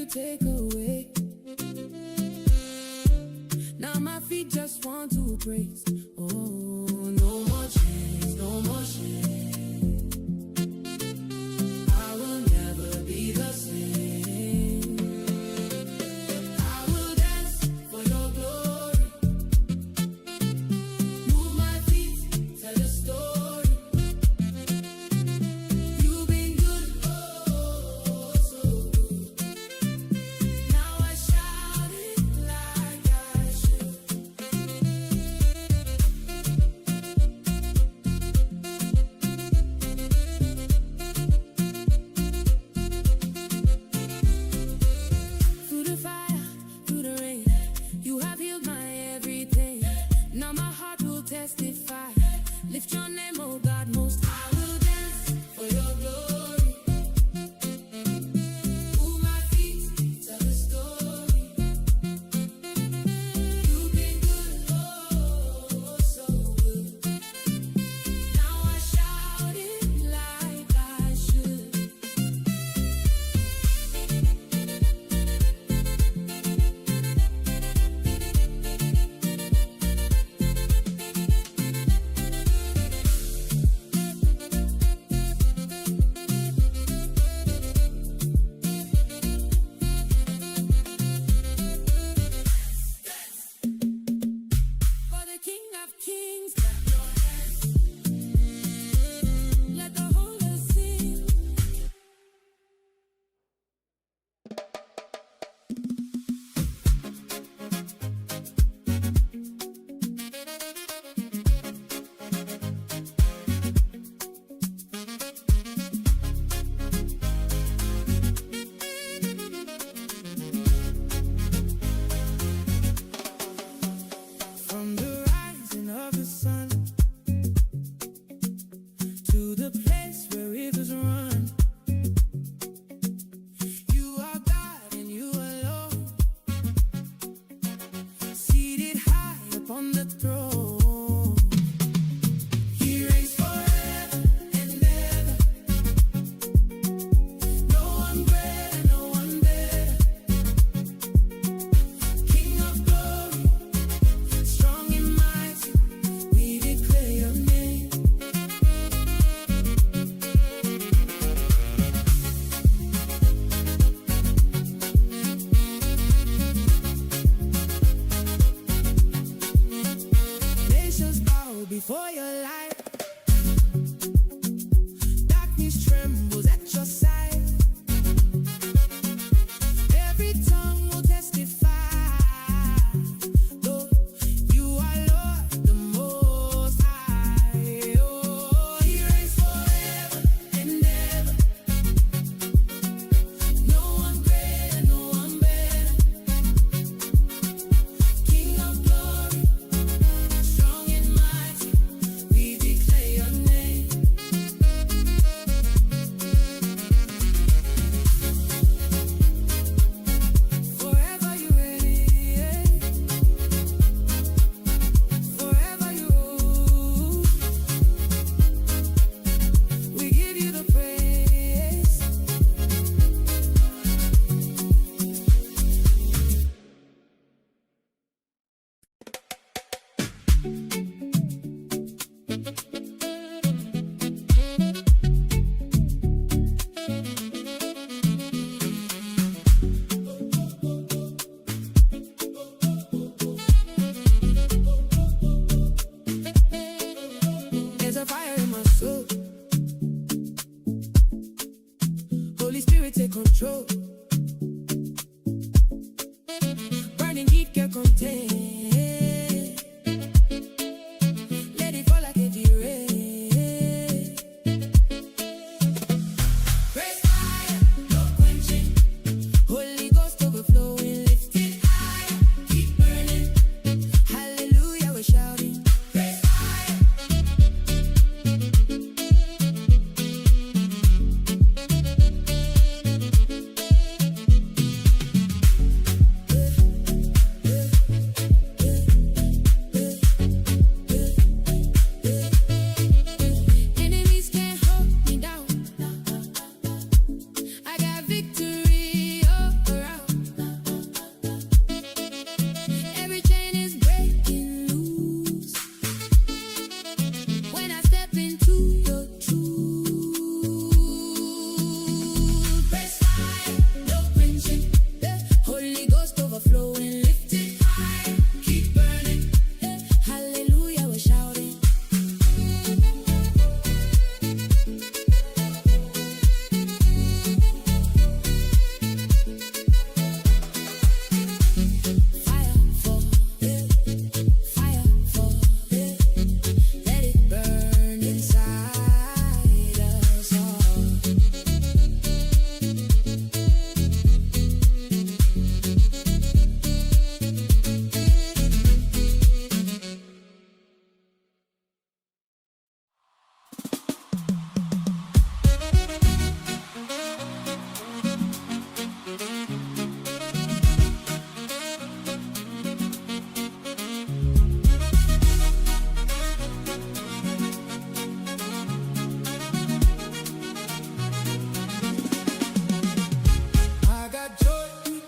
you take away. Now my feet just want to praise. Oh, no more chains, no more shame. I will never be the same. I will dance for your glory. Move my feet, tell a story. You've been good, oh, so good. Now I shout it like I should.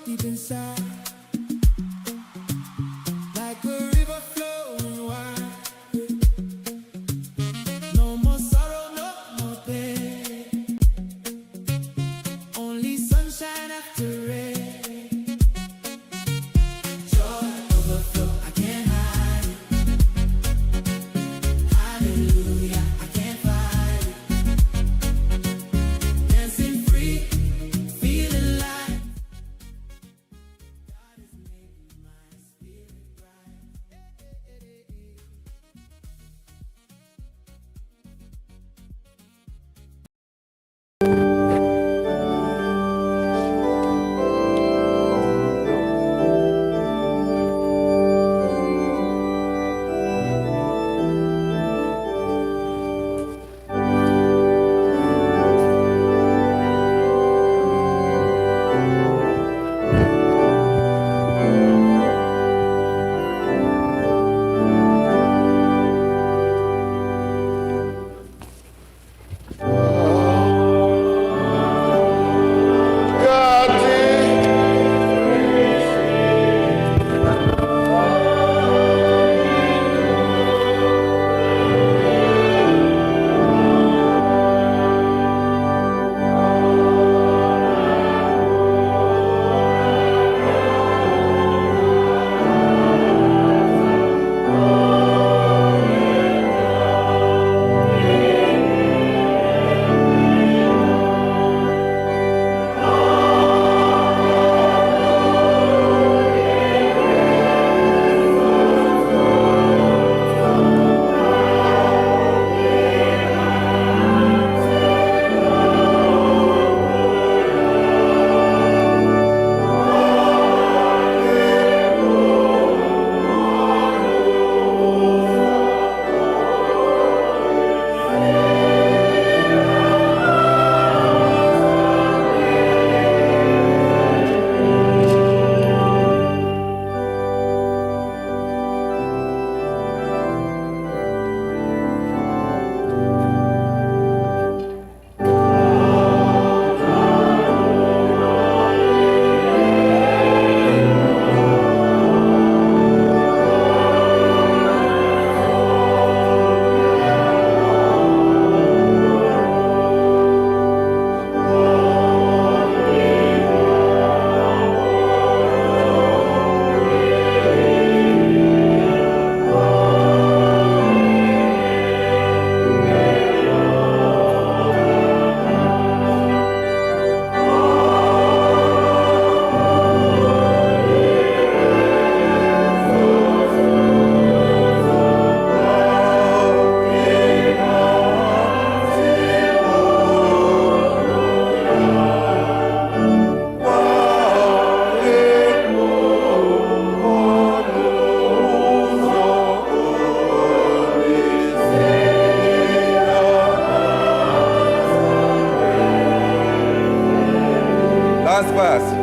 deep inside, like a river flowing wide. No more sorrow, no more pain, only sunshine after rain. Joy overflow, I can't hide it. Hallelujah, I can't fight it. Dancing free, feeling light. God is making my spirit bright. Last verse.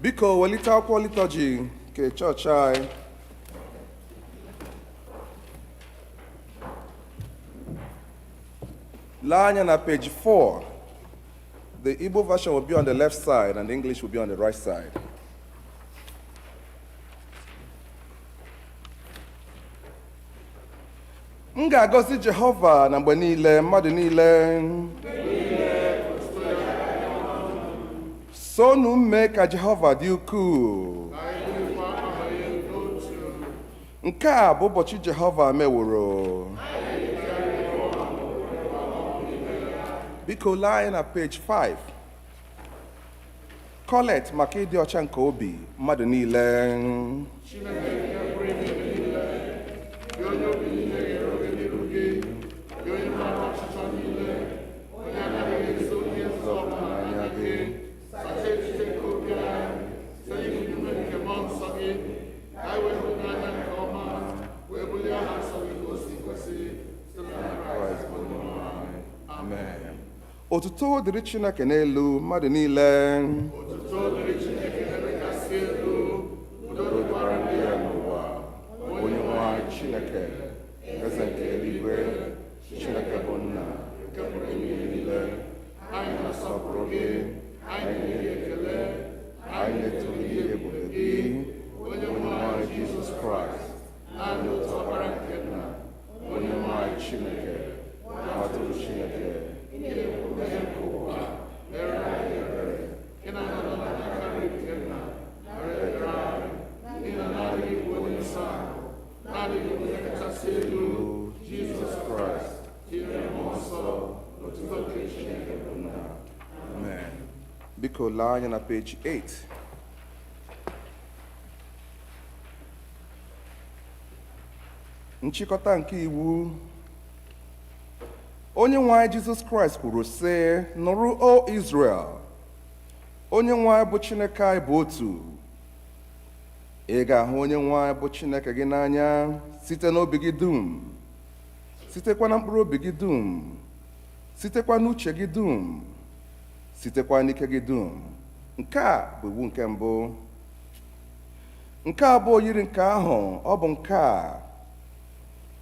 Biko welite akwụkwọ liturgy nke chọọchị anyị. line on page 4. The Igbo version will be on the left side and the English will be on the right side. M ga-agọzi Jehova na mgbe niile mmadụ niile. Sonu mee ka Jehova dị ukwuu. Nke a bụ ụbọchị Jehova meworo. Biko lie na page 5. Kolekt maka ịdị ọcha nke obi mmadụ niile. Otuto dịrị Chineke n'elu mmadụ niile. Otuto dịrị Chineke n'ebe kasị elu, udo dịkwara ndị ya n'ụwa. Onye nwe anyị Chineke, eze nke eluigwe, Chineke bụ nna nke pụrụ ime ihe niile. Anyị na-asọpụrụ gị, anyị na-enye gị ekele, Anyị na-etuli ihe ebube gị, onye onye nwe nwe anyị anyị Jizọs Kraịst, naanị otu ọkpara nke nna, onye nwe anyị Chineke, atụrụ Chineke. mere anyị ebere, ị na-anọdụ n'aka nri nke nna, mere ekpere anyị, n'ihi na naanị gị bụ onye nsọ ahụ, naanị gị bụ onye kachasị elu, Jizọs Kraịst, tinyere mmụọ nsọ, n'otuto nke Chineke bụ nna. Amen. Biko lee anya na page 8. Nchikọta nke iwu. Onye nwe anyị Jizọs Kraịst kwuru sị, nụrụ o Israel, onye nwe anyị bụ Chineke anyị bụ otu. Ị ga-ahụ onye nwe anyị bụ Chineke gị n'anya site n'obi gị dum, sitekwa na mkpụrụ obi gị dum, sitekwa n'uche gị dum, sitekwa n'ike gị dum. Nke a bụ iwu nke mbụ. Nke abụọ yiri nke ahụ, ọ bụ nke a: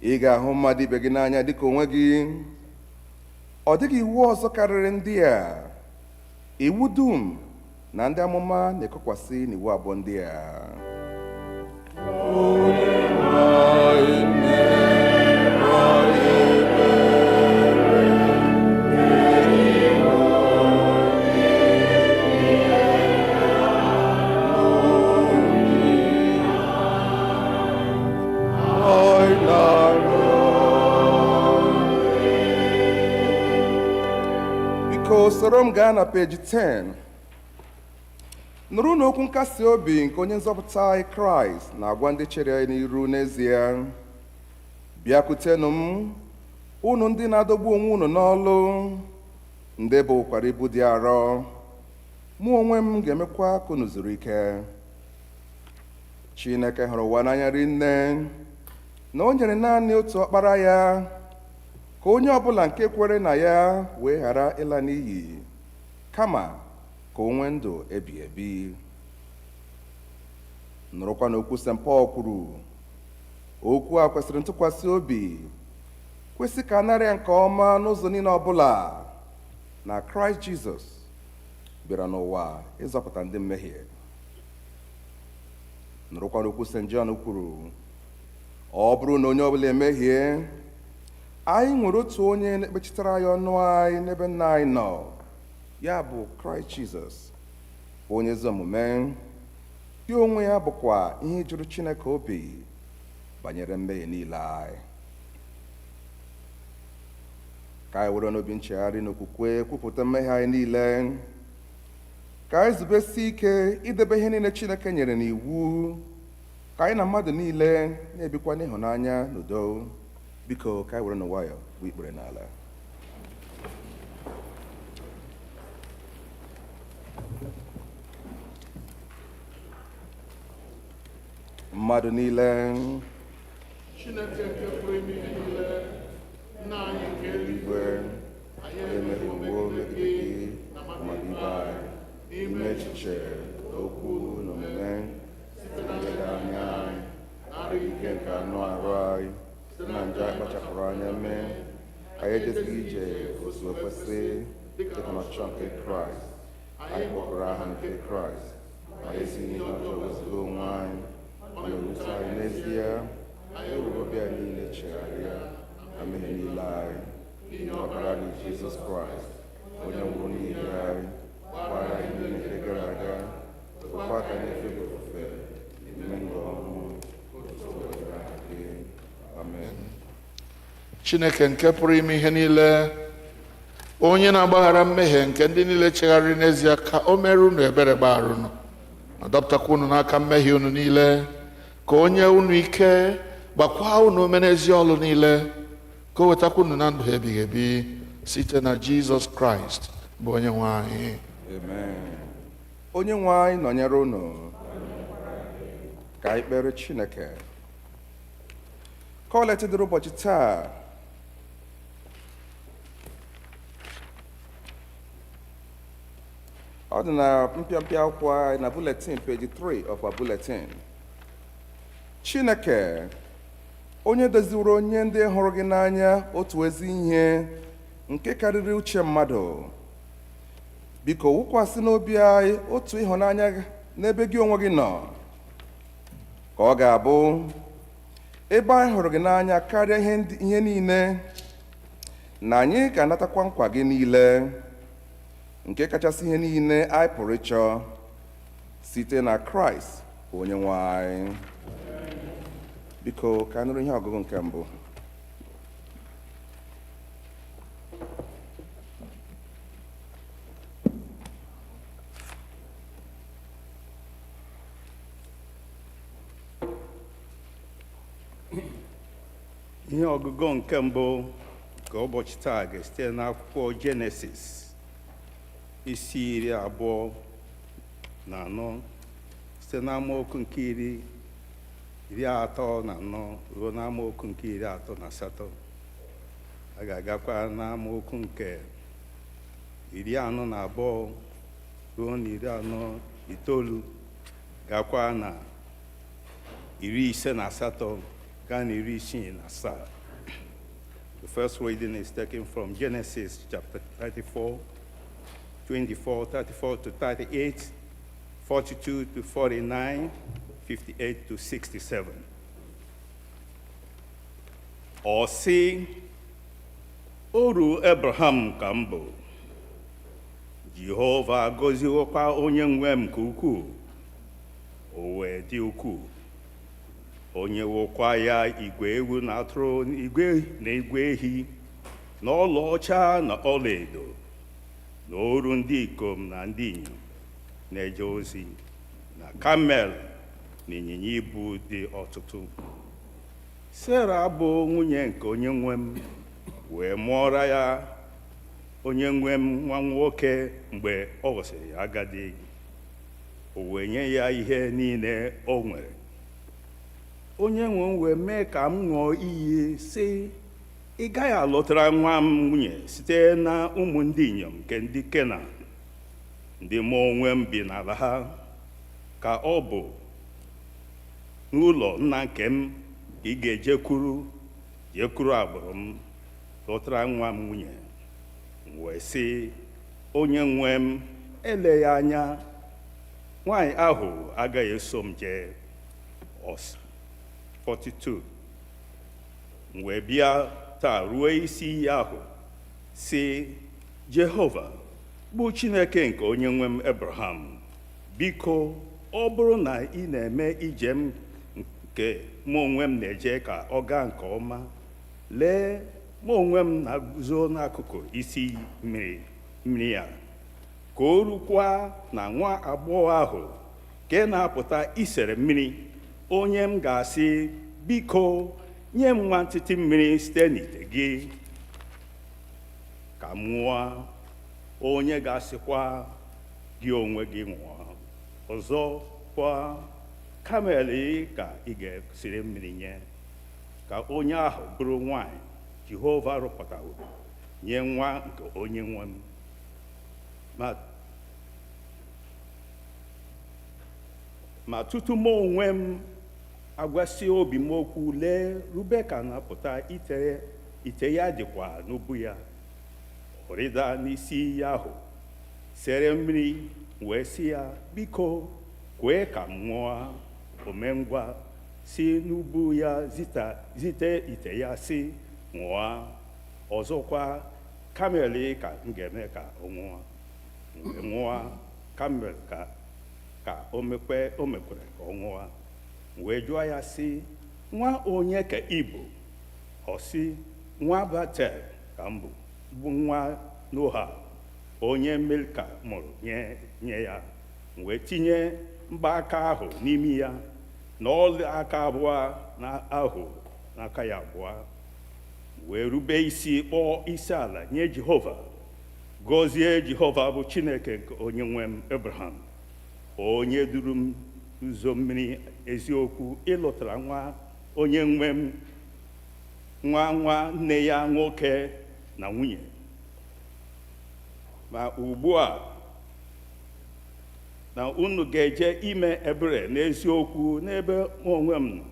ị ga-ahụ mmadụ ibe gị n'anya dịka onwe gị. Ọ dịghị iwu ọzọ karịrị ndị a. Iwu dum na ndị amụma na-ekokwasị n'iwu abụọ ndị a. Usoro m gaa na peji 10. Nụrụ n'okwu nkasi obi nke onye nzọpụta anyị Kraịst na-agwa ndị chere ya n'iru n'ezie. Bịakwutenụ m, unu ndị na-adọgbu onwe unu n'ọlụ, ndị bụkwara ibu dị arọ. Mụ onwe m ga-emekwa ka unu zuru ike. Chineke hụrụ ụwa n'anya rinne, na o nyere naanị otu ọkpara ya, ka onye ọbụla nke kwere na ya wee ghara ịla n'iyi, kama ka o nwee ndụ ebighị ebi. Nụrụkwa n'okwu St. Paul kwuru, okwu a kwesịrị ntụkwasị obi, kwesị ka a nara ya nke ọma n'ụzọ niile ọbụla, na Kraịst Jizọs bịara n'ụwa ịzọpụta ndị mmehie. Nụrụkwa n'okwu St. John kwuru, ọ bụrụ na onye ọbụla emehie, anyị nwere otu onye na-ekpechitara anyị ọnụ anyị n'ebe nna anyị nọ, ya bụ Kraịst Jizọs, onye ezi omume. Ya onwe ya bụkwa ihe jụrụ Chineke obi banyere mmehie niile anyị. Ka anyị were n'obi nchegharị n'okwukwe kwupụta mmehie anyị niile, ka anyị zubesi ike idebe ihe niile Chineke nyere n'iwu, ka anyị na mmadụ niile na-ebikwa n'ịhụnanya n'udo. Biko ka anyị were n'nwayọ bụ ikpere n'ala. Mmadụ niile, Chineke nke pụrụ ime ihe niile, nna anyị nke eluigwe, anyị emehiwo megide gị na mmadụ ibe anyị, n'ime echiche, okwu na omume, site na nleda anya anyị, narị ike nke anụ arụ anyị, site na njọ anyị kpachapụrụ anya mee. anyị ejezighị ije otu ekwesị dịka na ọchọ nke Kraịst. Anyị kpọkọrọ aha nke Kraịst ma ezi ihe ọjọọ wezụga onwe anyị. Ọ na-ewute anyị n'ezie ewuobi anyị niile chegharịa na mmehie niile anyị n'ihi ọbara gị Jizọs Kraịst onye nwụrụ n'ihi anyị gbaghara anyị niile nke gara aga tụkwa aka n'efe gị ofufe n'ime ndụ ọhụụ otu ụbọchị aha gị. Amen. Chineke nke pụrụ ime ihe niile, onye na-agbaghara mmehie nke ndị niile chegharịrị n'ezie, ka o mere unu ebere gbaghara unu ma dọpụtakwa unu n'aka mmehie unu niile, ka o nye unu ike gbakwa unu ume n'ezi ọlụ niile, ka o wetakwa unu na ndụ ebighị ebi site na Jizọs Kraịst bụ onye nwe anyị. Amen. Onye nwe anyị nọnyere unu. Ka anyị kpere Chineke. Kolekt Diiri Ubọchi taa ọ dị na mpịampịa akwụkwọ anyị na bulletin page 3 of our bulletin. Chineke onye doziworo onye ndị hụrụ gị n'anya otu ezi ihe nke karịrị uche mmadụ, biko wụkwasị n'obi anyị otu ịhụnanya n'ebe gị onwe gị nọ, ka ọ ga-abụ ebe anyị hụrụ gị n'anya karịa ihe niile, na anyị ga-anatakwa nkwa gị niile nke kachasị ihe niile anyị pụrụ ịchọ site na Kraịst onye nwe anyị. Biko ka anyị nụrụ ihe ọgụgụ nke mbụ. Ihe ọgụgụ nke mbụ ka ụbọchị taa ga-esite n'akwụkwọ Jenesis isi 24 site n'amaokwu nke 34 ruo n'amaokwu nke 38. A ga-agakwa n'amaokwu nke 42 ruo na 49, gakwa na 58 gaa na 67. The first reading is taken from Genesis chapter 34, 24, 34 to 38, 42 to 49, 58 to 67. Ọ sị, oru Abraham ka m bụ, Jehova gọziwokwa onye nwe m nke ukwuu, o wee dị ukwuu. Onye wokwa ya igwe ewu na atụrụ, igwe na igwe ehi, na ọlaọcha na ọlaedo, na oru ndị ikom na ndị inyom na-eje ozi, na kamel na ịnyịnya ibu dị ọtụtụ. Sera bụ nwunye nke onye nwe m, wee mụọra ya onye nwe m nwa nwoke mgbe ọ ghọsịrị ya agadi. O wee nye ya ihe niile o nwere. Onye nwe m wee mee ka m ṅụọ iyi sị, ị gaghị alụtara nwa m nwunye site na ụmụ ndị inyom nke ndị Kenan, ndị mụ onwe m bi n'ala ha, ka ọ bụ n'ụlọ nna nke m ka ị ga-ejekwuru agbụrụ m lụtara nwa m nwunye. M wee sị, onye nwe m eleghị anya, nwaanyị ahụ agaghị eso m jee. 42. M wee bịa taa ruo isi iyi ahụ sị, Jehova bụ Chineke nke onye nwe m Abraham, biko ọ bụrụ na ị na-eme ije m nke mụ onwe m na-eje ka ọ gaa nke ọma, lee mụ onwe m na-guzo n'akụkụ isi mmiri ya, ka o rukwa na nwa agbọghọ ahụ nke na-apụta isere mmiri, onye m ga-asị, biko nye m nwa ntịtị mmiri site n'ite gị ka m ṅụọ, onye ga-asịkwa gị onwe gị ṅụọ. Ọzọkwa, kamel ka ị ga-esiri mmiri nye, ka onye ahụ bụrụ nwanyị Jehova rụpụtara nye nwa nke onye nwe m. Ma tutu m onwe m agwasị obi m okwu, lee Rebeka na-apụta itere ite ya dịkwa n'ubu ya. Ọ rịda n'isi iyi ahụ, sere mmiri, wee sị ya, biko kwee ka m ṅụọ. Omengwa si n'ubu ya zite ite ya si ṅụọ. Ọzọkwa, kamel ka m ga-eme ka ọ ṅụọ. Mgbe ṅụọ kamel ka o mekwere ka ọ ṅụọ. Wee jụọ ya sị, nwa onye ka ị bụ? Ọ sị, nwa Betel ka m bụ nwa Noha, onye Milka mụrụ nye ya. Wee tinye mgbaaka ahụ n'imi ya, na ọla aka abụọ ahụ n'aka ya abụọ. Wee rube isi kpọọ isi ala nye Jehova, gọzie Jehova bụ Chineke nke onye nwe m Abraham, onye duru m ụzọ mmiri eziokwu ịlụtara nwa onye nwe m, nwa nne ya nwoke na nwunye. Ma ugbu a na unu ga-eje ime ebere n'eziokwu n'ebe onwe m nọ,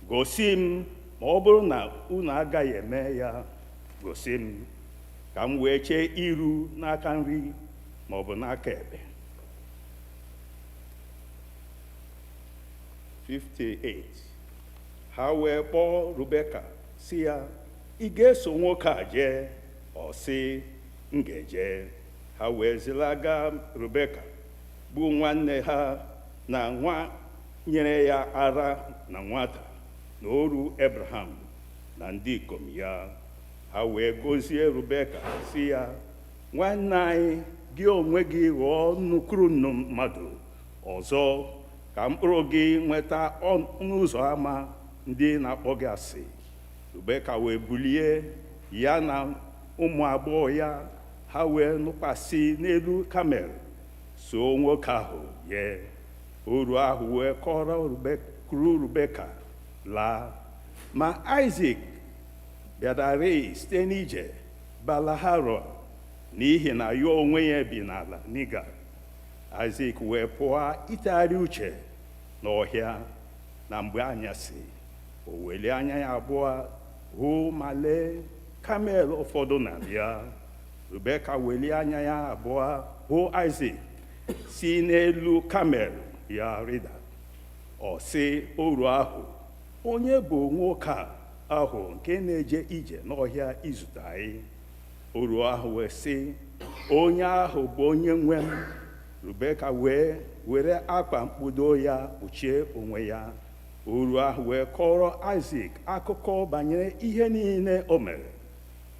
gosi m. Ma ọ bụrụ na unu agaghị eme ya, gosi m, ka m wee chee iru n'aka nri ma ọ bụ n'aka ekpe. 58. Ha wee kpọọ Rebeka sị ya, ị ga-eso nwoke a jee? Ọ sị, m ga-eje. Ha wee zilaga Rebeka, bụ nwanne ha na nwa nyere ya ara na nwata, na oru Abraham na ndị ikom ya. Ha wee gọzie Rebeka sị ya, nwanne anyị, gị onwe gị ghọọ nnukwu mmadụ ọzọ, ka mkpụrụ gị nweta n'ụzọ ama ndị na-akpọ gị asị. Rebeka wee bulie ya na ụmụ agbọghọ ya, ha wee nụkwasị n'elu kamel, so nwoke ahụ ye. Oru ahụ wee kuru Rebeka laa. Ma Aịzik bịadarị site n'ije Mgbaghara, n'ihi na ya onwe ya bi n'ala Niga. Aịzik wee pụọ ịtagharị uche n'ọhịa, na mgbe anyasị, o welie anya ya abụọ hụ ma lee kamel ụfọdụ na-abịa. Rebeka welie anya ya abụọ hụ Aịzik si n'elu kamel ya rịda. Ọ sị oru ahụ, onye bụ nwoke ahụ nke na-eje ije n'ọhịa izute anyị? Oru ahụ wee sị, onye ahụ bụ onye nwe m. Rebeka wee were akwa mkpudo ya kpuchie onwe ya. Oru ahụ wee kọrọ Aịzik akụkọ banyere ihe niile o mere.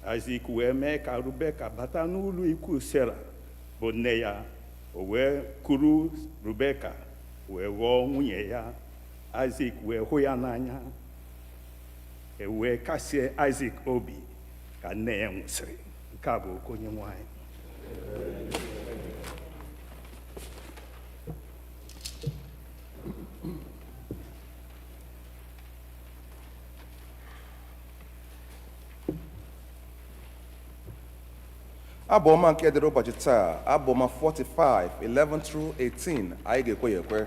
Aịzik wee mee ka Rebeka bata n'ụlọ ikwu Sera bụ nne ya. O wee kuru Rebeka wee ghọọ nwunye ya. Aịzik wee hụ ya n'anya, e wee kasie Aịzik obi ka nne ya nwụsịrị. Nke a bụ okwu Onyenwe anyị. Abụ ọma nke dịrị ụbọchị taa, abụ ọma 45, 11 through 18. Anyị ga-ekwe ya ekwe.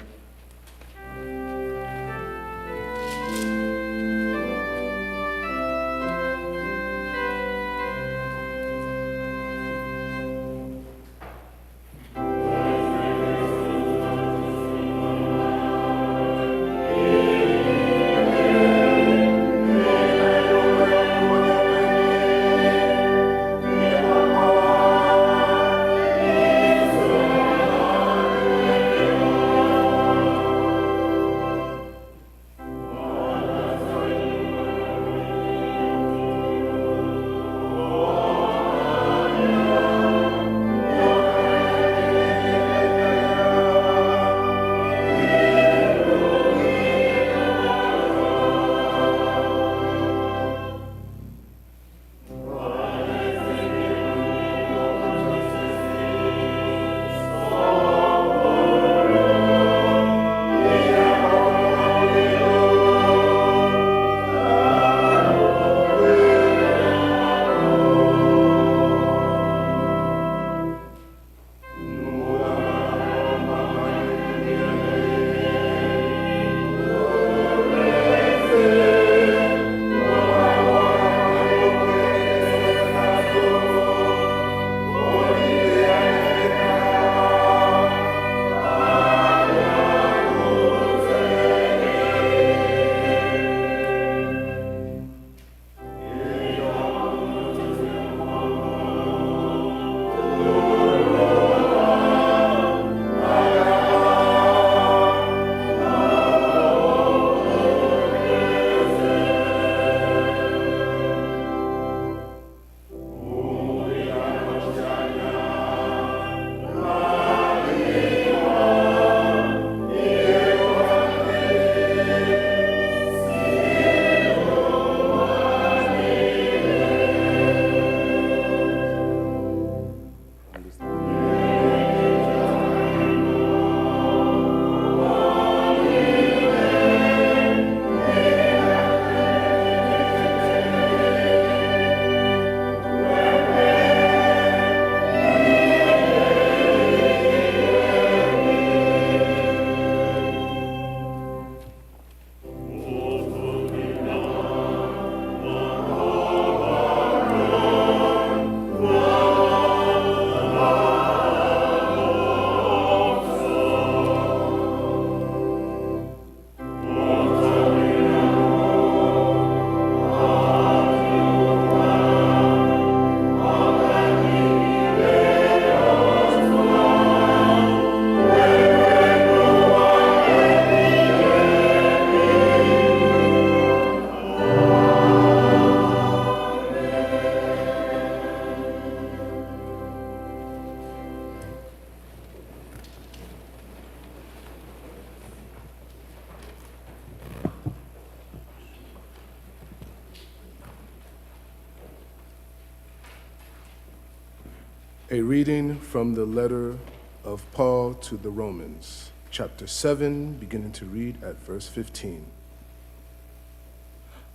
A reading from the letter of Paul to the Romans, chapter 7, beginning to read at verse 15.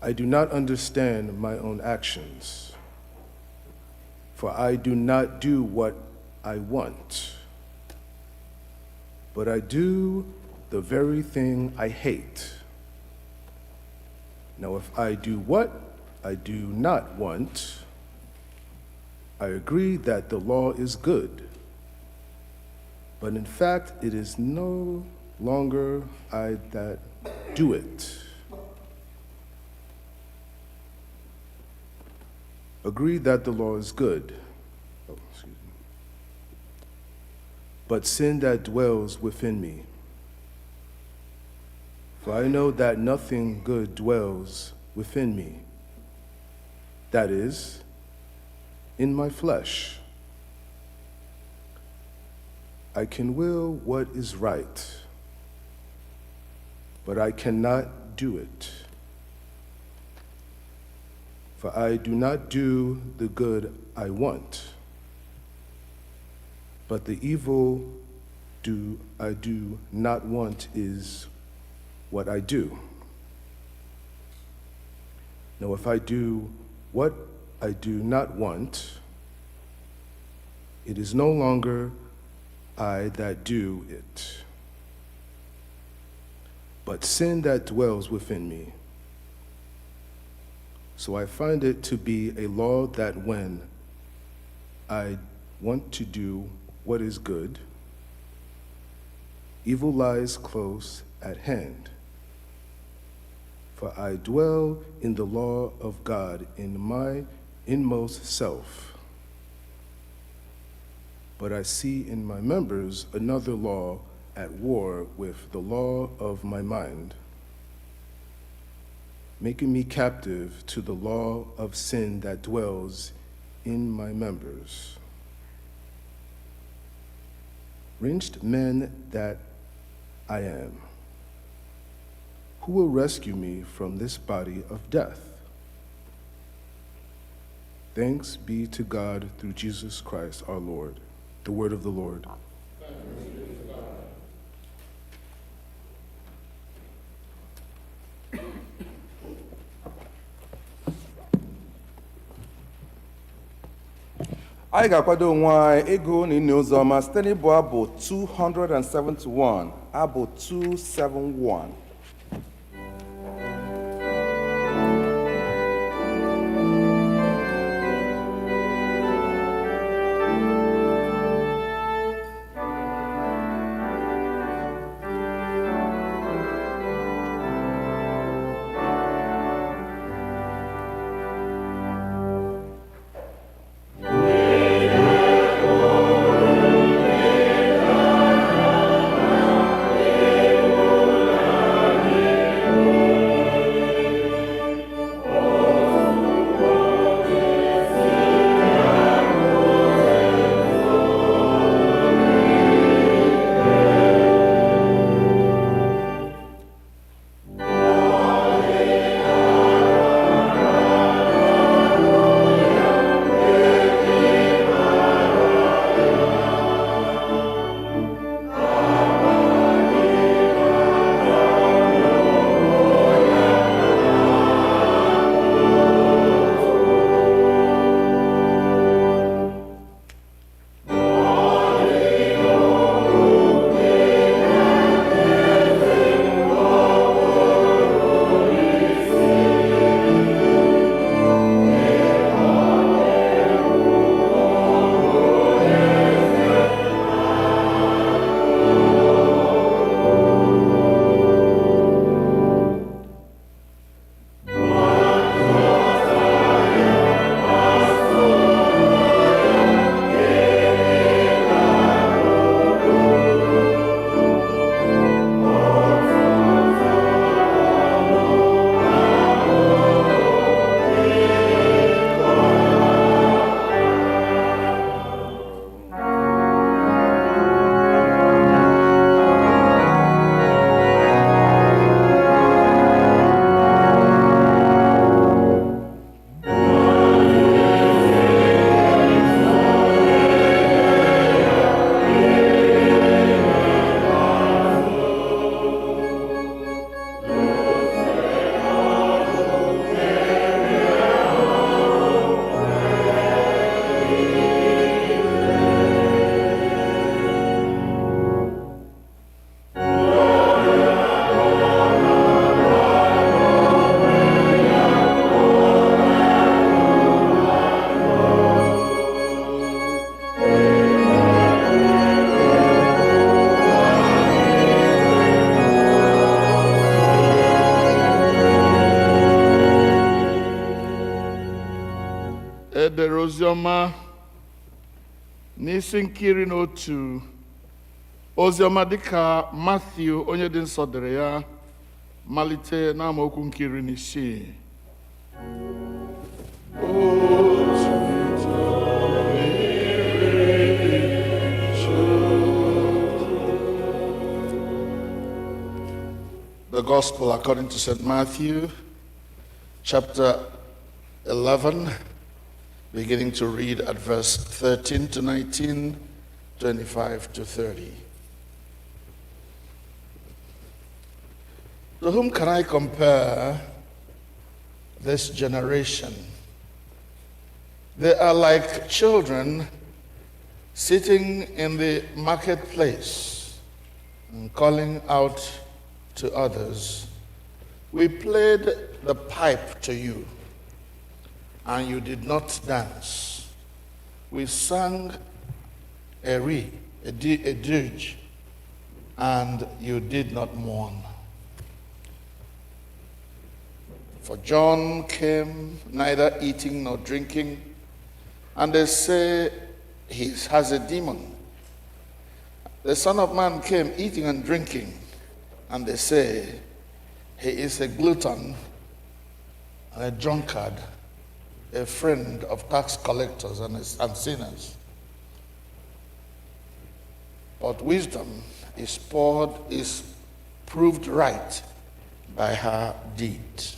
I do not understand my own actions, for I do not do what I want, but I do the very thing I hate. Now, if I do what I do not want, I agree that the law is good, but in fact, it is no longer I that do it. Agree that the law is good. But sin that dwells within me. For I know that nothing good dwells within me, that is, in my flesh. I can will what is right, but I cannot do it. For I do not do the good I want, but the evil I do not want is what I do. Now, if I do what I do not want, it is no longer I that do it, but sin that dwells within me. So I find it to be a law that when I want to do what is good, evil lies close at hand. For I dwell in the law of God in my inmost self. But I see in my members another law at war with the law of my mind, making me captive to the law of sin that dwells in my members. Wretched man that I am, who will rescue me from this body of death? Thanks be to God through Jesus Christ our Lord. The word of the Lord. Anyị ga-akwado onwe anyị ịgụ na ịnụ ụzọ ọma site n'ịbụ abụ 271, abụ 271. edere oziọma n'isi nkiri n'otu oziọma dịka Matthew onye dị nsọ dere ya, malite n'amaokwu nkiri n'isii. The Gospel according to St. Matthew, chapter 11, beginning to read at verse 13 to 19, 25 to 30. To whom can I compare this generation? They are like children sitting in the marketplace and calling out to others, "We played the pipe to you, and you did not dance. We sang a dirge, and you did not mourn." For John came neither eating nor drinking, and they say he has a demon. The Son of Man came eating and drinking, and they say he is a glutton and a drunkard, a friend of tax collectors and sinners. But wisdom is proved right by her deeds.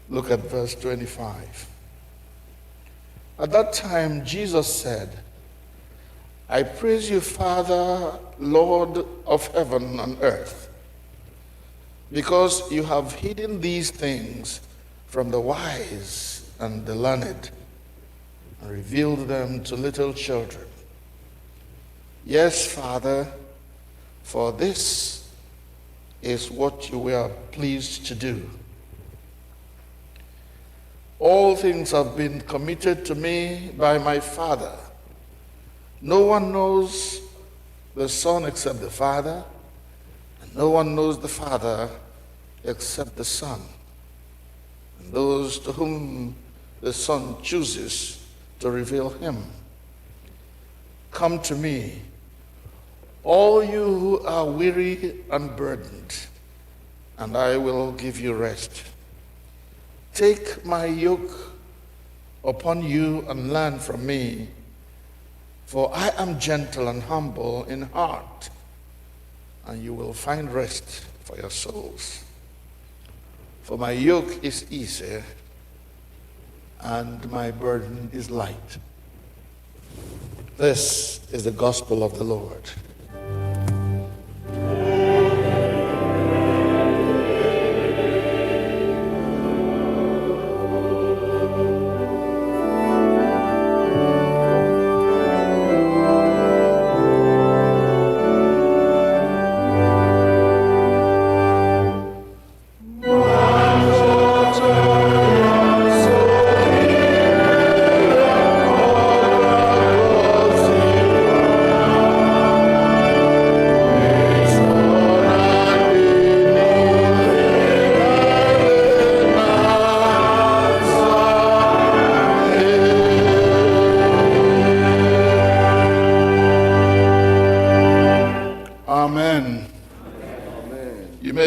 Look at verse 25. At that time, Jesus said, "I praise you, Father, Lord of heaven and earth, because you have hidden these things from the wise and the learned and revealed them to little children. Yes, Father, for this is what you were pleased to do. All things have been committed to me by my Father. No one knows the Son except the Father, and no one knows the Father except the Son, and those to whom the Son chooses to reveal him. Come to me, all you who are weary and burdened, and I will give you rest. Take my yoke upon you and learn from me, for I am gentle and humble in heart, and you will find rest for your souls. For my yoke is easy, and my burden is light." This is the gospel of the Lord.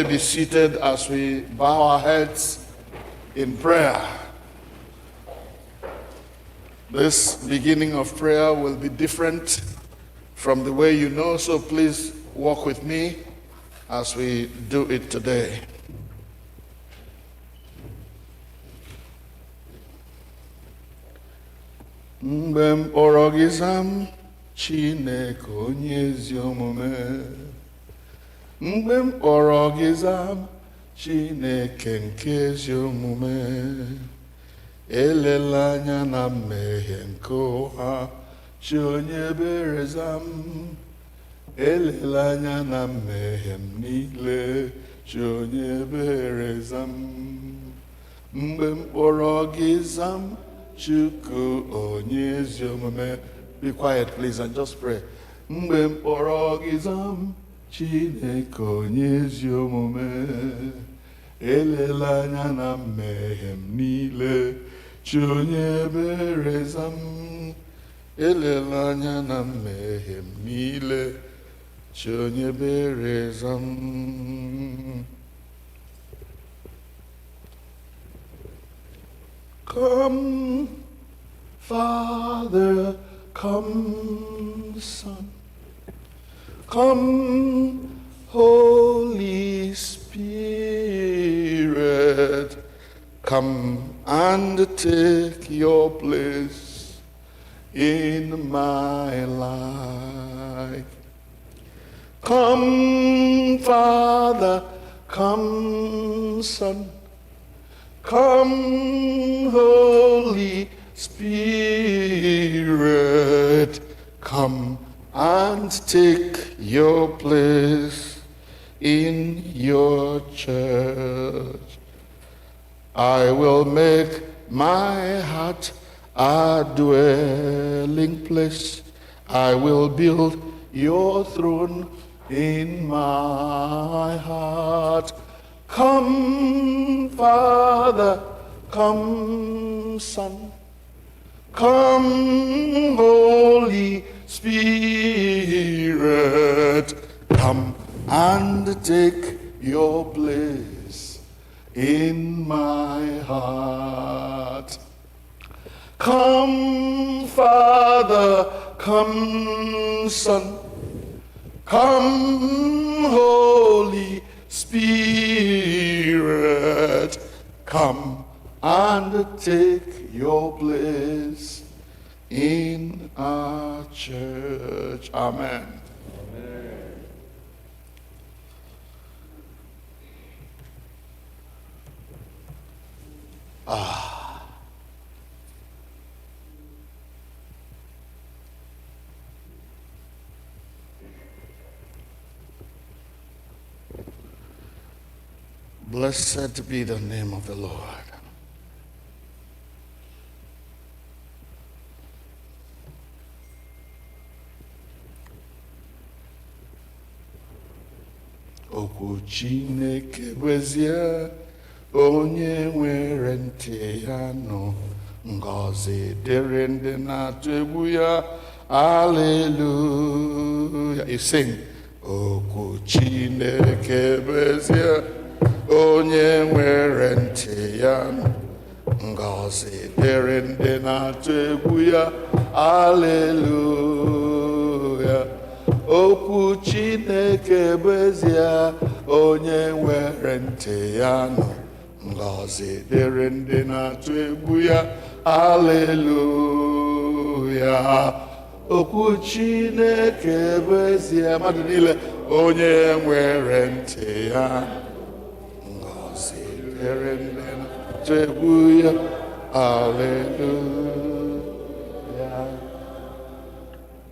Be seated as we bow our heads in prayer. This beginning of prayer will be different from the way you know, so please walk with me as we do it today. Mgbe m kpọrọ gị zam, Chineke onye ezi omume. Mgbe m kpọrọ gị zam, Chineke nke ezi omume. Elela anya na mmehie nke ụgha, Chi onye ebere zam. Elela anya na mmehie m niile, Chi onye ebere zam. Mgbe m kpọrọ gị zam, Chukwu onye ezi omume. Be quiet, please, and just pray. Mgbe m kpọrọ gị zam, Chineke onye ezi omume. Elela anya na mmehie m niile, chi onye ebere zam, elela anya na mmehie m niile, chi onye ebere zam. Come, Father, come, Son, come, Holy Spirit, come and take your place in my life. Come, Father, come, Son, come, Holy Spirit, come and take your place in your church. I will make my heart a dwelling place. I will build your throne in my heart. Come, Father, come, Son, come, Holy Spirit, come and take your place in my heart. Come, Father, come, Son, come, Holy Spirit, come and take your place in our church. Amen. Blessed be the name of the Lord. Okwu Chineke bụ ezie, onye nwere ntị ya nụ, ngọzi dịrị ndị na-atụ egwu ya. Hallelujah. You sing. Okwu Chineke bụ ezie, onye nwere ntị ya nụ, ngọzi dịrị ndị na-atụ egwu ya. Hallelujah. Okwu Chineke bụ ezie, onye nwere ntị ya nụ, ngọzi dịrị ndị na-atụ egwu ya. Hallelujah. Okwu Chineke bụ ezie, mmadụ niile, onye nwere ntị ya, ngọzi dịrị ndị na-atụ egwu ya. Hallelujah.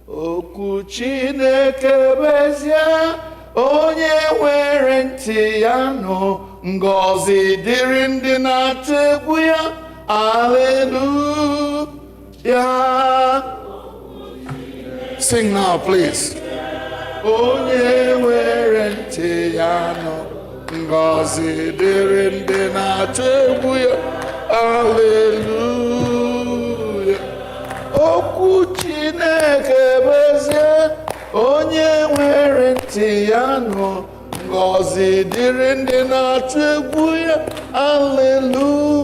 Okwu Chineke bụ ezie, onye nwere ntị ya nụ, ngọzi dịrị ndị na-atụ egwu ya. Hallelujah. Sing now, please. Onye nwere ntị ya nụ, ngọzi dịrị ndị na-atụ egwu ya. Hallelujah. Okwu Chineke bụ ezie, onye nwere ntị ya nụ, ngọzi dịrị ndị na-atụ egwu ya. Hallelujah.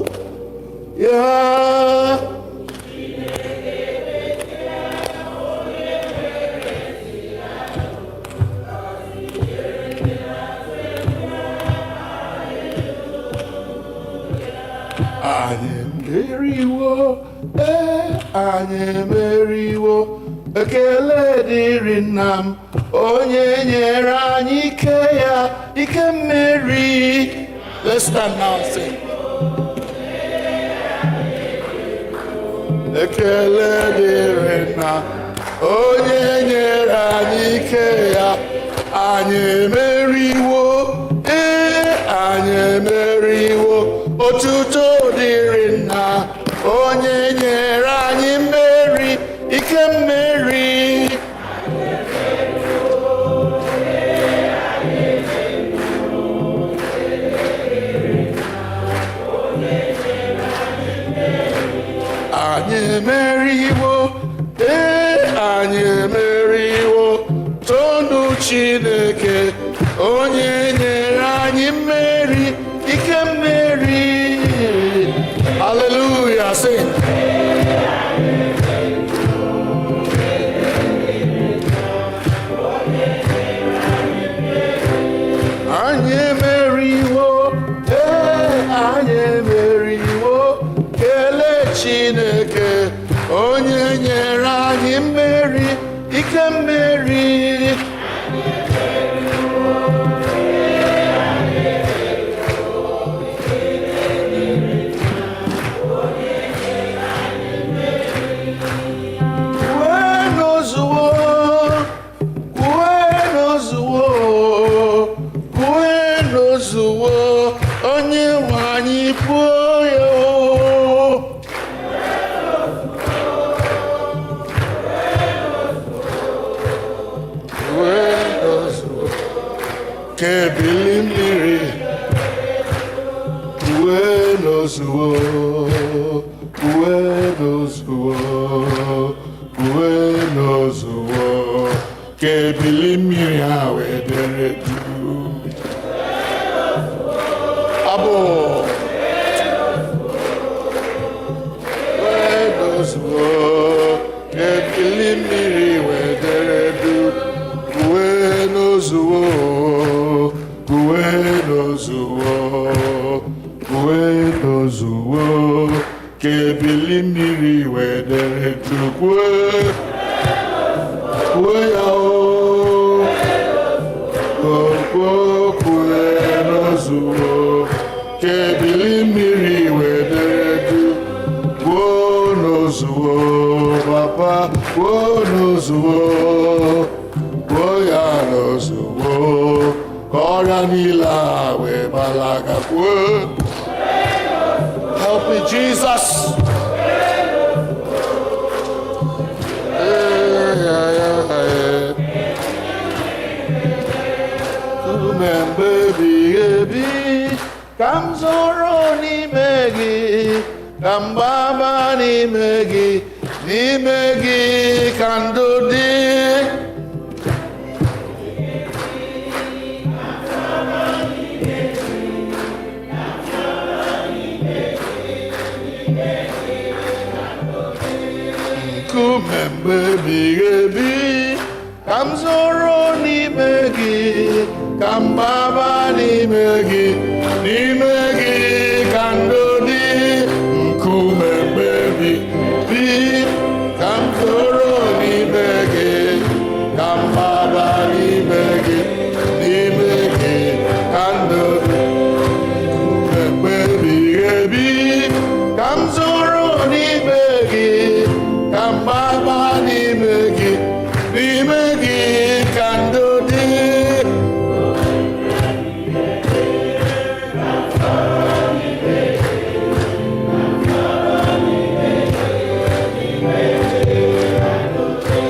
Anyị emeriwo, anyị emeriwo, ekele dịrị nna m, onye nyere anyị ike ya, ike mmeri. Let's stand now and sing. Ekele dịrị nna, onye nyere anyị ike ya, anyị emeriwo, anyị emeriwo. Otuto dịrị nna, onye nyere anyị mmeri, ike mmeri. anyị emeriwo, anyị emeriwo, tonu Chineke onye nyere anyị mmeri, ike mmeri. Hallelujah, sing. Anyị emeriwo, anyị emeriwo, kelee Chineke onye nyere anyị mmeri, ike mmeri. Onye nwe anyị kwuo ya o. Ka ebili mmiri uwe n'ozuwo, uwe n'ozuwo, uwe n'ozuwo, ka ebili mmiri a wee dere duu. Abụ uwe n'ozuwo, ka ebili mmiri wee dere duu. Uwe n'ozuwo, uwe n'ozuwo, uwe n'ozuwo, ka ebili mmiri wee dere duu. Uwe ya o, uwe n'ozuwo, ka ebili mmiri wee dere duu. Uwe n'ozuwo, papa, uwe n'ozuwo. Ya n'ozuwo, ka ọrịa niile a wee gbalaga. Help me, Jesus. Ume mgbe ebighị ebi ka m zoro n'ime gị, ka m gbaba n'ime gị ka ndụ dị. Nkume mgbe ebighị ebi ka m zoro n'ime gị, ka m gbaba n'ime gị ka ndụ dị. Nkume mgbe ebighị ebi ka m zoro n'ime gị, ka m gbaba n'ime gị ka ndụ dị. Nkume mgbe ebighị ebi ka m zoro n'ime gị, ka m gbaba n'ime gị ka ndụ dị.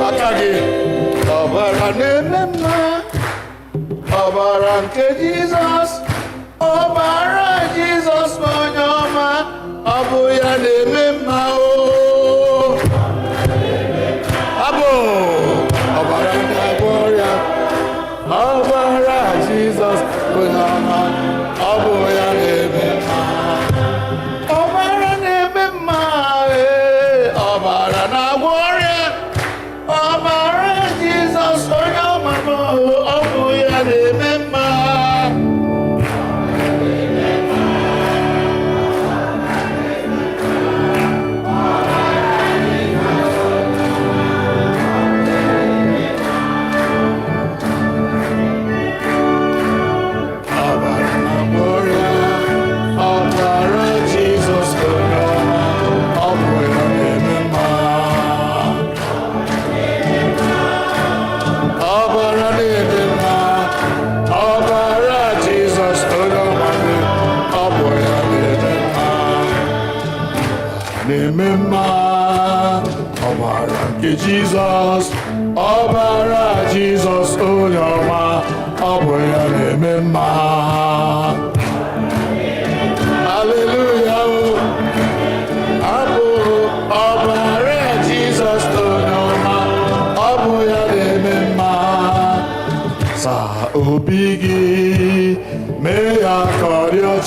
Aka gị ọbara na-eme mma, ọbara nke Jizọs, ọbara Jizọs bụ onye ọma, ọ bụ ya na-eme mma o. Abụ ọbara na-agwọ ọrịa, ọbara Jizọs bụ onye ọma, ọ bụ ya na-eme mma. Ọbara na-eme mma, ọbara na-agwọ ọrịa, ọbara Jizọs onye ọma, ọ bụ ya na-eme mma. na-eme mma. Ọbara nke Jizọs, ọbara Jizọs onye ọma, ọ bụ ya na-eme mma. Hallelujah. Abụ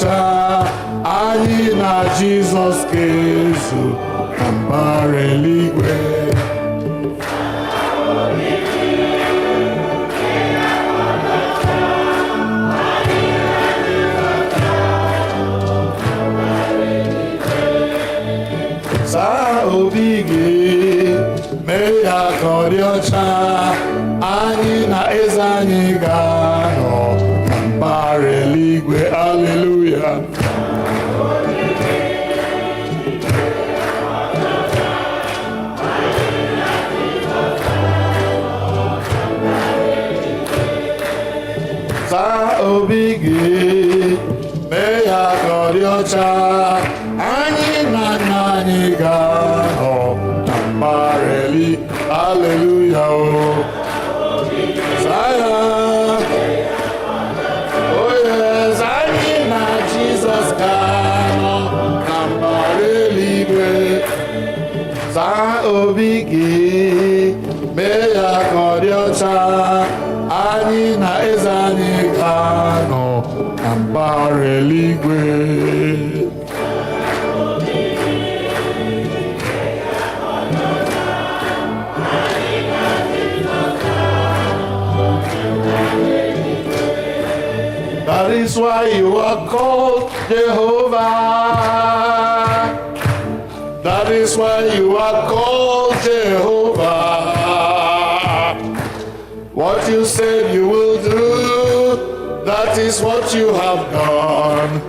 ọcha, anyị na Jizọs ga-ezu na mbara eluigwe. Saa obi gị, mee ya ka ọ dị ọcha, anyị na eze anyị ga-anọ na mbara eluigwe. Hallelujah. Saa obi gị, mee ya ka ọ dị ọcha, anyị na nna anyị ga-anọ na mbara eluigwe. Hallelujah. Saa ya. Oh yes, anyị na Jizọs ga-anọ na mbara eluigwe. Saa obi gị, mee ya ka ọ dị ọcha, anyị na eze anyị ga-anọ na mbara eluigwe. That is why you are called Jehovah. That is why you are called Jehovah. What you said you will do, that is what you have done.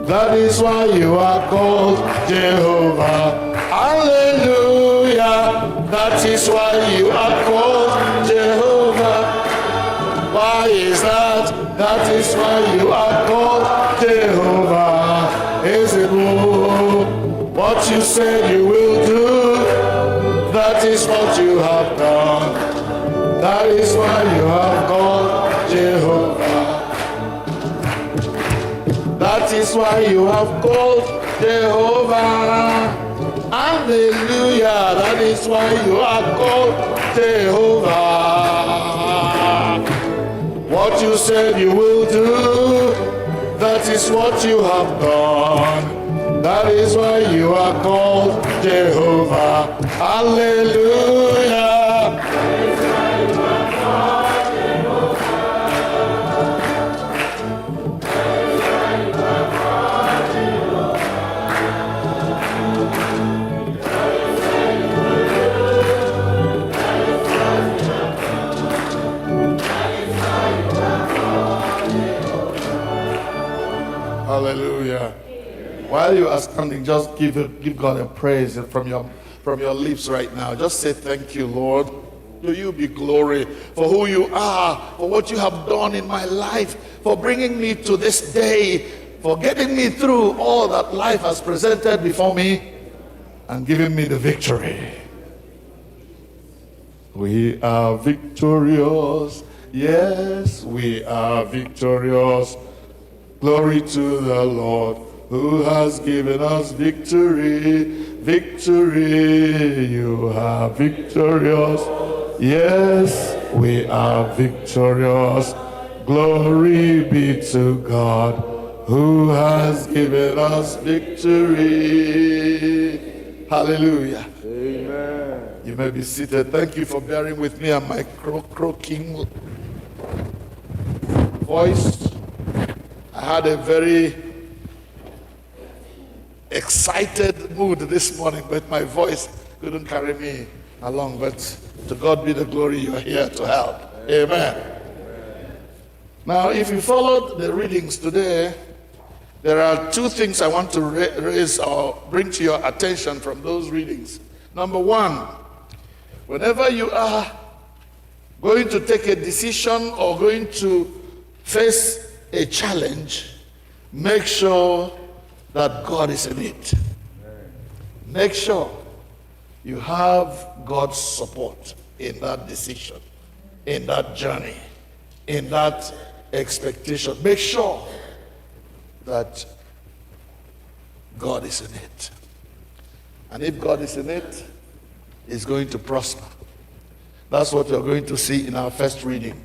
That is why you are called Jehovah. Hallelujah. That is why you are called Jehovah. Why is that? That is why you are called Jehovah. Is it what you said you will do? That is what you have done. That is why you are called Jehovah. That is why you have called Jehovah. Hallelujah. That is why you are called Jehovah. What you said you will do, that is what you have done. That is why you are called Jehovah. Hallelujah. Hallelujah. While you are standing, just give God a praise from your lips right now. Just say thank you, Lord. To you be glory for who you are, for what you have done in my life, for bringing me to this day, for getting me through all that life has presented before me and giving me the victory. We are victorious. Yes, we are victorious. Glory to the Lord who has given us victory. Victory, you are victorious. Yes, we are victorious. Glory be to God who has given us victory. Hallelujah. Amen. You may be seated. Thank you for bearing with me and my croaking voice. I had a very excited mood this morning, but my voice couldn't carry me along. But to God be the glory, you are here to help. Amen. Now, if you followed the readings today, there are two things I want to raise or bring to your attention from those readings. Number one, whenever you are going to take a decision or going to face a challenge, make sure that God is in it. Make sure you have God's support in that decision, in that journey, in that expectation. Make sure that God is in it. And if God is in it, it's going to prosper. That's what we're going to see in our first reading.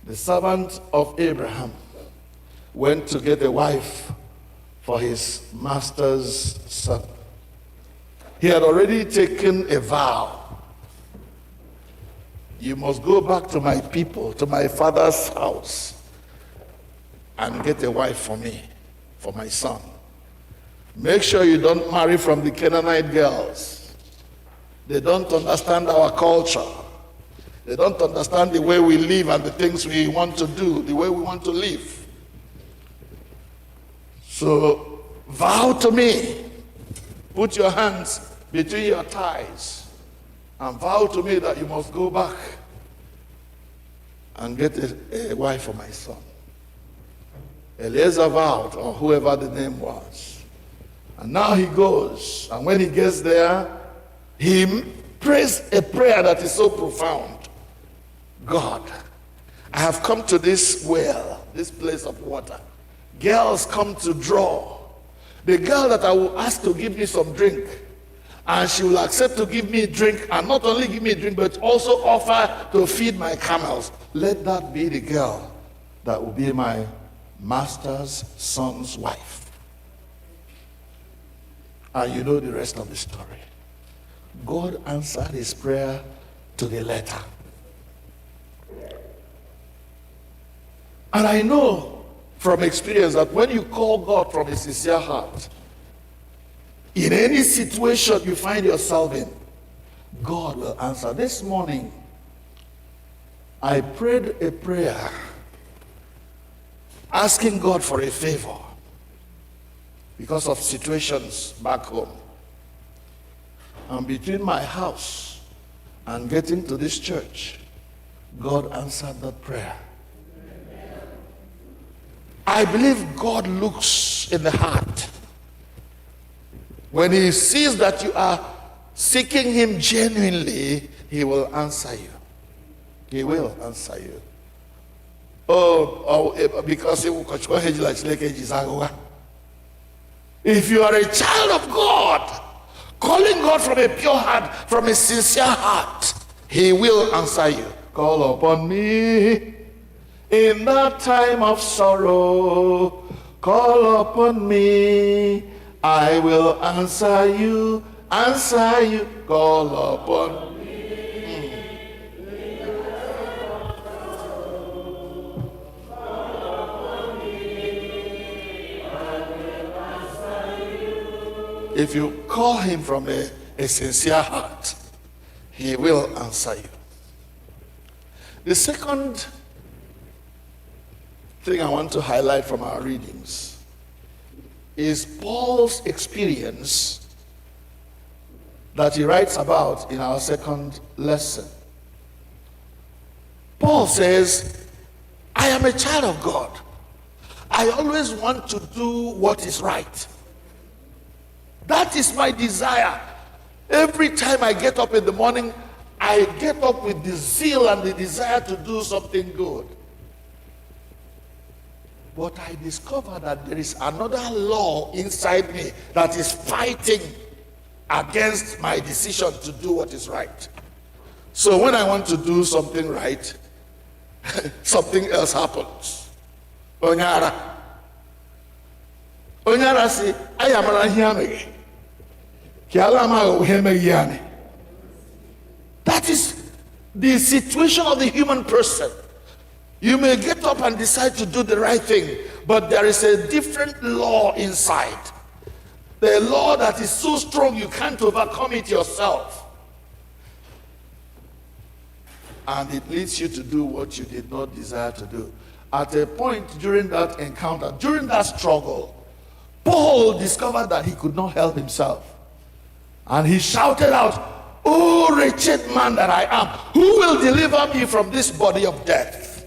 The servant of Abraham went to get a wife for his master's son. He had already taken a vow. You must go back to my people, to my father's house, and get a wife for me, for my son. Make sure you don't marry from the Canaanite girls. They don't understand our culture. They don't understand the way we live and the things we want to do, the way we want to live. So vow to me. Put your hands between your thighs and vow to me that you must go back and get a wife for my son. Eliezer vowed, or whoever the name was. And now he goes, and when he gets there, he prays a prayer that is so profound. God, I have come to this well, this place of water. Girls come to draw. The girl that I will ask to give me some drink, and she will accept to give me drink, and not only give me drink, but also offer to feed my camels. Let that be the girl that will be my master's son's wife. And you know the rest of the story. God answered his prayer to the letter. And I know from experience that when you call God from a sincere heart, in any situation you find yourself in, God will answer. This morning, I prayed a prayer asking God for a favor because of situations back home. And between my house and getting to this church, God answered that prayer. I believe God looks in the heart. When he sees that you are seeking him genuinely, he will answer you. He will answer you. Because if you are a child of God, calling God from a pure heart, from a sincere heart, he will answer you. Call upon me in that time of sorrow. Call upon me, I will answer you, call upon me. If you call him from a sincere heart, he will answer you. The second thing I want to highlight from our readings is Paul's experience that he writes about in our second lesson. Paul says, I am a child of God. I always want to do what is right. That is my desire. Every time I get up in the morning, I get up with the zeal and the desire to do something good. But I discover that there is another law inside me that is fighting against my decision to do what is right. So when I want to do something right, something else happens. Onyara say, I am a That is the situation of the human person. You may get up and decide to do the right thing, but there is a different law inside. The law that is so strong you can't overcome it yourself. And it leads you to do what you did not desire to do. At a point during that encounter, during that struggle, Paul discovered that he could not help himself. And he shouted out, "Oh, wretched man that I am, who will deliver me from this body of death?"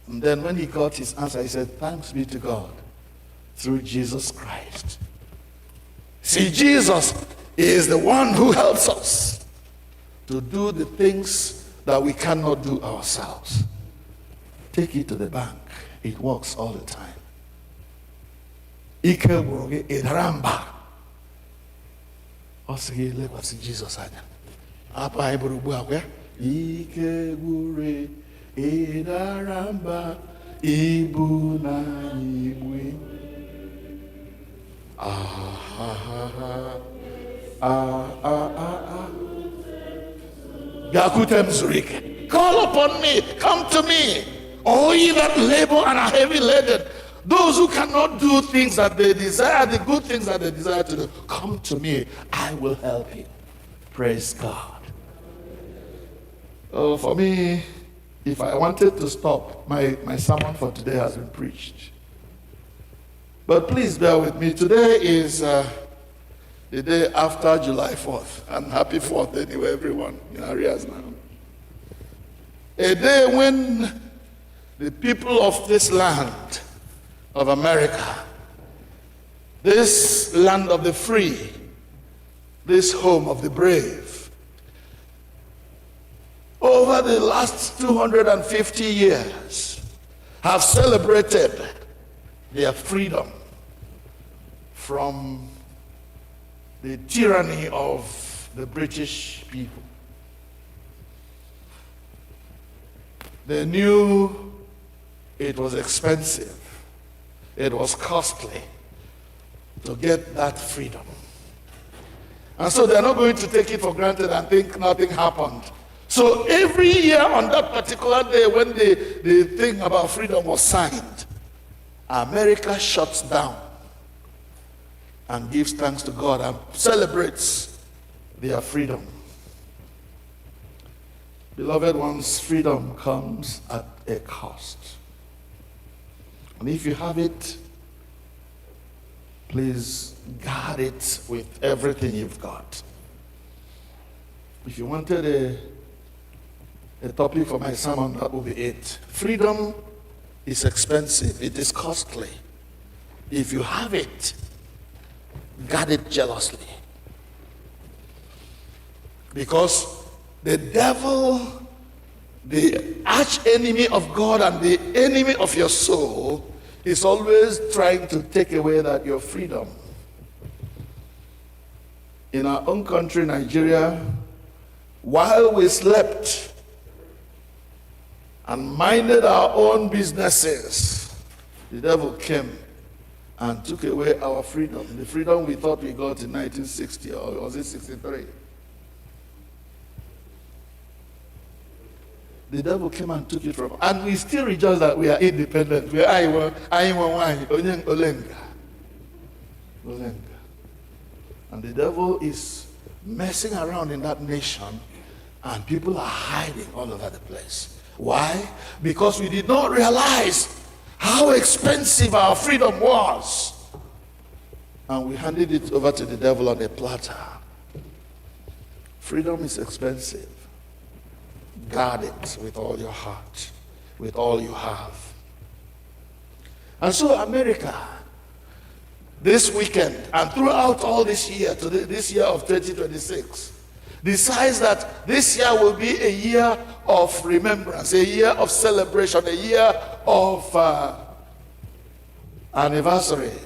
And then when he got his answer, he said, "Thanks be to God through Jesus Christ." See, Jesus is the one who helps us to do the things that we cannot do ourselves. Take it to the bank. It works all the time. Ike gwụrụ gị ịdara mba. Ọ sị gị lekwasị Jizọs anya. Apa anyị bụrụ ugbu a kwa ya. Ike gwụrụ ịdara mba. Ibu na igwe. Gakutem Zurich. Call upon me, come to me, all ye that labor and are heavy laden. Those who cannot do things that they desire, the good things that they desire to do, come to me, I will help you. Praise God. Oh, for me, if I wanted to stop, my sermon for today has been preached. But please bear with me. Today is the day after July 4th. And happy 4th anyway, everyone in arrears now. A day when the people of this land of America, this land of the free, this home of the brave, over the last 250 years have celebrated their freedom from the tyranny of the British people. They knew it was expensive, it was costly to get that freedom. And so they're not going to take it for granted and think nothing happened. So every year on that particular day when the thing about freedom was signed, America shuts down and gives thanks to God and celebrates their freedom. Beloved ones, freedom comes at a cost. And if you have it, please guard it with everything you've got. If you wanted a topic for my sermon, that would be it. Freedom is expensive. It is costly. If you have it, guard it jealously. Because the devil, the arch enemy of God and the enemy of your soul, is always trying to take away your freedom. In our own country, Nigeria, while we slept and minded our own businesses, the devil came and took away our freedom. The freedom we thought we got in 1960, or was it 63? The devil came and took it from us. And we still rejoice that we are independent. We are Olenga. And the devil is messing around in that nation, and people are hiding all over the place. Why? Because we did not realize how expensive our freedom was. And we handed it over to the devil on a platter. Freedom is expensive. Guard it with all your heart, with all you have. And so America, this weekend and throughout all this year, to this year of 2026, decides that this year will be a year of remembrance, a year of celebration, a year of anniversary.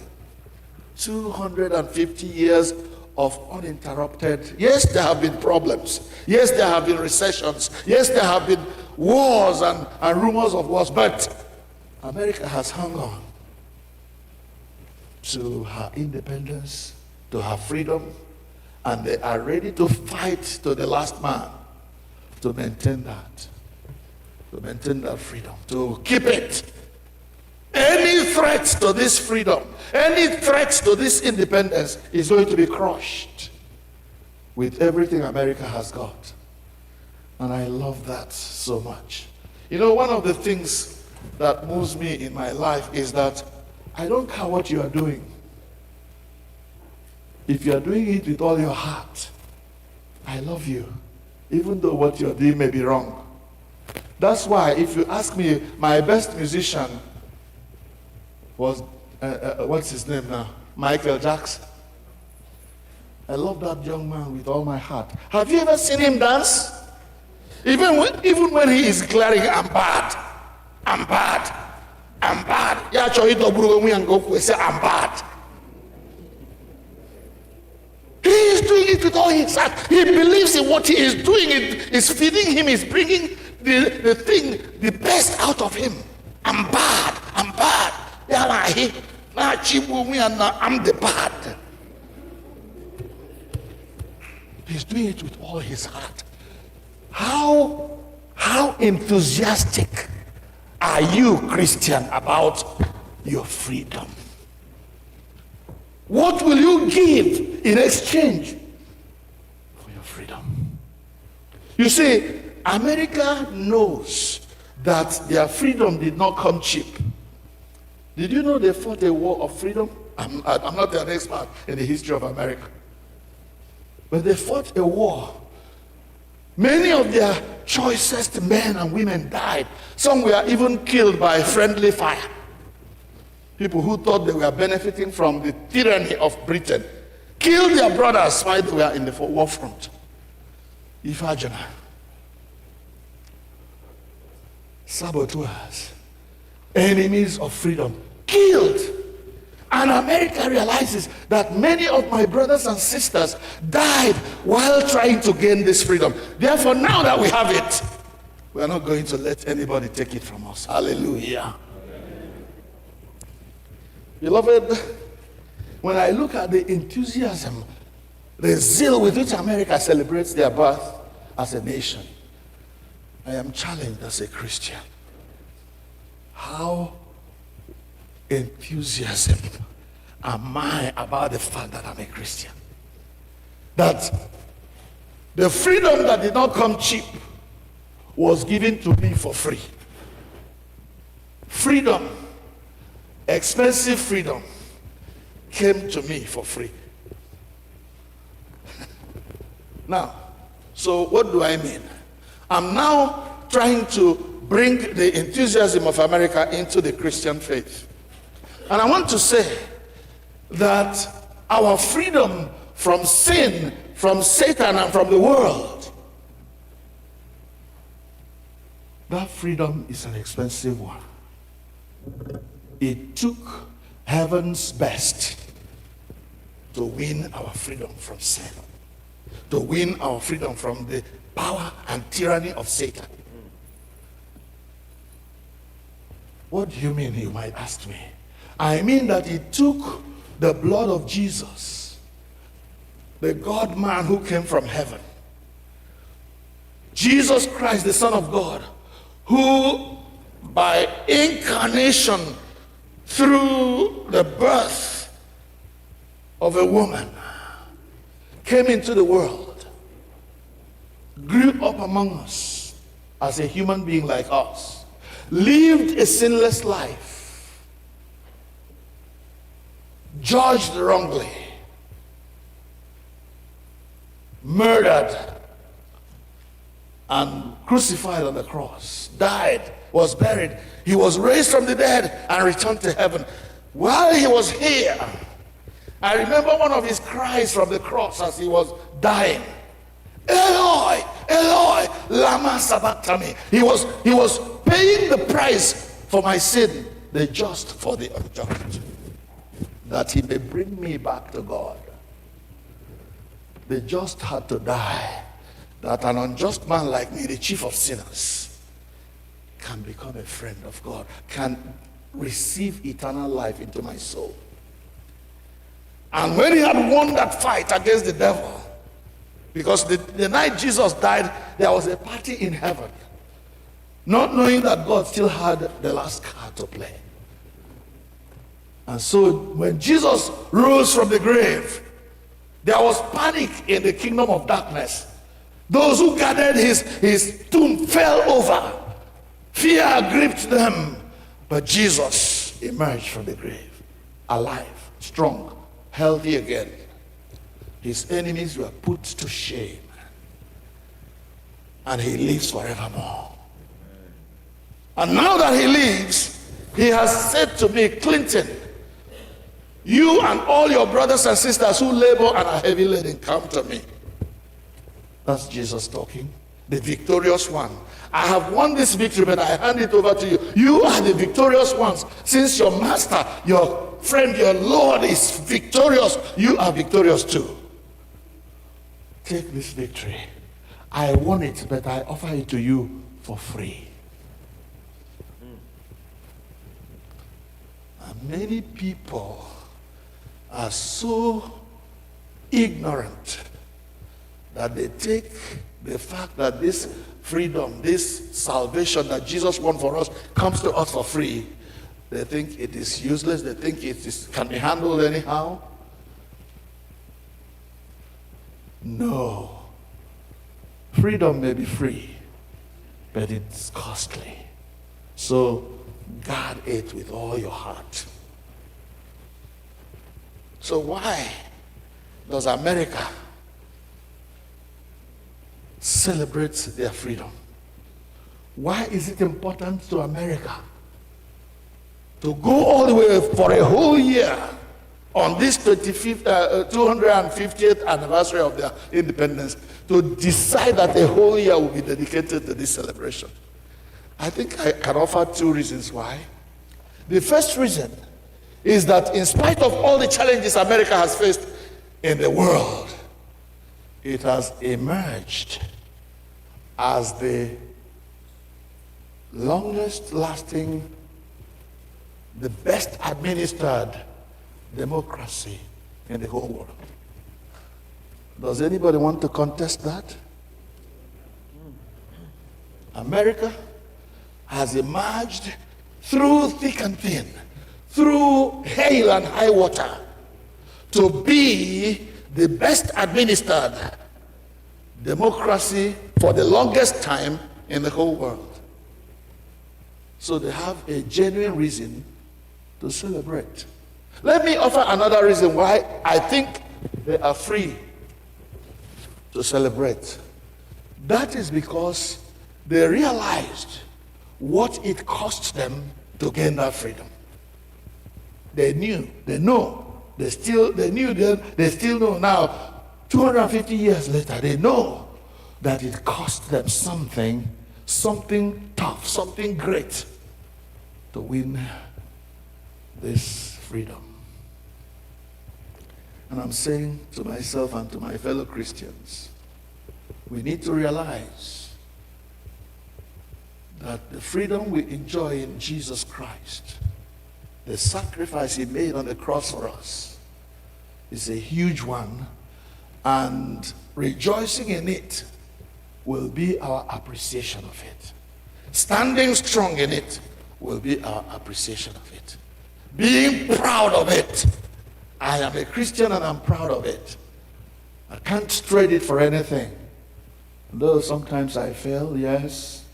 250 years of uninterrupted. Yes, there have been problems. Yes, there have been recessions. Yes, there have been wars and rumors of wars. But America has hung on to her independence, to her freedom, and they are ready to fight to the last man to maintain that freedom, to keep it. Any threat to this freedom, any threat to this independence is going to be crushed with everything America has got. And I love that so much. You know, one of the things that moves me in my life is that I don't care what you are doing. If you are doing it with all your heart, I love you, even though what you are doing may be wrong. That's why if you ask me, my best musician was, what's his name now? Michael Jackson. I love that young man with all my heart. Have you ever seen him dance? Even when he is declaring, I'm bad. Yeah, say, I'm bad. He is doing it with all his heart. He believes in what he is doing. It is feeding him, is bringing the best out of him. I'm bad. I'm the bad. He's doing it with all his heart. How enthusiastic are you, Christian, about your freedom? What will you give in exchange for your freedom? You see, America knows that their freedom did not come cheap. Did you know they fought a war of freedom? I'm not an expert in the history of America. But they fought a war. Many of their choicest men and women died. Some were even killed by friendly fire. People who thought they were benefiting from the tyranny of Britain killed their brothers while they were in the war front. Ifajana. Saboteurs, enemies of freedom, killed. And America realizes that many of my brothers and sisters died while trying to gain this freedom. Therefore, now that we have it, we are not going to let anybody take it from us. Hallelujah. Beloved, when I look at the enthusiasm, the zeal with which America celebrates their birth as a nation, I am challenged as a Christian. How enthusiasm am I about the fact that I'm a Christian? That the freedom that did not come cheap was given to me for free. Freedom, expensive freedom, came to me for free. Now, so what do I mean? I'm now trying to bring the enthusiasm of America into the Christian faith. And I want to say that our freedom from sin, from Satan, and from the world, that freedom is an expensive one. It took heaven's best to win our freedom from sin, to win our freedom from the power and tyranny of Satan. What do you mean, you might ask me? I mean that it took the blood of Jesus, the God-man who came from heaven, Jesus Christ, the Son of God, who by incarnation through the birth of a woman came into the world, grew up among us as a human being like us, lived a sinless life, judged wrongly, murdered, and crucified on the cross, died, was buried. He was raised from the dead and returned to heaven. While he was here, I remember one of his cries from the cross as he was dying. Eloi, Eloi, lama sabachthani. He was paying the price for my sin, the just for the unjust, that he may bring me back to God. The just had to die, that an unjust man like me, the chief of sinners, can become a friend of God, can receive eternal life into my soul. And when he had won that fight against the devil, because the night Jesus died, there was a party in heaven, not knowing that God still had the last card to play. And so when Jesus rose from the grave, there was panic in the kingdom of darkness. Those who guarded his tomb fell over. Fear gripped them. But Jesus emerged from the grave, alive, strong, healthy again. His enemies were put to shame. And he lives forevermore. And now that he lives, he has said to me, Clinton, you and all your brothers and sisters who labor and are heavy laden, come to me. That's Jesus talking, the victorious one. I have won this victory, but I hand it over to you. You are the victorious ones. Since your master, your friend, your Lord is victorious, you are victorious too. Take this victory. I won it, but I offer it to you for free. many people are so ignorant that they take the fact that this freedom, this salvation that Jesus won for us comes to us for free. They think it is useless. They think can be handled anyhow. No. Freedom may be free, but it's costly. So guard it with all your heart. So why does America celebrate their freedom? Why is it important to America to go all the way for a whole year on this 250th anniversary of their independence to decide that a whole year will be dedicated to this celebration? I think I can offer two reasons why. The first reason is that in spite of all the challenges America has faced in the world, it has emerged as the longest lasting, the best administered democracy in the whole world. Does anybody want to contest that? America has emerged through thick and thin, through hail and high water, to be the best administered democracy for the longest time in the whole world. So they have a genuine reason to celebrate. Let me offer another reason why I think they are free to celebrate. That is because they realized what it cost them to gain that freedom. They knew, they know, they still know now, 250 years later, they know that it cost them something tough, something great to win this freedom. And I'm saying to myself and to my fellow Christians, we need to realize that the freedom we enjoy in Jesus Christ, the sacrifice he made on the cross for us, is a huge one, and rejoicing in it will be our appreciation of it. Standing strong in it will be our appreciation of it. Being proud of it. I am a Christian and I'm proud of it. I can't trade it for anything. Though sometimes I fail, yes.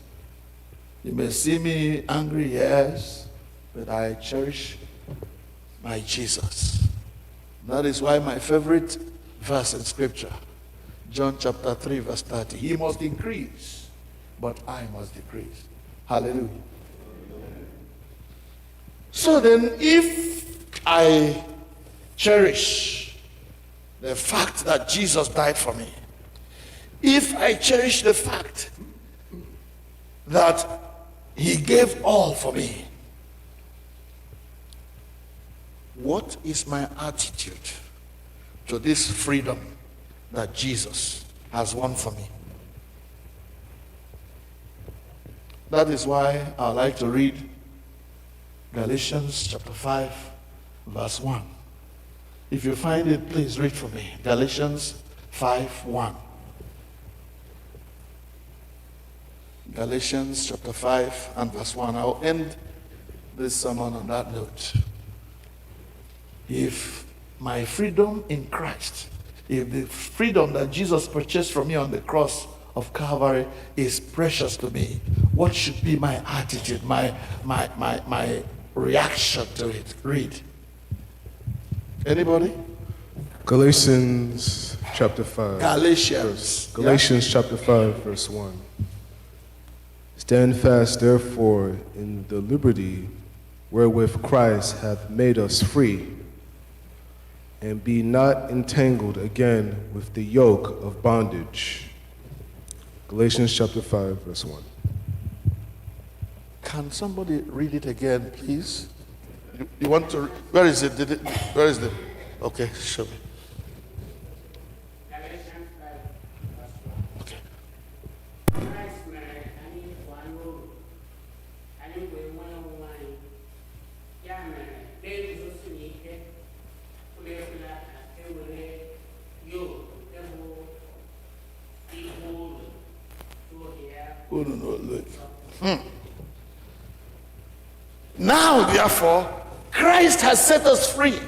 You may see me angry, yes. But I cherish my Jesus. That is why my favorite verse in Scripture, John chapter 3, verse 30. He must increase, but I must decrease. Hallelujah. So then, if I cherish the fact that Jesus died for me, if I cherish the fact that he gave all for me, what is my attitude to this freedom that Jesus has won for me? That is why I like to read Galatians chapter 5, verse 1. If you find it, please read for me. Galatians 5:1. Galatians chapter 5 and verse 1. I'll end this sermon on that note. If my freedom in Christ, if the freedom that Jesus purchased from me on the cross of Calvary is precious to me, what should be my attitude, my reaction to it? Read. Anybody? Galatians chapter 5. Galatians chapter 5, verse 1. Stand fast, therefore, in the liberty wherewith Christ hath made us free, and be not entangled again with the yoke of bondage. Galatians chapter 5, verse 1. Can somebody read it again, please? You want to? Where is it? Where is it? Okay, show me. Galatians 5, verse 1. Okay. Christ married any one rule, any way one wine. Yeah, man. They Now, therefore, Christ has set us free.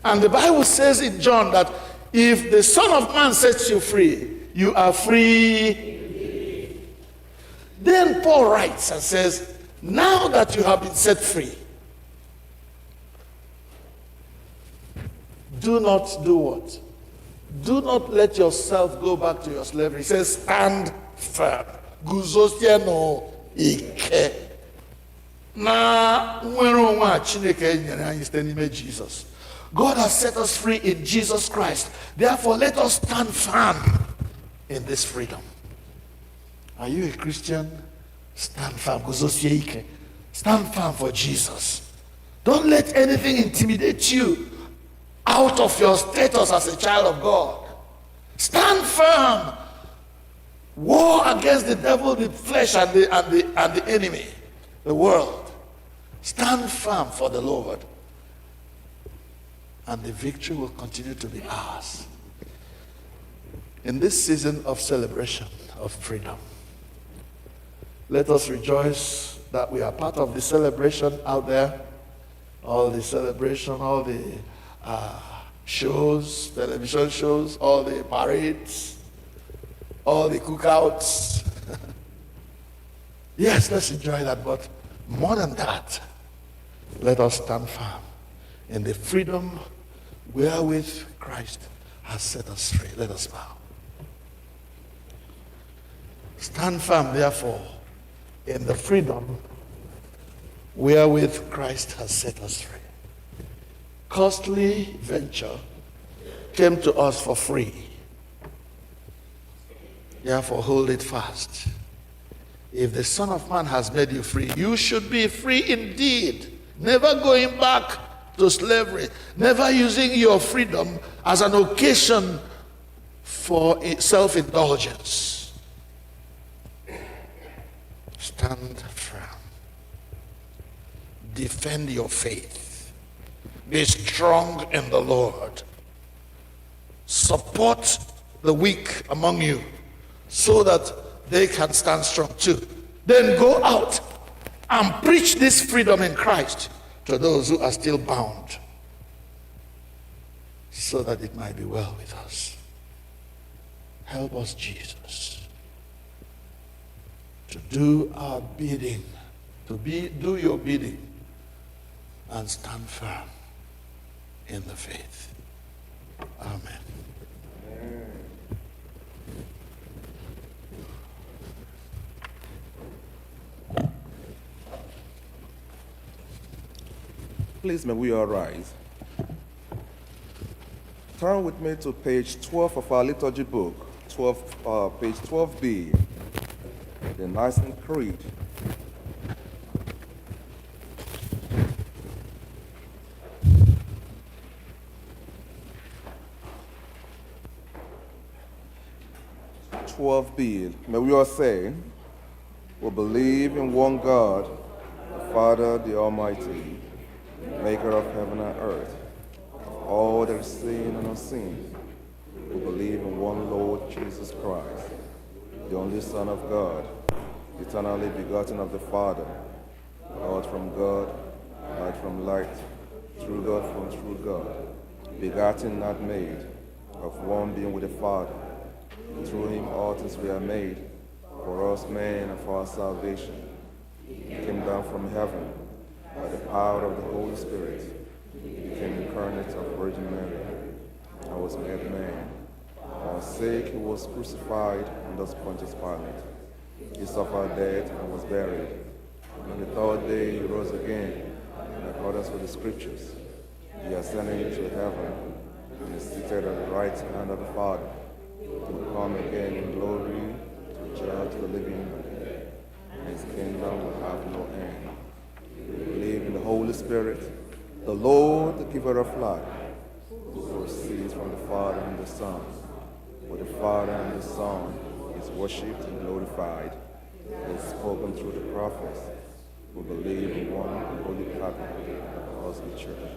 And the Bible says in John that if the Son of Man sets you free, you are free. Then Paul writes and says, now that you have been set free, do not do what? Do not let yourself go back to your slavery. He says, stand firm. Guzosie no ike. Na nwere onwe a Chineke nyere anyị site n'ime Jesus. God has set us free in Jesus Christ. Therefore, let us stand firm in this freedom. Are you a Christian? Stand firm. Guzosie ike. Stand firm for Jesus. Don't let anything intimidate you out of your status as a child of God. Stand firm. War against the devil, the flesh, and the enemy, the world. Stand firm for the Lord. And the victory will continue to be ours. In this season of celebration of freedom, let us rejoice that we are part of the celebration out there. All the celebration, all the shows, television shows, all the parades, all the cookouts. Yes, let's enjoy that, but more than that, let us stand firm in the freedom wherewith Christ has set us free. Let us bow. Stand firm, therefore, in the freedom wherewith Christ has set us free. Costly venture came to us for free. Therefore, hold it fast. If the Son of Man has made you free, you should be free indeed. Never going back to slavery. Never using your freedom as an occasion for self-indulgence. Stand firm. Defend your faith. Be strong in the Lord. Support the weak among you so that they can stand strong too. Then go out and preach this freedom in Christ to those who are still bound, so that it might be well with us. Help us, Jesus, to do our bidding, do your bidding, and stand firm in the faith. Amen. Please, may we all rise. Turn with me to page 12 of our liturgy book, page 12b, the Nicene Creed. May we all say, we believe in one God, the Father, the Almighty, maker of heaven and earth, of all that is seen and unseen. We believe in one Lord Jesus Christ, the only Son of God, eternally begotten of the Father, God from God, light from light, true God from true God, begotten, not made, of one being with the Father. Through him all things were made, for us men and for our salvation. He came down from heaven by the power of the Holy Spirit, became incarnate of Virgin Mary, and was made man. For our sake he was crucified under Pontius Pilate. He suffered death and was buried. On the third day he rose again, in accordance with the Scriptures. He ascended into heaven, and is seated at the right hand of the Father. He will come again in glory to judge the living and the dead, and his kingdom will have no end. We believe in the Holy Spirit, the Lord, the giver of life, who proceeds from the Father and the Son. With the Father and the Son is worshipped and glorified. He is spoken through the prophets. We believe in one holy Catholic, Catholic Church.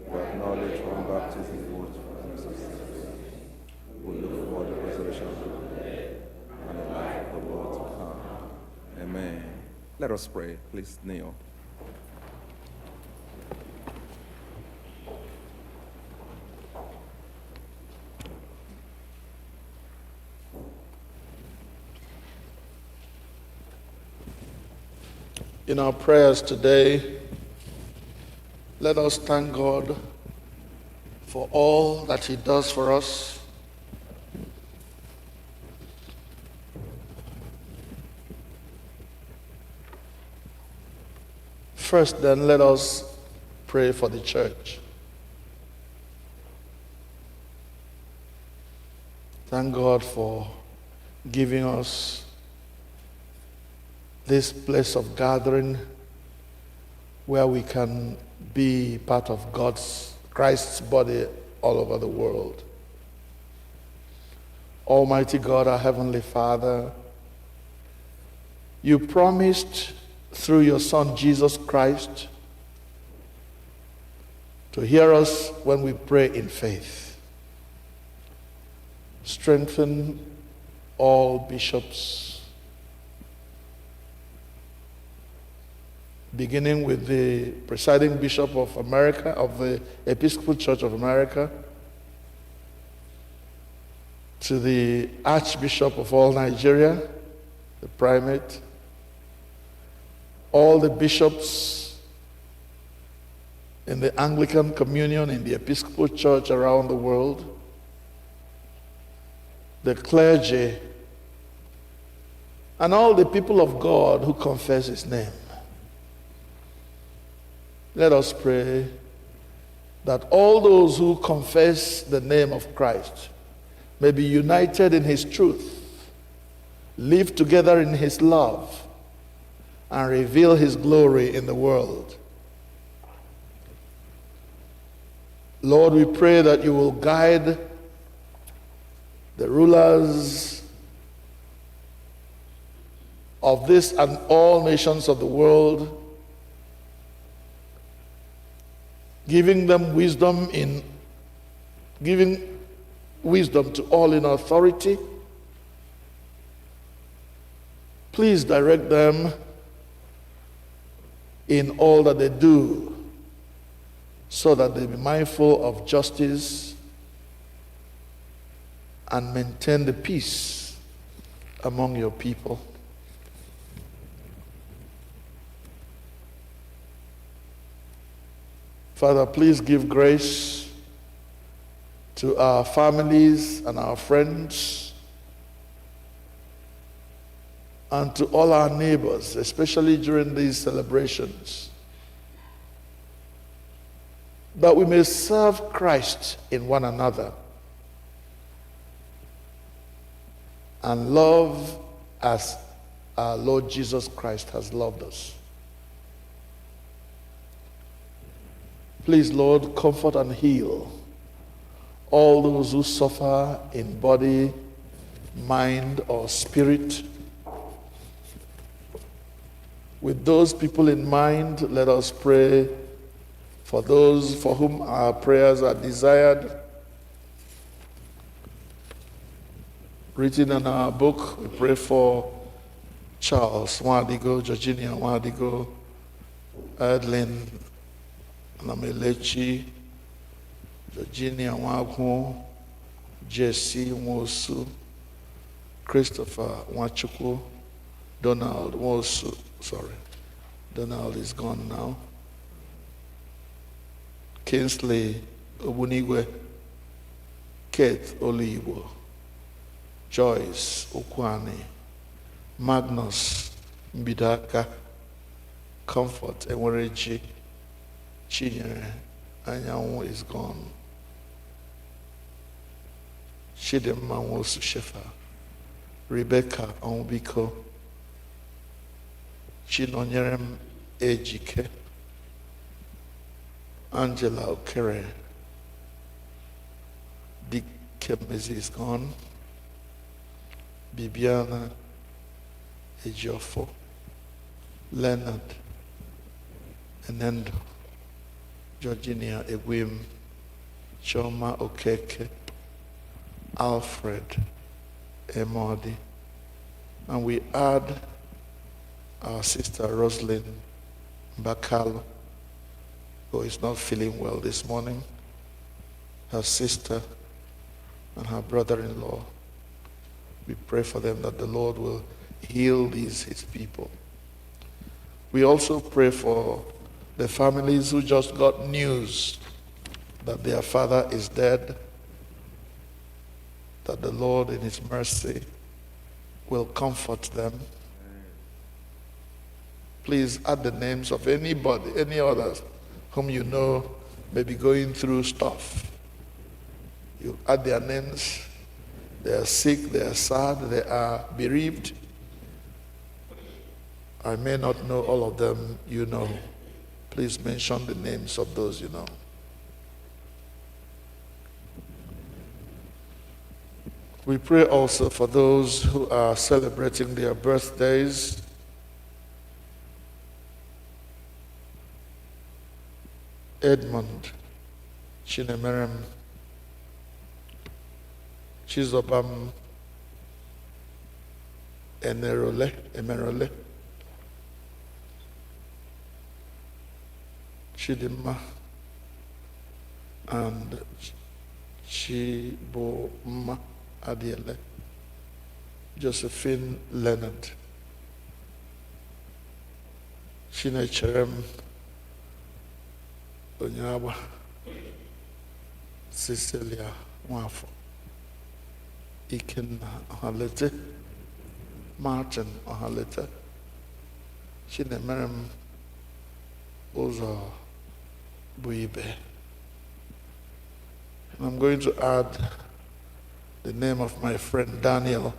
We acknowledge one baptism for the forgiveness of sins. We look for the resurrection of the dead and the life of the Let us pray. Please kneel. In our prayers today, let us thank God for all that He does for us. First, then, let us pray for the church. Thank God for giving us this place of gathering where we can be part of Christ's body all over the world. Almighty God, our Heavenly Father, you promised through your Son Jesus Christ to hear us when we pray in faith. Strengthen all bishops, beginning with the presiding bishop of America, of the Episcopal Church of America, to the Archbishop of all Nigeria, the primate, all the bishops in the Anglican Communion, in the Episcopal Church around the world, the clergy, and all the people of God who confess His name. Let us pray that all those who confess the name of Christ may be united in His truth, live together in His love, and reveal His glory in the world. Lord, we pray that you will guide the rulers of this and all nations of the world, giving wisdom to all in authority. Please direct them in all that they do, so that they be mindful of justice and maintain the peace among your people. Father, please give grace to our families and our friends, and to all our neighbors, especially during these celebrations, that we may serve Christ in one another and love as our Lord Jesus Christ has loved us. Please, Lord, comfort and heal all those who suffer in body, mind, or spirit. With those people in mind, let us pray for those for whom our prayers are desired. Written in our book, we pray for Charles Nwadigo, Georgina Nwadigo, Adeline Namelechi, Virginia Nwagwu, Jesse Nwosu, Christopher Nwachukwu, Donald Nwosu. Sorry, Donald is gone now. Kingsley Obunigwe, Kate Olibo, Joyce Okwani, Magnus Mbidaka, Comfort Enwereji, Chinyere Anyanwụ is gone. Chidimma Nwosu Shefa, Rebecca Onwubiko, Chinonyerem Ejike, Angela Okere, Dick Kemezi is gone, Bibiana Ejiofor, Leonard Enendo, Georgina Egwim, Choma Okeke, Alfred Emodi, and we add our sister Rosalind Bakalo, who is not feeling well this morning, her sister and her brother-in-law. We pray for them that the Lord will heal his people. We also pray for the families who just got news that their father is dead, that the Lord in his mercy will comfort them. Please add the names of anybody, any others whom you know may be going through stuff. You add their names. They are sick, they are sad, they are bereaved. I may not know all of them, you know. Please mention the names of those you know. We pray also for those who are celebrating their birthdays. Edmund Chinemerem, Chizobam Emerole, Chidimma, and Chiboma Adiele, Josephine Leonard, Chinecherem Onyawa, Cecilia Nwafọ, Ikenna Ọhalete, Martin Ọhalete, Chinemerem Ụzọ Buibe. And I'm going to add the name of my friend Daniel,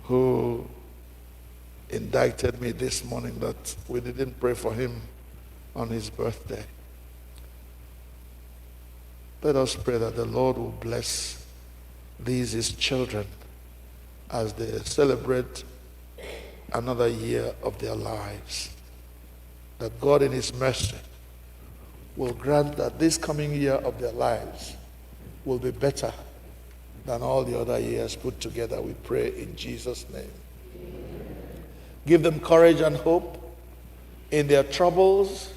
who indicted me this morning that we didn't pray for him on his birthday. Let us pray that the Lord will bless these his children as they celebrate another year of their lives. That God in his mercy will grant that this coming year of their lives will be better than all the other years put together. We pray in Jesus' name. Give them courage and hope in their troubles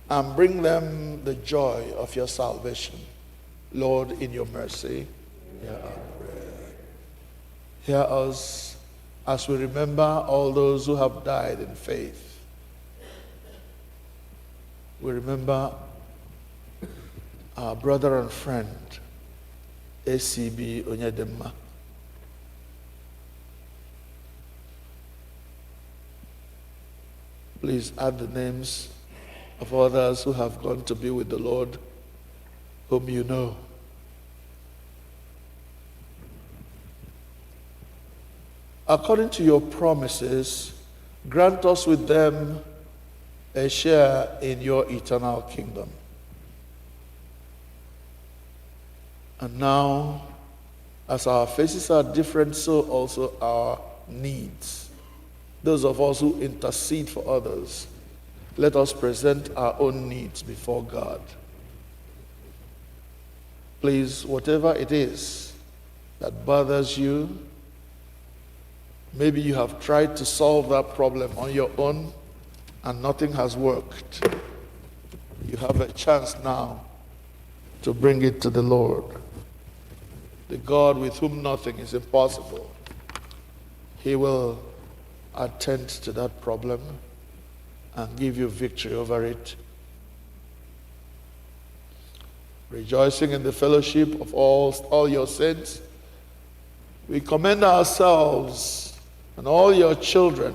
and bring them the joy of your salvation. Lord, in your mercy, hear our prayer. Hear us as we remember all those who have died in faith. We remember our brother and friend, ACB Onyedemma. Please add the names of others who have gone to be with the Lord, whom you know. According to your promises, grant us with them a share in your eternal kingdom. And now, as our faces are different, so also our needs. Those of us who intercede for others, let us present our own needs before God. Please, whatever it is that bothers you, maybe you have tried to solve that problem on your own and nothing has worked. You have a chance now to bring it to the Lord, the God with whom nothing is impossible. He will attend to that problem and give you victory over it. Rejoicing in the fellowship of all your saints, we commend ourselves and all your children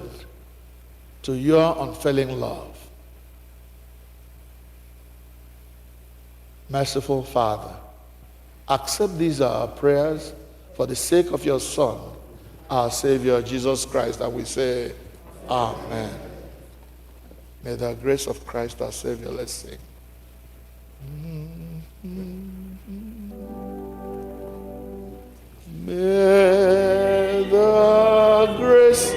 to your unfailing love. Merciful Father, accept these our prayers for the sake of your Son, our Savior, Jesus Christ, and we say, Amen. May the grace of Christ, our Savior, let's sing. May the grace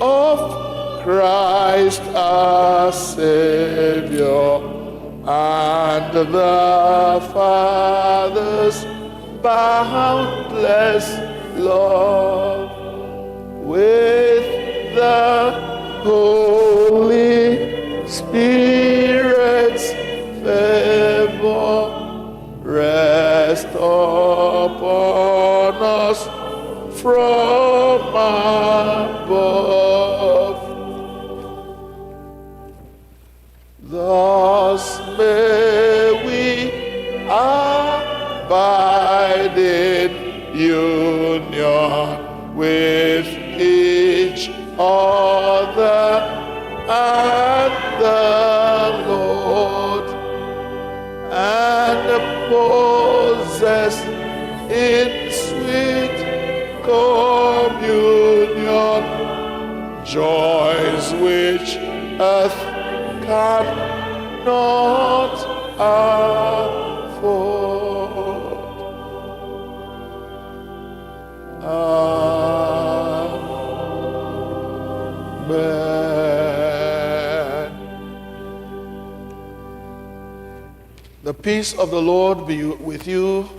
of Christ our Savior and the Father's boundless love with the Holy Spirit's favor rest upon us from above. Thus may we abide in union with each other and the Lord, and possess in sweet communion joys which earth cannot afford. Amen. The peace of the Lord be with you.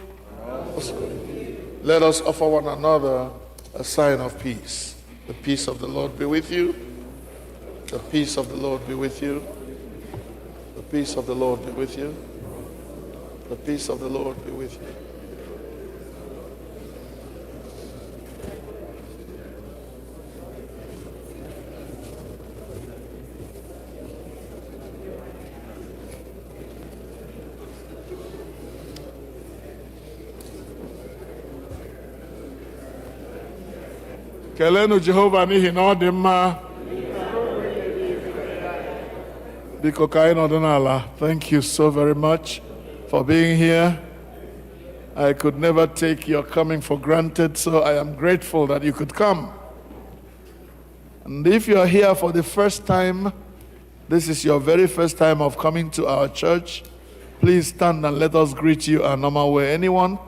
Let us offer one another a sign of peace. The peace of the Lord be with you. The peace of the Lord be with you. The peace of the Lord be with you. The peace of the Lord be with you. Kelenu Jehova n'ihi na ọ dị mma. Biko ka anyị nọdụ n'ala. Thank you so very much for being here. I could never take your coming for granted, so I am grateful that you could come. And if you are here for the first time, this is your very first time of coming to our church, please stand and let us greet you our normal way. Anyone?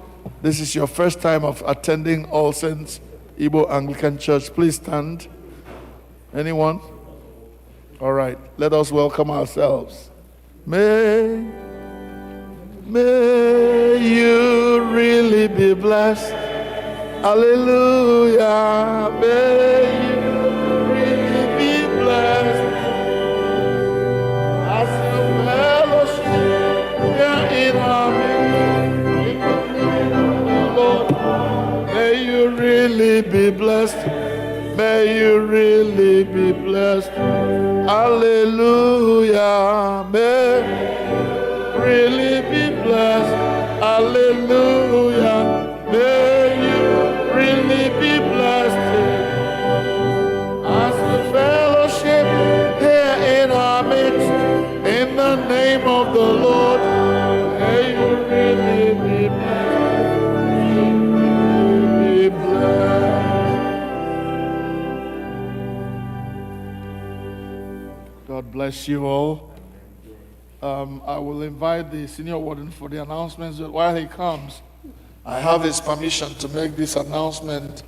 This is your first time of attending All Saints Igbo Anglican Church. Please stand. Anyone? All right. Let us welcome ourselves. May you really be blessed. Hallelujah. May you really be blessed. As you fellowship here in our Lord, may you really be blessed. May you really be blessed. Hallelujah. May you really be blessed. Hallelujah. May you really be blessed. As we fellowship here in our midst, in the name of the Lord, may you really be blessed. Be blessed. God bless you all. I will invite the senior warden for the announcements. While he comes, I have his permission to make this announcement.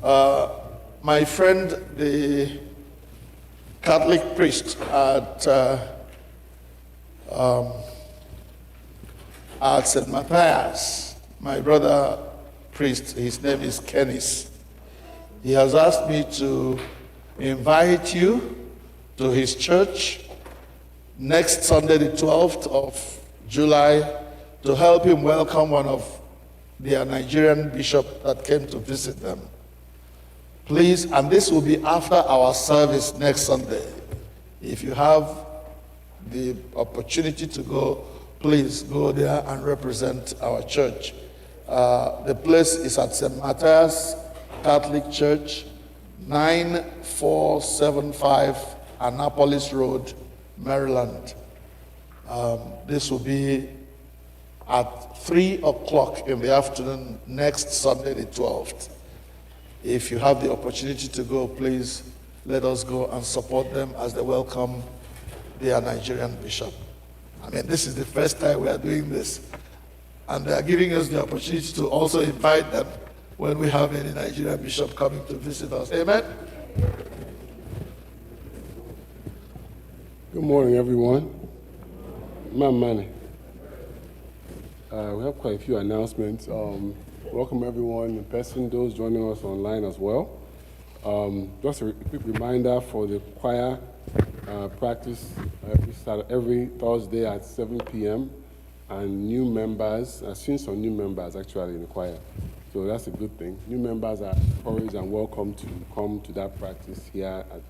My friend, the Catholic priest at St. Matthias, my brother priest, his name is Kenneth. He has asked me to invite you to his church next Sunday, the 12th of July, to help him welcome one of their Nigerian bishop that came to visit them. Please, and this will be after our service next Sunday. If you have the opportunity to go, please go there and represent our church. The place is at St. Matthias Catholic Church, 9475 Annapolis Road, Maryland. This will be at 3 o'clock in the afternoon next Sunday, the 12th. If you have the opportunity to go, please let us go and support them as they welcome their Nigerian bishop. I mean, this is the first time we are doing this, and they are giving us the opportunity to also invite them when we have any Nigerian bishop coming to visit us. Amen? Good morning, everyone. Money. We have quite a few announcements. Welcome everyone in person, those joining us online as well. Just a quick reminder for the choir practice every Thursday at 7 p.m. And new members, I've seen some new members actually in the choir. So that's a good thing. New members are encouraged and welcome to come to that practice here at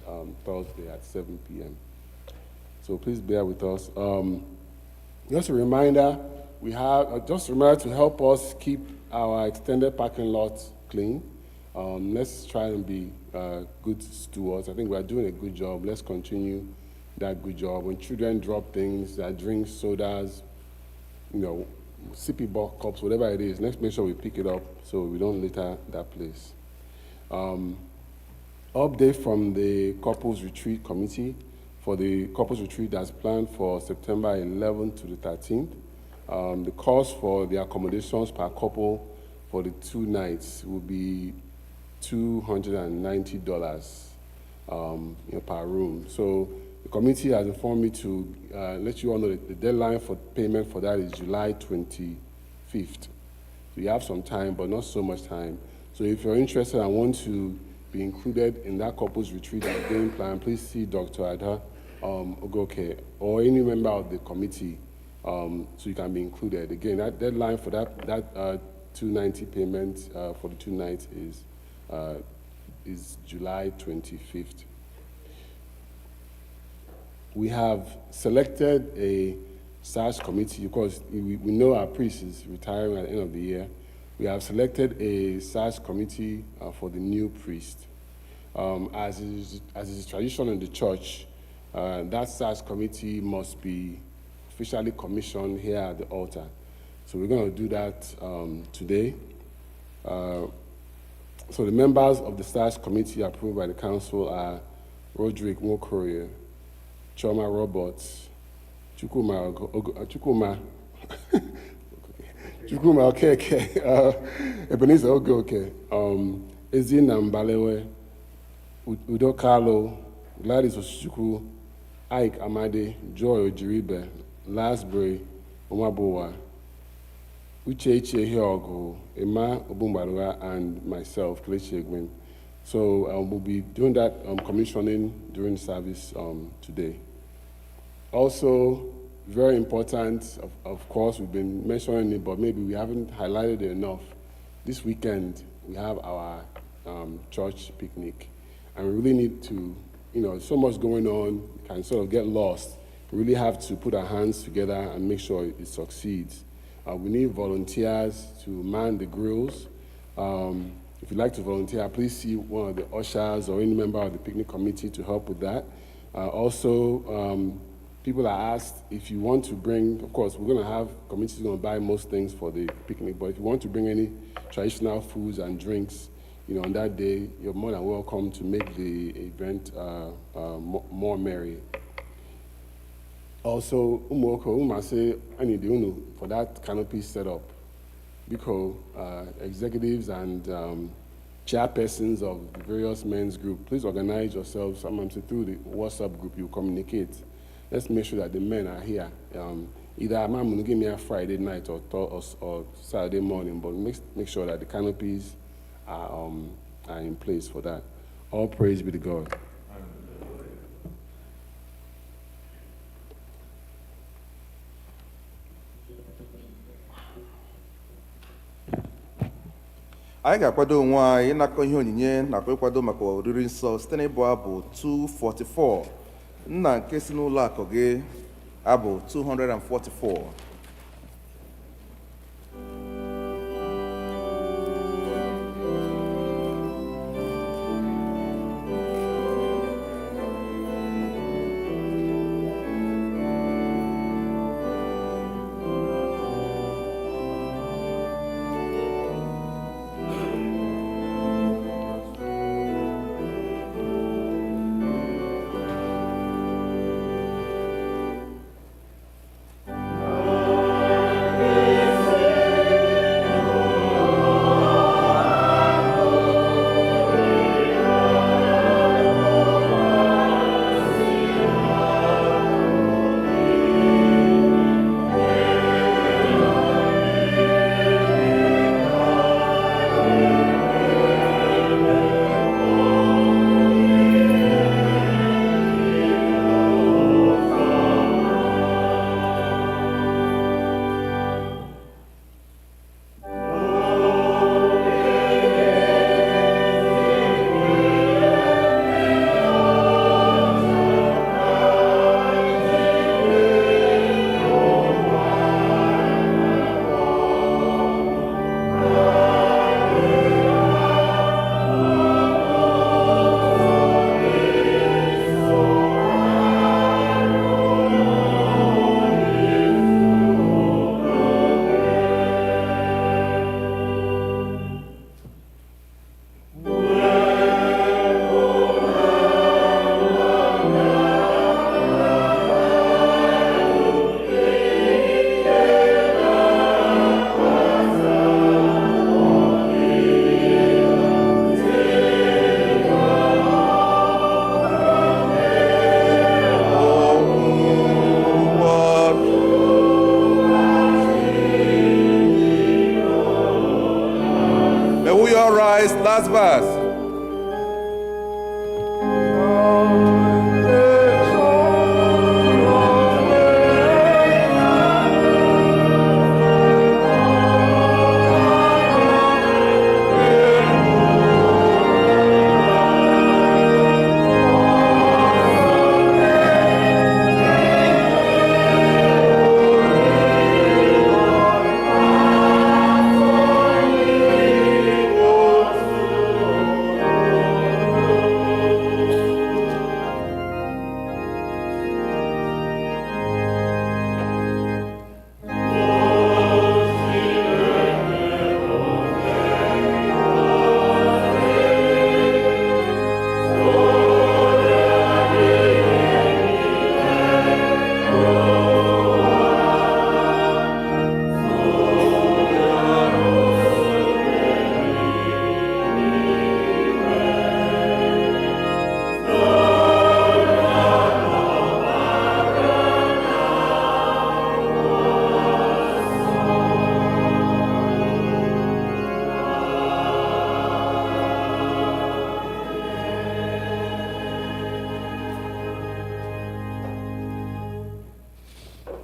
Thursday at 7 p.m. So please bear with us. Just a reminder, we have just a reminder to help us keep our extended parking lot clean. Let's try and be good stewards. I think we are doing a good job. Let's continue that good job. When children drop things, drinks, sodas, sippy box cups, whatever it is, let's make sure we pick it up so we don't litter that place. Update from the Couples Retreat Committee for the Couples Retreat that's planned for September 11th to the 13th. The cost for the accommodations per couple for the 2 nights will be $290 per room. So the committee has informed me to let you all know that the deadline for payment for that is July 25th. So you have some time, but not so much time. So if you're interested and want to be included in that couples retreat that's being planned, please see Dr. Ada Ogoke or any member of the committee so you can be included. Again, that deadline for that $290 payment for the 2 nights is July 25th. We have selected a search committee because we know our priest is retiring at the end of the year. We have selected a search committee for the new priest. As is tradition in the church, that search committee must be officially commissioned here at the altar. So we're going to do that today. So the members of the search committee approved by the council are Roderick Nwokorie, Choma Roberts, Chukwuma Okeke, Ebenezer Ogoke, Ezina Mbalewe, Udo Carlo, Gladys Oshukwu, Ike Amade, Joy Ojiribe, Lasbury Omabowa, Uche Hiogo, Emma Obumbarua, and myself, Kelechi Egwin. So we'll be doing that commissioning during the service today. Also, very important, of course, we've been mentioning it, but maybe we haven't highlighted it enough. This weekend, we have our church picnic, and we really need to, so much going on, we can sort of get lost. We really have to put our hands together and make sure it succeeds. We need volunteers to man the grills. If you'd like to volunteer, please see one of the ushers or any member of the picnic committee to help with that. Also, people are asked if you want to bring, of course, we're going to have, committees going to buy most things for the picnic, but if you want to bring any traditional foods and drinks, on that day, you're more than welcome to make the event more merry. Also, Umase, I need for that canopy setup, because executives and chairpersons of the various men's group, please organize yourselves through the WhatsApp group, you communicate. Let's make sure that the men are here. Either I'm going to give me a Friday night or Saturday morning, but make sure that the canopies are in place for that. All praise be to God. anyị ga-akwado onwe anyị ịnakọ ihe onyinye nakwa ịkwado maka oriri nsọ site n'ịbụ abụ 244 nna nke si n'ụlọ akụ gị abụ 244. Amen. May we all rise, last verse.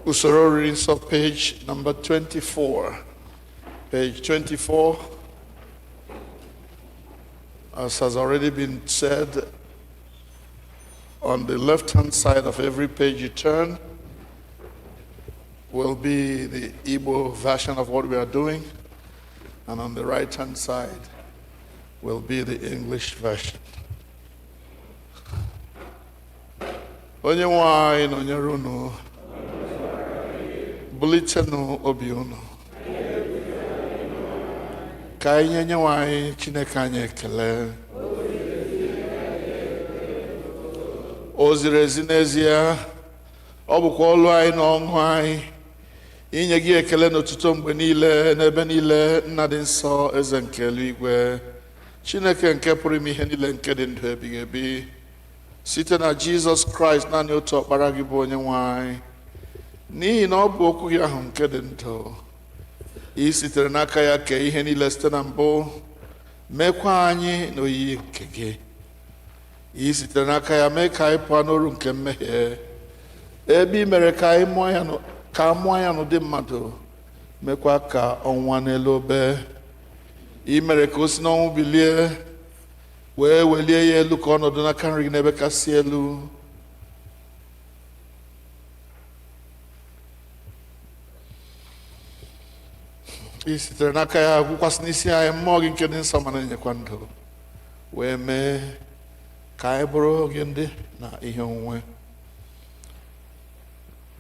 Usoro readings of page number 24. Page 24, as has already been said, on the left-hand side of every page you turn will be the Igbo version of what we are doing, and on the right-hand side will be the English version. Onye nwe anyị nọnyere unu, bulitenu obi unu. Ka anyị nye nwe anyị Chineke anyị ekele. O ziri ezi n'ezie, ọ bụkwa olu anyị na ọṅụ anyị inye gị ekele n'otuto mgbe niile n'ebe niile, nna dị nsọ, eze nke eluigwe, Chineke nke pụrụ ime ihe niile, nke dị ndụ ebighị ebi, site na Jizọs Kraịst naanị otu ọkpara gị bụ onye nwe anyị, n'ihi na ọ bụ okwu gị ahụ nke dị ndụ. Ị sitere n'aka ya kee ihe niile site na mbụ, mekwa anyị n'oyiyi nke gị. Ị sitere n'aka ya mee ka anyị pụọ n'oru nke mmehie, ebe ị mere ka anyị mụọ ya n'ụdị mmadụ, mekwa ka ọnwa n'elu obe. Ị mere ka o si n'ọnwụ bilie, wee welie ya elu ka ọnọdụ n'aka nri gị n'ebe kasị elu. Ị sitere n'aka ya gwụkwasị n'isi anyị mmụọ gị nke dị nsọ ma na-enyekwa ndụ, wee mee ka anyị bụrụ gị ndị na ihe onwunwe.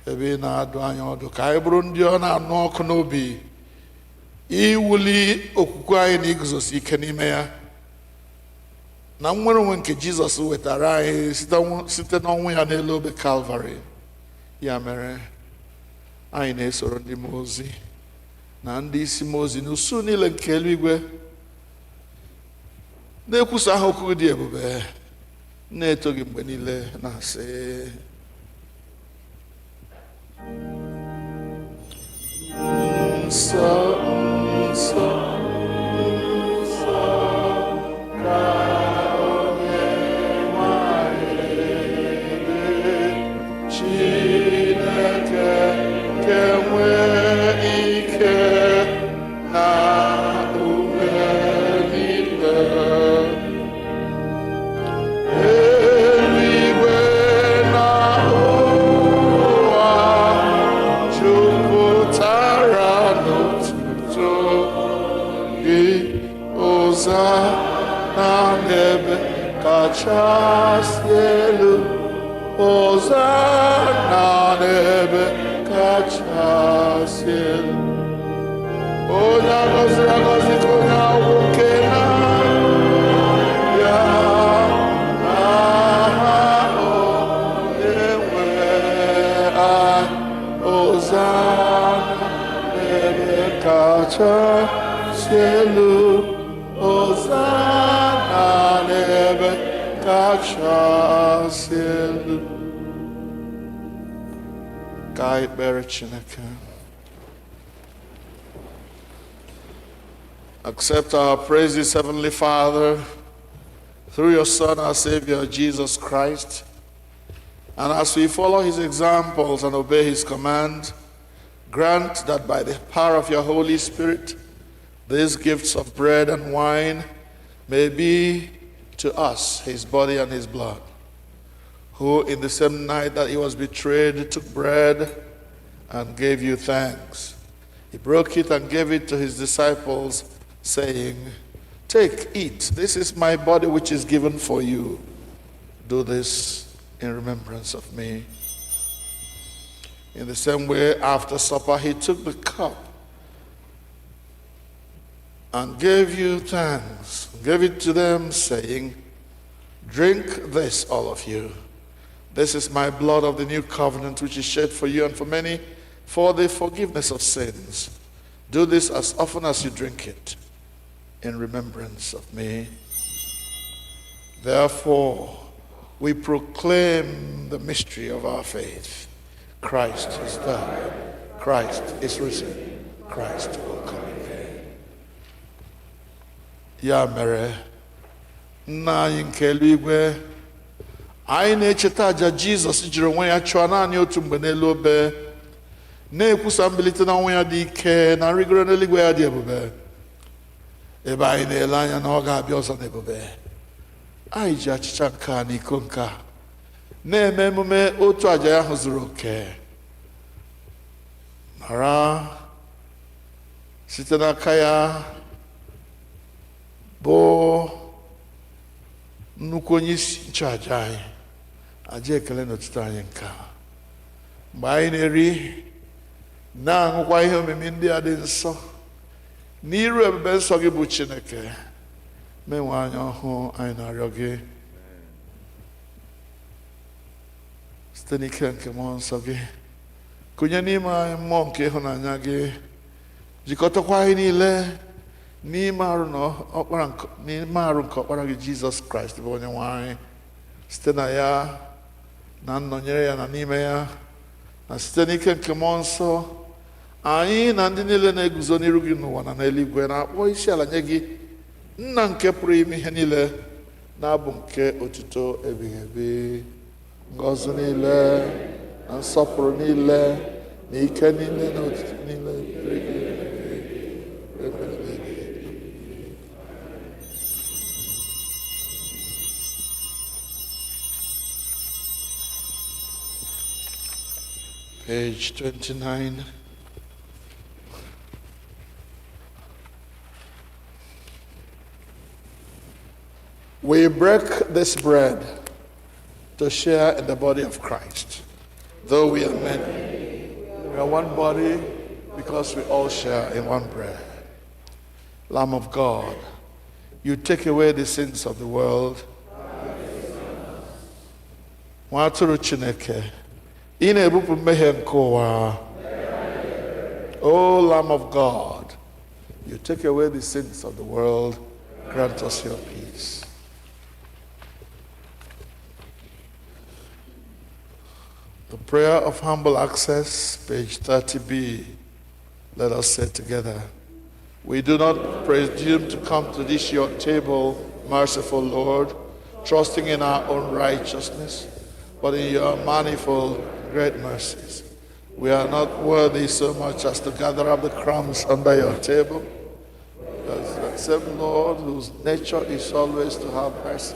Ebe ị na-adụ anyị ọdụ ka anyị bụrụ ndị ọ na-anụ ọkụ n'obi, iwuli okwukwe anyị na iguzosi ike n'ime ya, na nnwere onwe nke Jizọs wetara anyị site n'ọnwụ ya n'elu obe Kalvarị. Ya mere anyị na-esoro ndị mmụọ ozi na ndị isi mmụọ ozi n'usu niile nke eluigwe, na-ekwusa aha okwu dị ebube, na-eto gị mgbe niile, na-asị: nsọ, nsọ, nsọ ka onye nwe anyị, Chineke nke nwee ike na ume niile. Eluigwe na ụwa jupụtara n'otuto gị. Hosana n'ebe kachasị elu, Hosana n'ebe kachasị elu. Onye agọziri agọzi ka onye ahụ nke na-abịa n'aha onye nwe anyị. Hosana n'ebe kachasị elu, Hosana n'ebe kachasị elu. Ka anyị kpere Chineke. Accept our praises, Heavenly Father, through your Son, our Savior, Jesus Christ. And as we follow his examples and obey his command, grant that by the power of your Holy Spirit, these gifts of bread and wine may be to us his body and his blood, who in the same night that he was betrayed took bread and gave you thanks. He broke it and gave it to his disciples, saying, "Take, eat. This is my body which is given for you. Do this in remembrance of me." In the same way, after supper, he took the cup and gave you thanks, gave it to them, saying, "Drink this, all of you. This is my blood of the new covenant, which is shed for you and for many for the forgiveness of sins. Do this as often as you drink it in remembrance of me." Therefore, we proclaim the mystery of our faith. Christ is died. Christ is risen. Christ will come again. Ya mere, nna anyị nke eluigwe, anyị na-echeta aja Jizọs jiri onwe ya chụọ naanị otu mgbe n'elu obe, na-ekwusa mbilite n'ọnwụ ya dị ike na nrịgoro n'eluigwe ya dị ebube, ebe anyị na-ele anya na ọ ga-abịa ọzọ n'ebube. Anyị ji achịcha nke a na iko nke a na-eme emume otu aja ya ahụ zuru oke, mara site n'aka ya bụ nnukwu onye isi nchụaja anyị, aja ekele na otuto anyị nke a. Mgbe anyị na-eri na-aṅụkwa ihe omimi ndị a dị nsọ n'iru ebube nsọ gị bụ Chineke, menwe anya ọhụụ anyị na-arịọ gị site n'ike nke mmụọ nsọ gị, kụnye n'ime anyị mmụọ nke ịhụnanya gị, jikọtakwa anyị niile n'ime arụ nke ọkpara gị Jizọs Kraịst bụ onye nwe anyị, site na ya na nnọnyere ya na n'ime ya na site n'ike nke mmụọ nsọ, anyị na ndị niile na-eguzo n'iru gị n'ụwa na n'eluigwe na-akpọ isi ala nye gị, nna nke pụrụ ime ihe niile, na-abụ nke otuto ebighị ebi, ngọzi niile na nsọpụrụ niile na ike niile na otuto niile. Page 29. We break this bread to share in the body of Christ. Though we are many, we are one body because we all share in one bread. Lamb of God, you take away the sins of the world. Nwa atụrụ Chineke, ị na-ebupụ mmehie nke ụwa. O Lamb of God, you take away the sins of the world. Grant us your peace. The prayer of humble access, page 30b. Let us say together, we do not presume to come to this your table, merciful Lord, trusting in our own righteousness, but in your manifold great mercies. We are not worthy so much as to gather up the crumbs under your table. The same Lord, whose nature is always to have mercy,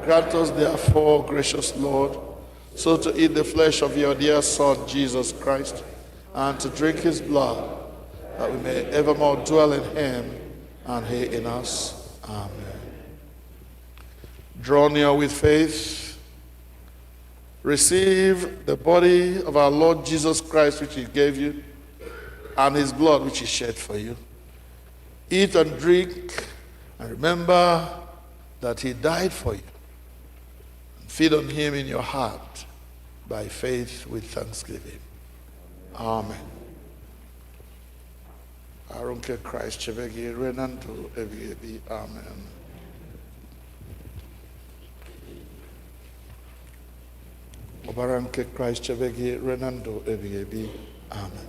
grant us therefore, gracious Lord, so to eat the flesh of your dear Son, Jesus Christ, and to drink his blood, that we may evermore dwell in him and he in us. Amen. Draw near with faith. Receive the body of our Lord Jesus Christ, which he gave you, and his blood, which he shed for you. Eat and drink, and remember that he died for you. Feed on him in your heart by faith with thanksgiving. Amen. Arunke Christ chebegi renanto ebi. Amen. Obaranke Christ chebegi renando ebi. Amen.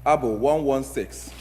Abụ 116.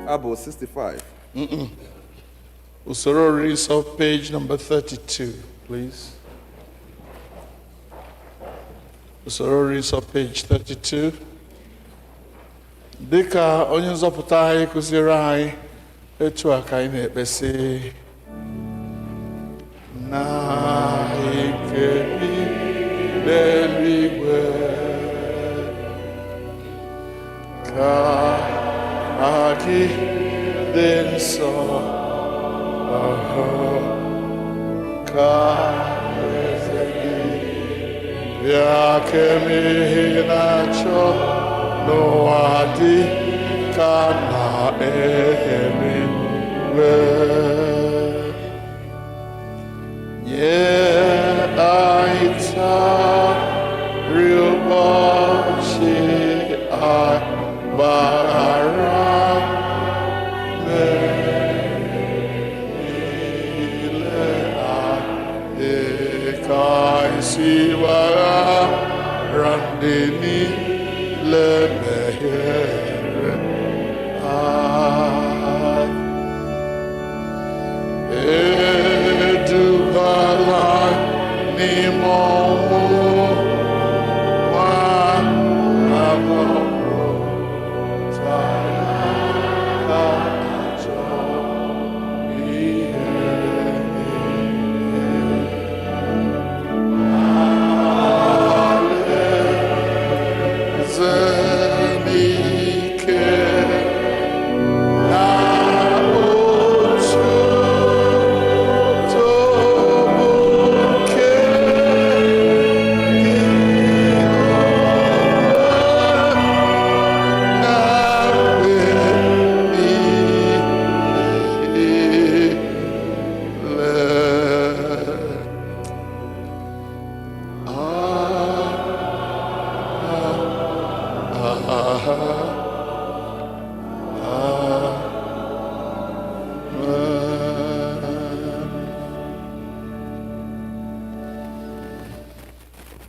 Abụ 65. Usoro reads off page number 32, please. Usoro reads off page 32. Dịka onye nzọpụta anyị kụziere anyị, etu a ka anyị na-ekpesi na ike n'eluigwe ka gị dị nsọ ka eze gị bịa ka emehie na-achọ n'ụwa dị ka na eluigwe nye anyị taa nri ụbọchị anyị mgbaghara niile anyị ka anyị si gbaghara ndị niile mehiere anyị edubala n'ime ọnwụ nwa agbọghọ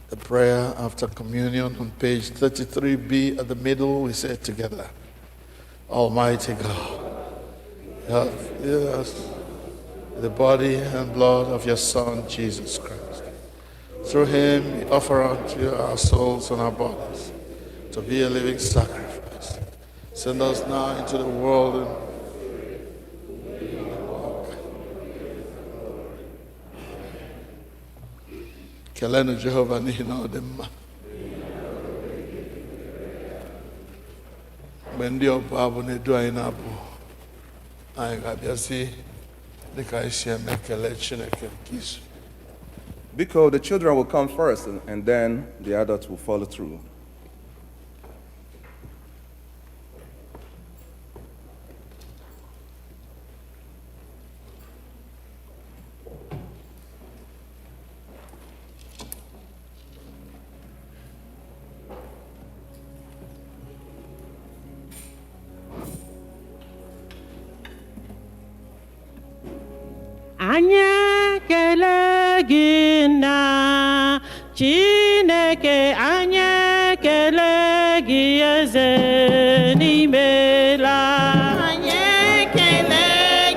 The prayer after communion on page 33b at the middle, we say it together. Almighty God, you have given us the body and blood of your Son, Jesus Christ. Through him, we offer unto you our souls and our bodies to be a living sacrifice. Send us now into the world and kelenu Jehova n'ihi na ọ dị mma. Mgbe ndị ọbụ abụ na-edu anyị na-abụ, anyị ga-abịazi dịka anyị si eme kelee Chineke nke izu. Because the children will come first and then the adults will follow through. Anyị ekele gị na Chineke, anyị ekele gị eze n'imela. Anyị ekele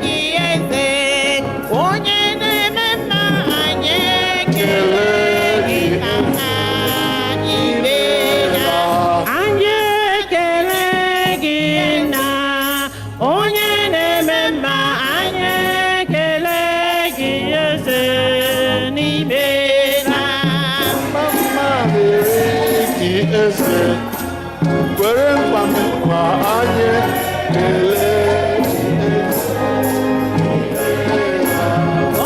gị eze onye na-eme mma, anyị ekele gị na n'imela. Anyị ekele gị na onye na-eme mma, anyị ekele gị eze n'imela. Eze kwere nkwa anyị kelee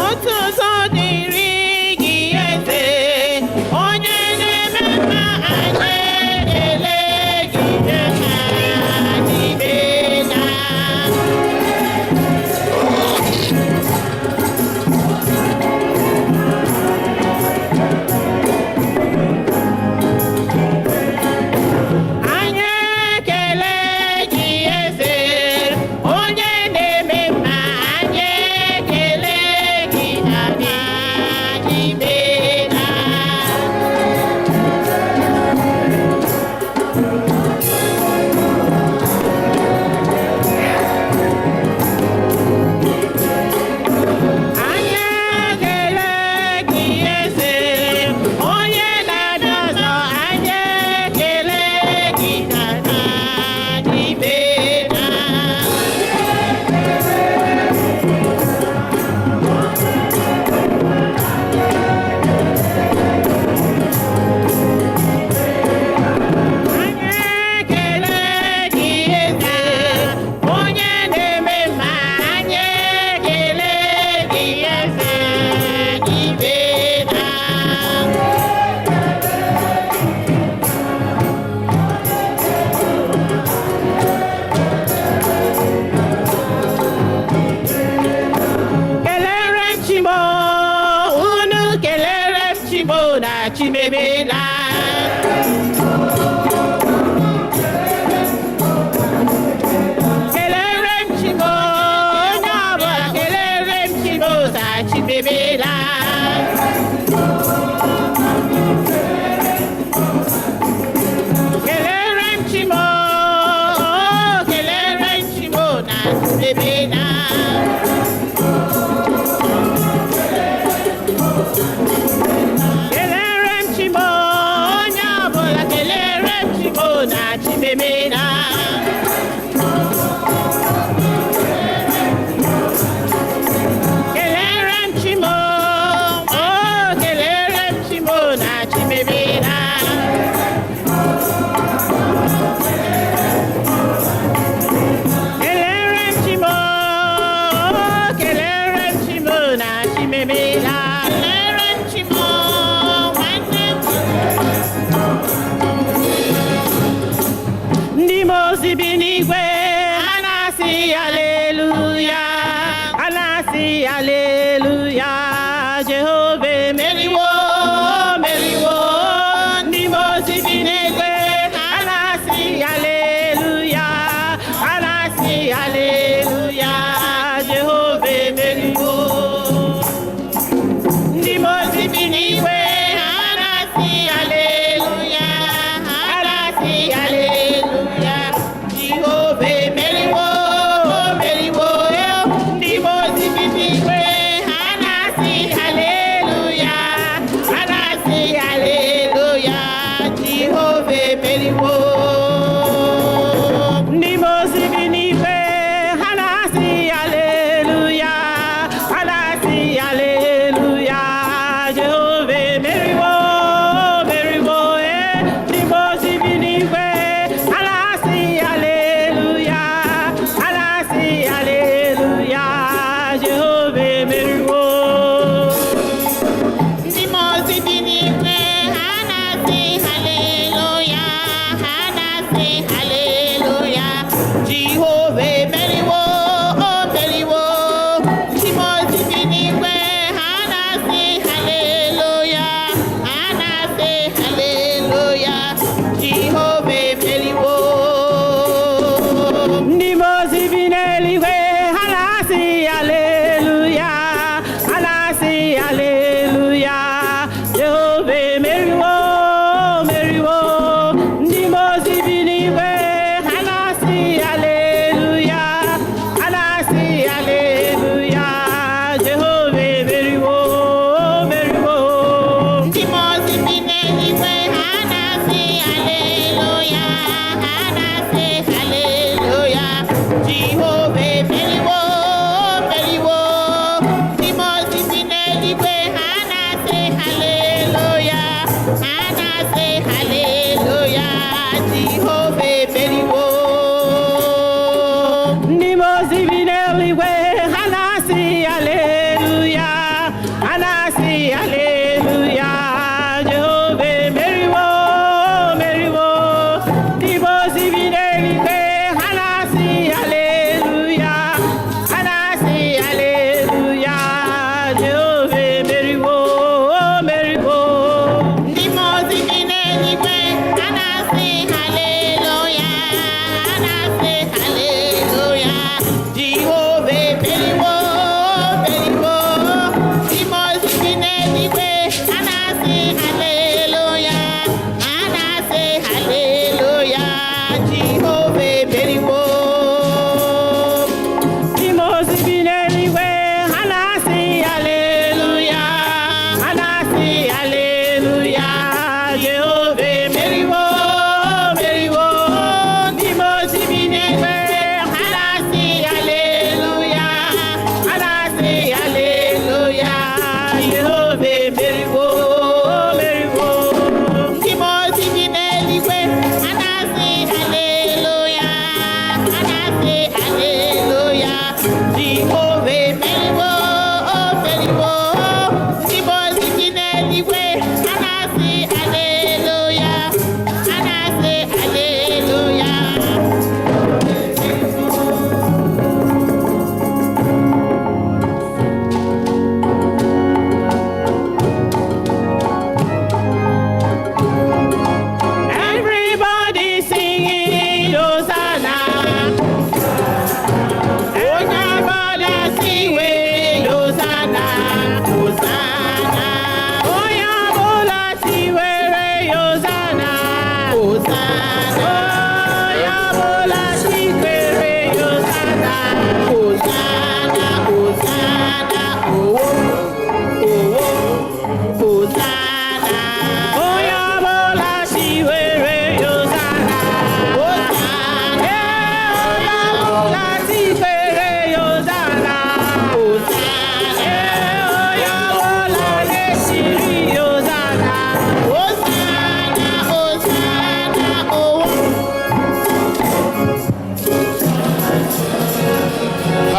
Otu ụzọ dịrị gị eze onye na-eme mma, anyị ekele gị eze n'imela. Anyị ekele gị eze onye na-eme mma, anyị ekele gị anya n'imela. Anyị ekele gị eze onye na-abịa ọzọ, anyị ekele gị anya n'imela. chimemela. Kelere m Chimo, onye ọbụla kelere m Chimo na chimemela. Kelere m Chimo, oh kelere m Chimo na chimemela. Kelere m Chimo, oh kelere m Chimo na chimemela. Kelere m Chimo, nwanne m. Ndị mmụọ ozi bi n'igwe ha na-asị aleluya, ha na-asị aleluya. Jehova emeriwo, meriwo. Ndị mmụọ ozi bi n'igwe ha na-asị aleluya, ha na-asị aleluya. Jehova emeriwo. Ndị mmụọ ozi bi n'igwe ha na-asị aleluya, ha na-asị aleluya. Jehova emeriwo, meriwo. Ndị mmụọ ozi bi n'igwe ha na-asị aleluya, ha na-asị aleluya. Jehova emeriwo. Ndị mmụọ ozi bi n'igwe ha na-asị aleluya, ha na-asị aleluya. Jehova emeriwo, meriwo. Ndị mmụọ ozi bi n'igwe ha na-asị aleluya, ha na-asị aleluya. Jehova emeriwo. Ndị mmụọ ozi bi n'igwe ha na-asị haleluya, ha na-asị haleluya. Jehova emeriwo, o meriwo. Ndị mmụọ ozi bi n'igwe ha na-asị haleluya, ha na-asị haleluya. Jehova emeriwo. Ndị mmụọ ozi bi n'eluigwe ha na-asị aleluya, ha na-asị aleluya. Jehova emeriwo, meriwo. Ndị mmụọ ozi bi n'igwe ha na-asị aleluya, ha na-asị aleluya. Jehova emeriwo, meriwo. Ndị mmụọ ozi bi n'eluigwe ha na-asị aleluya, ha na-asị aleluya. Jehova emeriwo, meriwo. Ndị mmụọ ozi bi n'eluigwe ha na-asị haleluya, ha na-asị haleluya. Jehova emeriwo. Ndị mmụọ ozi bi n'eluigwe ha na-asị aleluya, ha na-asị aleluya. Jehova emeriwo, meriwo. Ndị mmụọ ozi bi n'eluigwe ha na-asị aleluya, ha na-asị aleluya. Jehova emeriwo, meriwo. Ndị mmụọ ozi bi n'eluigwe ha na-asị haleluya, ha na-asị haleluya. Jehova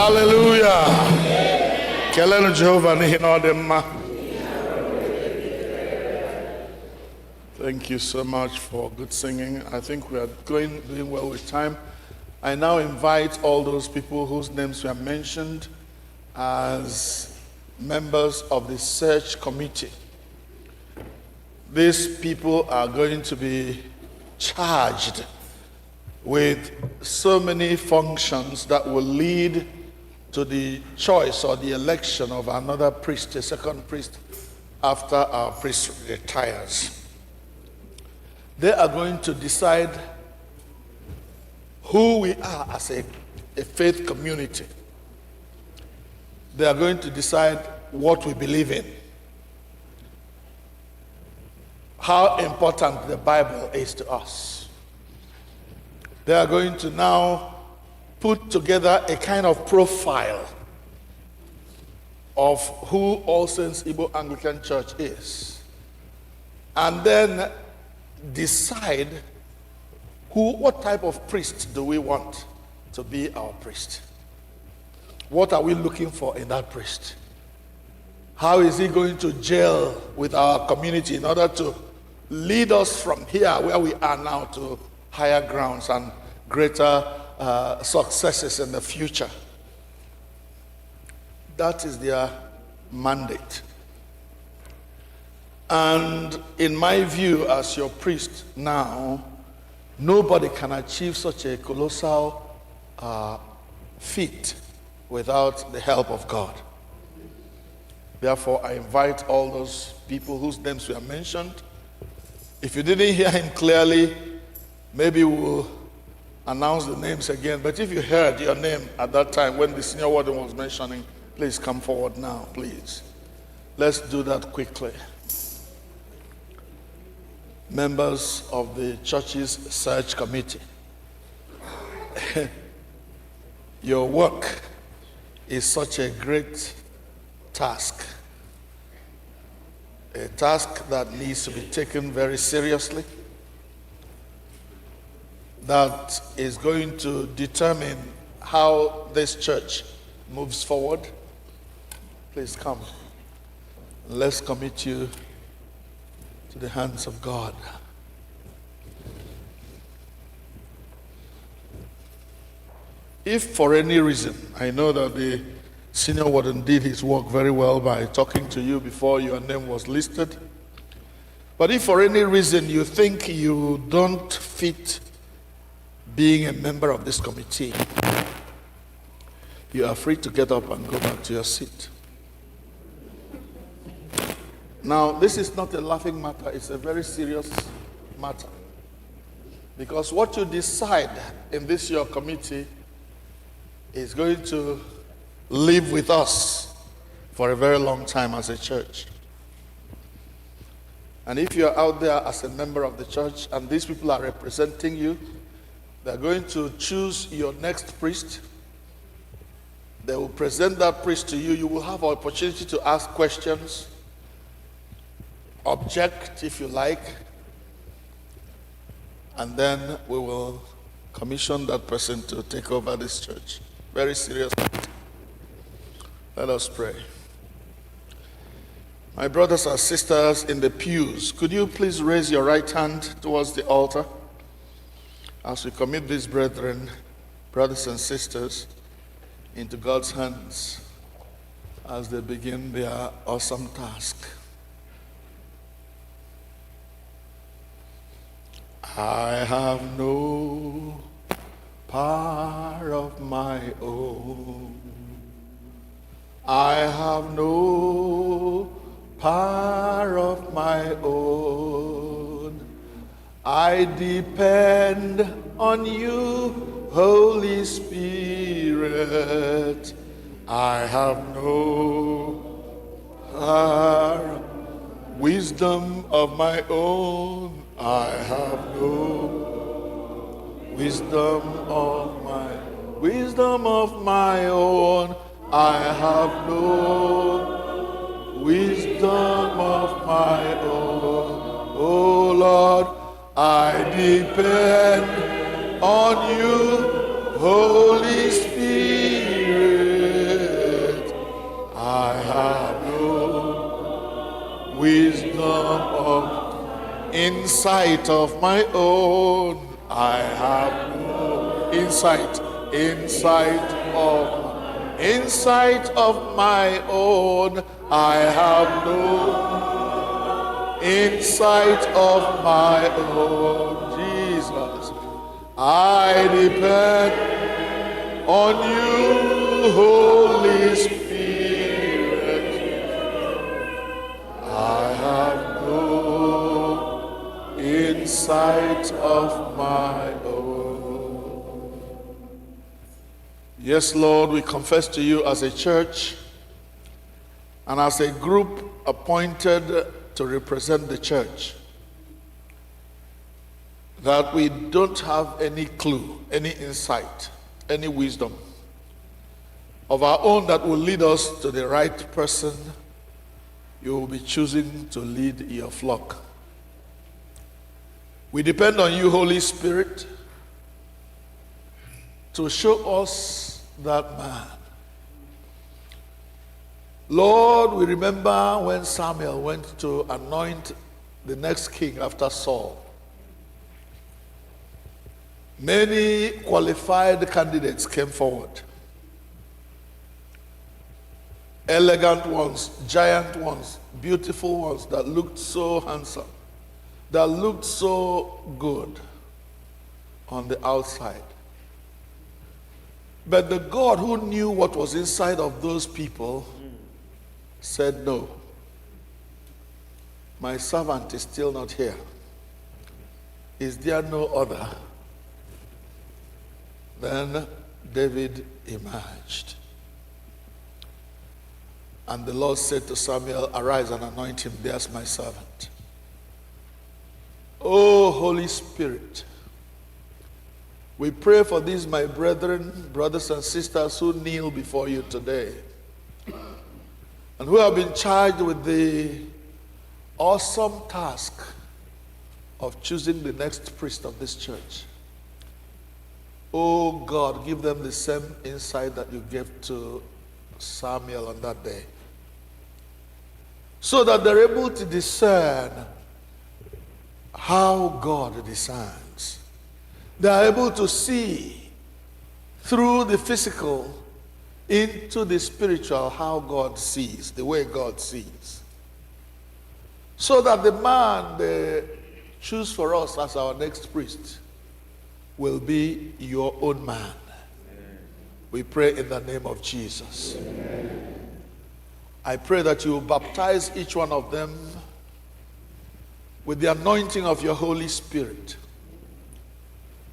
Hallelujah. Kelenu Jehovah n'ihi na ọ dị mma. Thank you so much for good singing. I think we are doing well with time. I now invite all those people whose names were mentioned as members of the search committee. These people are going to be charged with so many functions that will lead to the choice or the election of another priest, a second priest, after our priest retires. They are going to decide who we are as a faith community. They are going to decide what we believe in, how important the Bible is to us. They are going to now put together a kind of profile of who All Saints Igbo Anglican Church is, and then decide what type of priest do we want to be our priest. What are we looking for in that priest? How is he going to gel with our community in order to lead us from here where we are now to higher grounds and greater successes in the future? That is their mandate. And in my view, as your priest now, nobody can achieve such a colossal feat without the help of God. Therefore, I invite all those people whose names were mentioned. If you didn't hear him clearly, maybe we'll announce the names again. But if you heard your name at that time when the senior warden was mentioning, please come forward now, please. Let's do that quickly. Members of the church's search committee, your work is such a great task, a task that needs to be taken very seriously, that is going to determine how this church moves forward. Please come. Let's commit you to the hands of God. If for any reason, I know that the senior warden did his work very well by talking to you before your name was listed, but if for any reason you think you don't fit being a member of this committee, you are free to get up and go back to your seat. Now, this is not a laughing matter, it's a very serious matter. Because what you decide in this your committee is going to live with us for a very long time as a church. And if you're out there as a member of the church and these people are representing you, they're going to choose your next priest. They will present that priest to you. You will have an opportunity to ask questions, object if you like, and then we will commission that person to take over this church. Very serious. Let us pray. My brothers and sisters in the pews, could you please raise your right hand towards the altar as we commit these brethren, brothers and sisters, into God's hands as they begin their awesome task. I have no power of my own. I have no power of my own. I depend on you, Holy Spirit. I have no power, wisdom of my own. I have no wisdom of my own. I have no wisdom of my own. Oh Lord, I depend on you, Holy Spirit. Insight of my own, I have no insight. Insight of my own, I have no insight of my own. Jesus, I depend on you, Holy Spirit. I have no insight of my own. Yes, Lord, we confess to you as a church and as a group appointed to represent the church that we don't have any clue, any insight, any wisdom of our own that will lead us to the right person you will be choosing to lead your flock. We depend on you, Holy Spirit, to show us that man. Lord, we remember when Samuel went to anoint the next king after Saul. Many qualified candidates came forward. Elegant ones, giant ones, beautiful ones that looked so handsome, that looked so good on the outside. But the God who knew what was inside of those people said, no, my servant is still not here. Is there no other? Then David emerged. And the Lord said to Samuel, arise and anoint him. There's my servant. Oh, Holy Spirit, we pray for these, my brethren, brothers and sisters who kneel before you today and who have been charged with the awesome task of choosing the next priest of this church. Oh God, give them the same insight that you gave to Samuel on that day, so that they're able to discern how God discerns. They're able to see through the physical into the spiritual how God sees, the way God sees. So that the man they choose for us as our next priest will be your own man. We pray in the name of Jesus. Amen. I pray that you will baptize each one of them with the anointing of your Holy Spirit.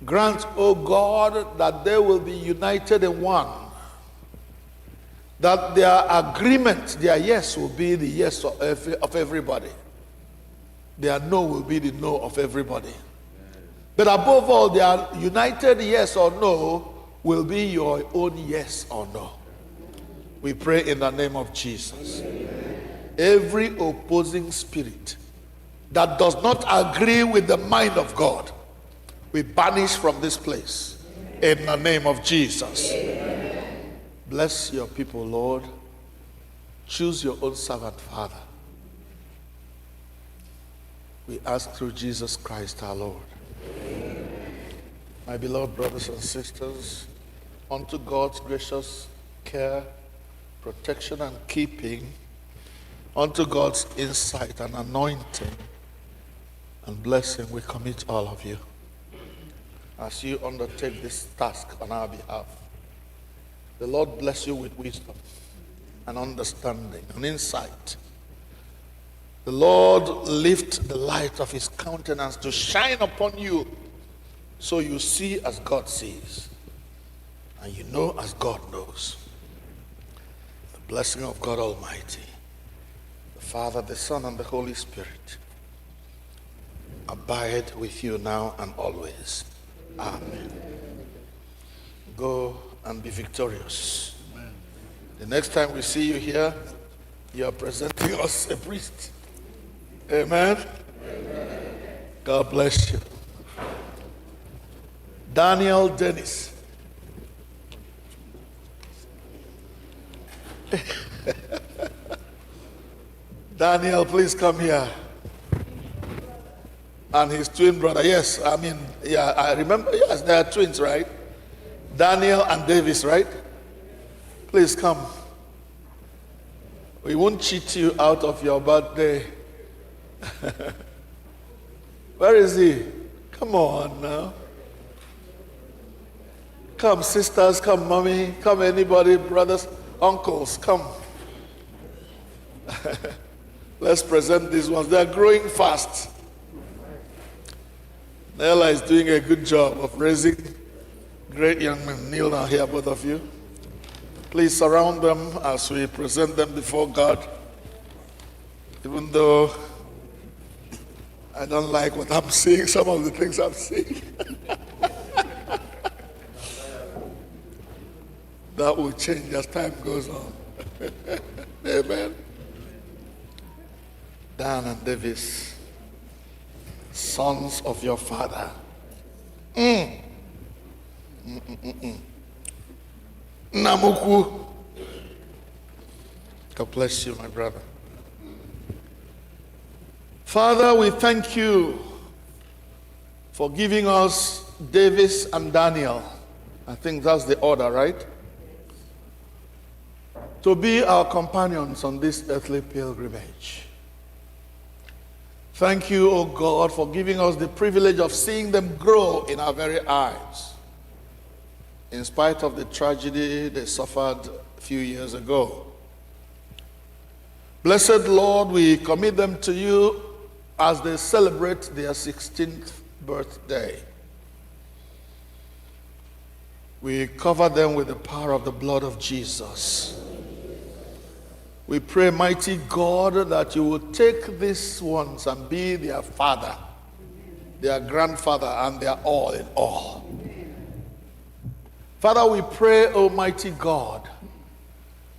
Grant, O God, that they will be united in one. That their agreement, their yes will be the yes of everybody. Their no will be the no of everybody. But above all, their united yes or no will be your own yes or no. We pray in the name of Jesus. Amen. Every opposing spirit that does not agree with the mind of God, we banish from this place in the name of Jesus. Amen. Bless your people, Lord. Choose your own servant, Father. We ask through Jesus Christ our Lord. Amen. My beloved brothers and sisters, unto God's gracious care, protection and keeping, unto God's insight and anointing and blessing, we commit all of you as you undertake this task on our behalf. The Lord bless you with wisdom and understanding and insight. The Lord lift the light of his countenance to shine upon you, so you see as God sees and you know as God knows. The blessing of God Almighty, the Father, the Son, and the Holy Spirit abide with you now and always. Amen. Go and be victorious. Amen. The next time we see you here, you are presenting us a priest. Amen. Amen. God bless you. Daniel Dennis. Daniel, please come here. and his twin brother. Yes, I mean, yeah, I remember. Yes, they are twins, right? Daniel and Davis, right? Please come. We won't cheat you out of your birthday. Where is he? Come on now. Come, sisters, come, mommy, come, anybody, brothers, uncles, come. Let's present these ones. They're growing fast. Nella is doing a good job of raising great young men. Kneel down here, both of you. Please surround them as we present them before God. Even though I don't like what I'm seeing, some of the things I'm seeing. That will change as time goes on. Amen. Dan and Davis, sons of your father. Namuku. God bless you, my brother. Father, we thank you for giving us Davis and Daniel. I think that's the order, right? To be our companions on this earthly pilgrimage. Thank you, O God, for giving us the privilege of seeing them grow in our very eyes, in spite of the tragedy they suffered a few years ago. Blessed Lord, we commit them to you as they celebrate their 16th birthday. We cover them with the power of the blood of Jesus. We pray, mighty God, that you will take these ones and be their father, their grandfather, and their all in all. Father, we pray, Almighty God,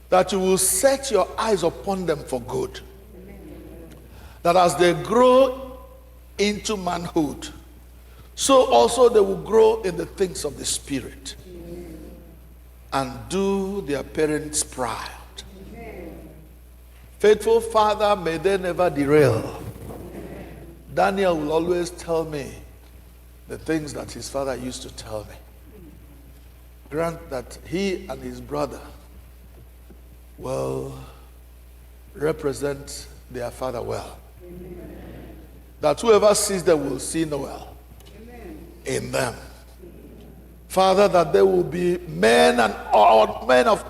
that you will set your eyes upon them for good. That as they grow into manhood, so also they will grow in the things of the Spirit and do their parents proud. Faithful Father, may they never derail. Daniel will always tell me the things that his father used to tell me. Grant that he and his brother will represent their father well. That whoever sees them will see Noel in them. Father, that they will be men of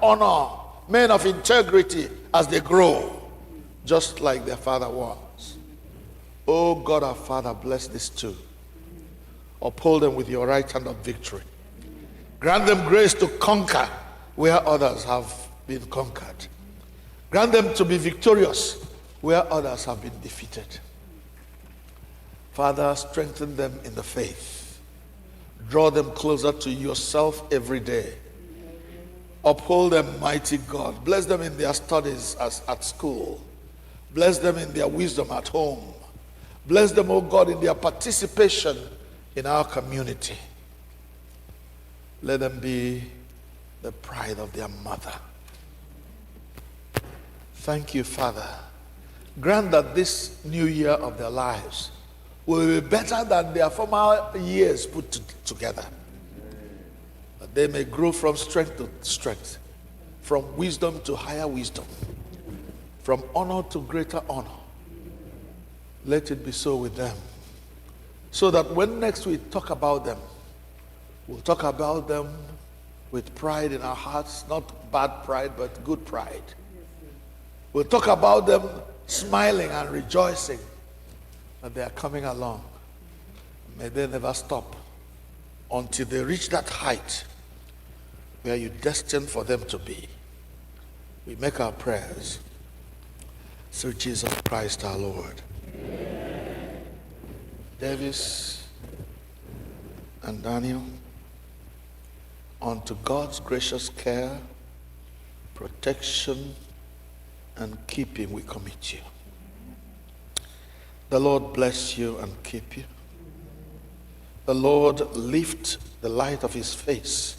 honor, men of integrity as they grow, just like their father was. Oh God, our Father, bless these two. Uphold them with your right hand of victory. Grant them grace to conquer where others have been conquered. Grant them to be victorious where others have been defeated. Father, strengthen them in the faith. Draw them closer to yourself every day. Uphold them, mighty God. Bless them in their studies at school. Bless them in their wisdom at home. Bless them, oh God, in their participation in our community. Let them be the pride of their mother. Thank you, Father. Grant that this new year of their lives will be better than their former years put together. That they may grow from strength to strength, from wisdom to higher wisdom, from honor to greater honor. Let it be so with them. So that when next we talk about them, we'll talk about them with pride in our hearts, not bad pride, but good pride. We'll talk about them smiling and rejoicing that they are coming along. May they never stop until they reach that height where you destined for them to be. We make our prayers through Jesus Christ our Lord. Amen. Davis and Daniel, unto God's gracious care, protection, and keeping we commit you. The Lord bless you and keep you. The Lord lift the light of his face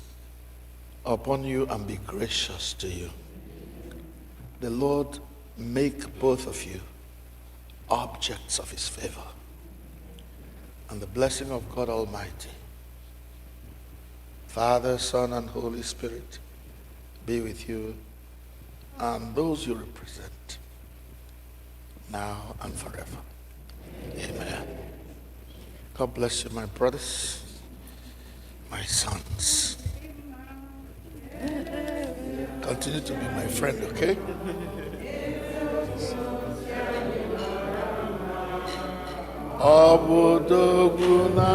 upon you and be gracious to you. The Lord make both of you objects of his favor. And the blessing of God Almighty, Father, Son, and Holy Spirit, be with you and those you represent, now and forever. Amen. God bless you, my brothers, my sons. Continue to be my friend, okay? Obudoguna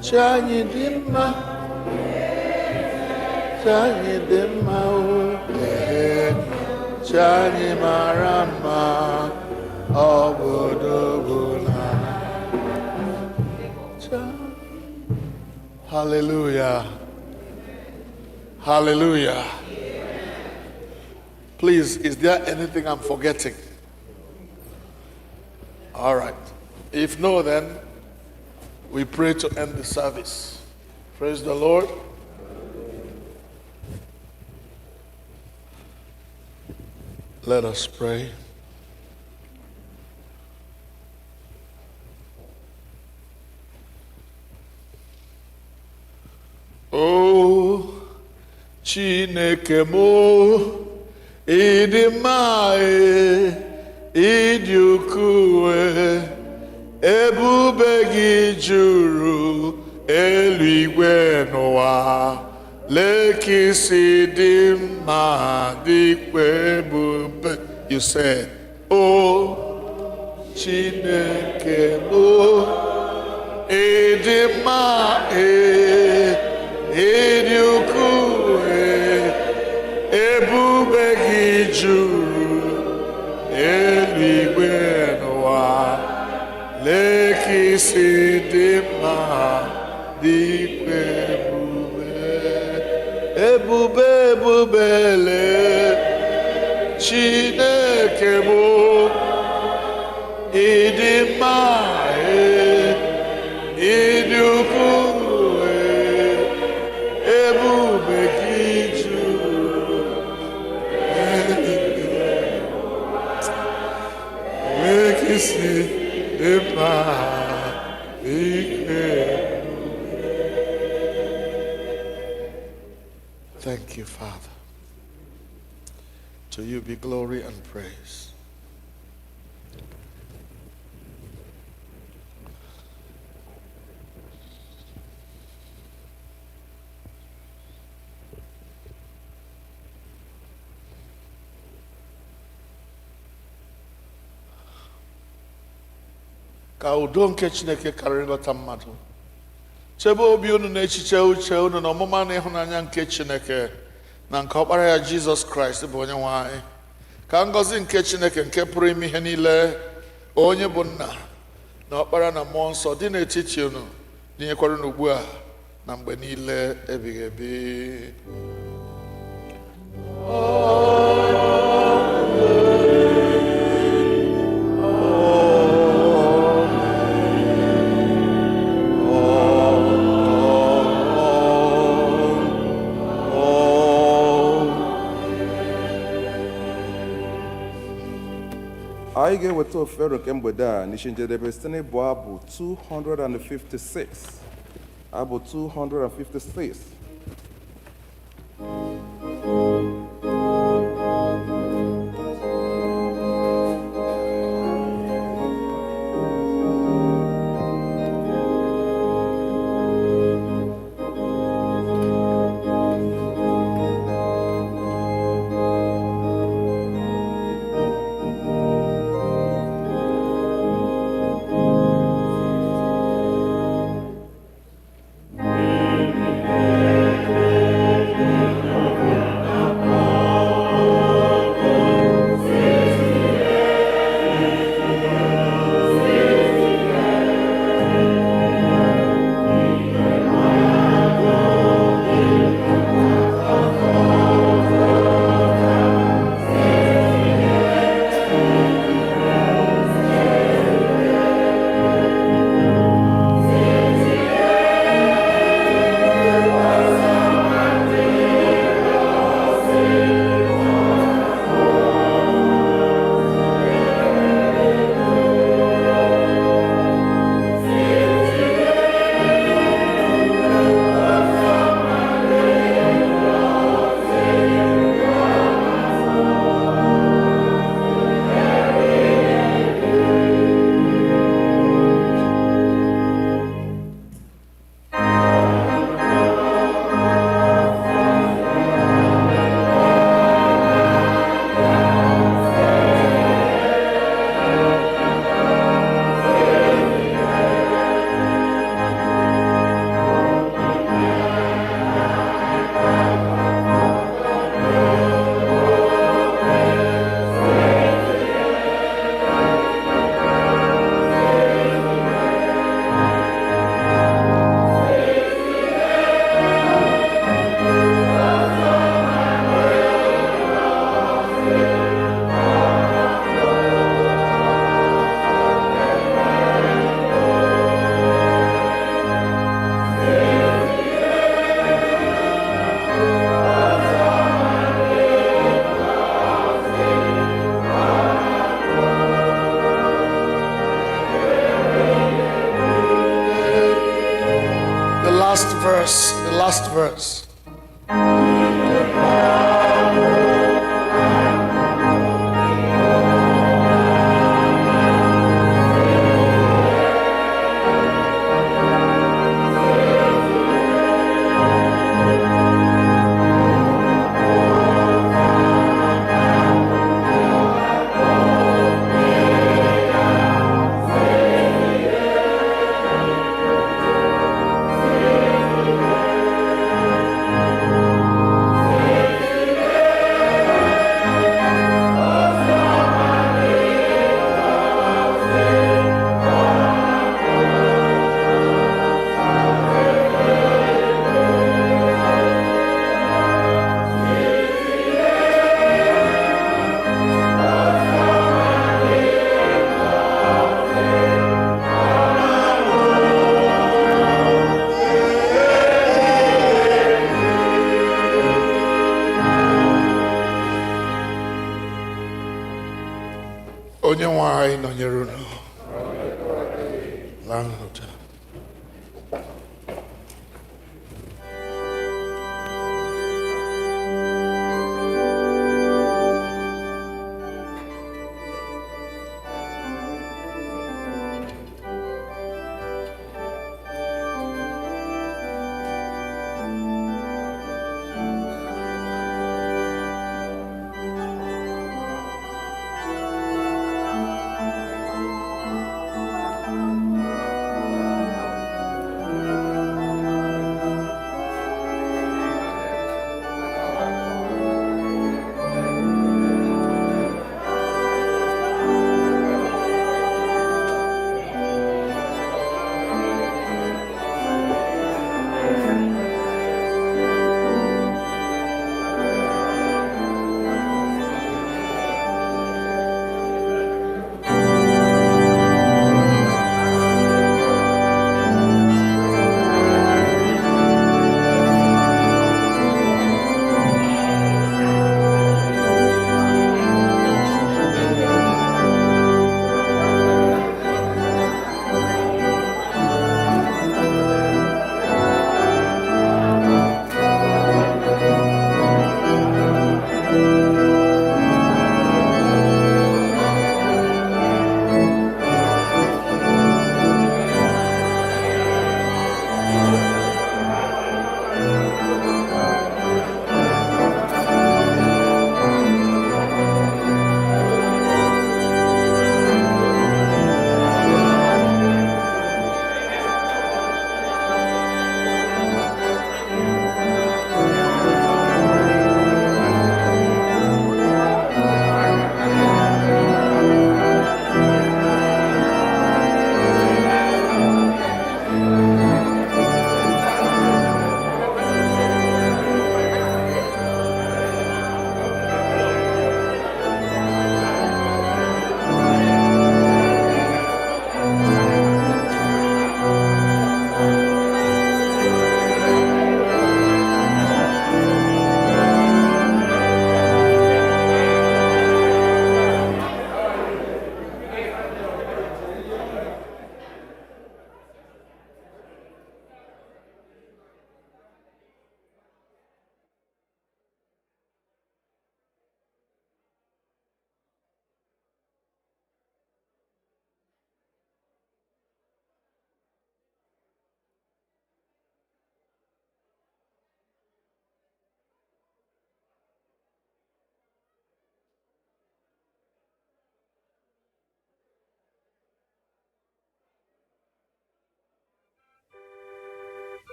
Chanyi dimma Chanyi marama Obudoguna. Hallelujah. Hallelujah. Please, is there anything I'm forgetting? All right. If no, then we pray to end the service. Praise the Lord. Let us pray. Oh, Chineke mo, ịdị mma ịdị ukwuu, ebube gị juru eluigwe n'ụwa, lee ka isi dị mma dịkwa ebube. You said, oh, Chineke mo, ịdị mma ịdị ukwuu, ebube gị juru eluigwe n'ụwa, lee ka isi dị mma dịkwa ebube. Ebube lee Chineke bụ ịdị mma ịdị ukwuu, ebube gị juru eluigwe, lee ka isi dị mma dịkwa. Thank you, Father. To you be glory and praise. Ka udo nke Chineke karịrị nghọta mmadụ, chebe obi unu na echiche uche unu na ọmụma na ịhụnanya nke Chineke na nke ọkpara ya Jizọs Kraịst bụ onye nwe anyị. Ka ngọzi nke Chineke nke pụrụ ime ihe niile, onye bụ nna na ọkpara na mmụọ nsọ, dị n'etiti unu, dinyekwara unu ugbu a na mgbe niile ebighị ebi. Anyị ga-eweta ofero nke mgbede a n'isi njedebe site n'ịbụ abụ 256. Abụ 256. Amen. verse, the last verse. Onye nwe anyị nọnyere unu. Laa n'udo.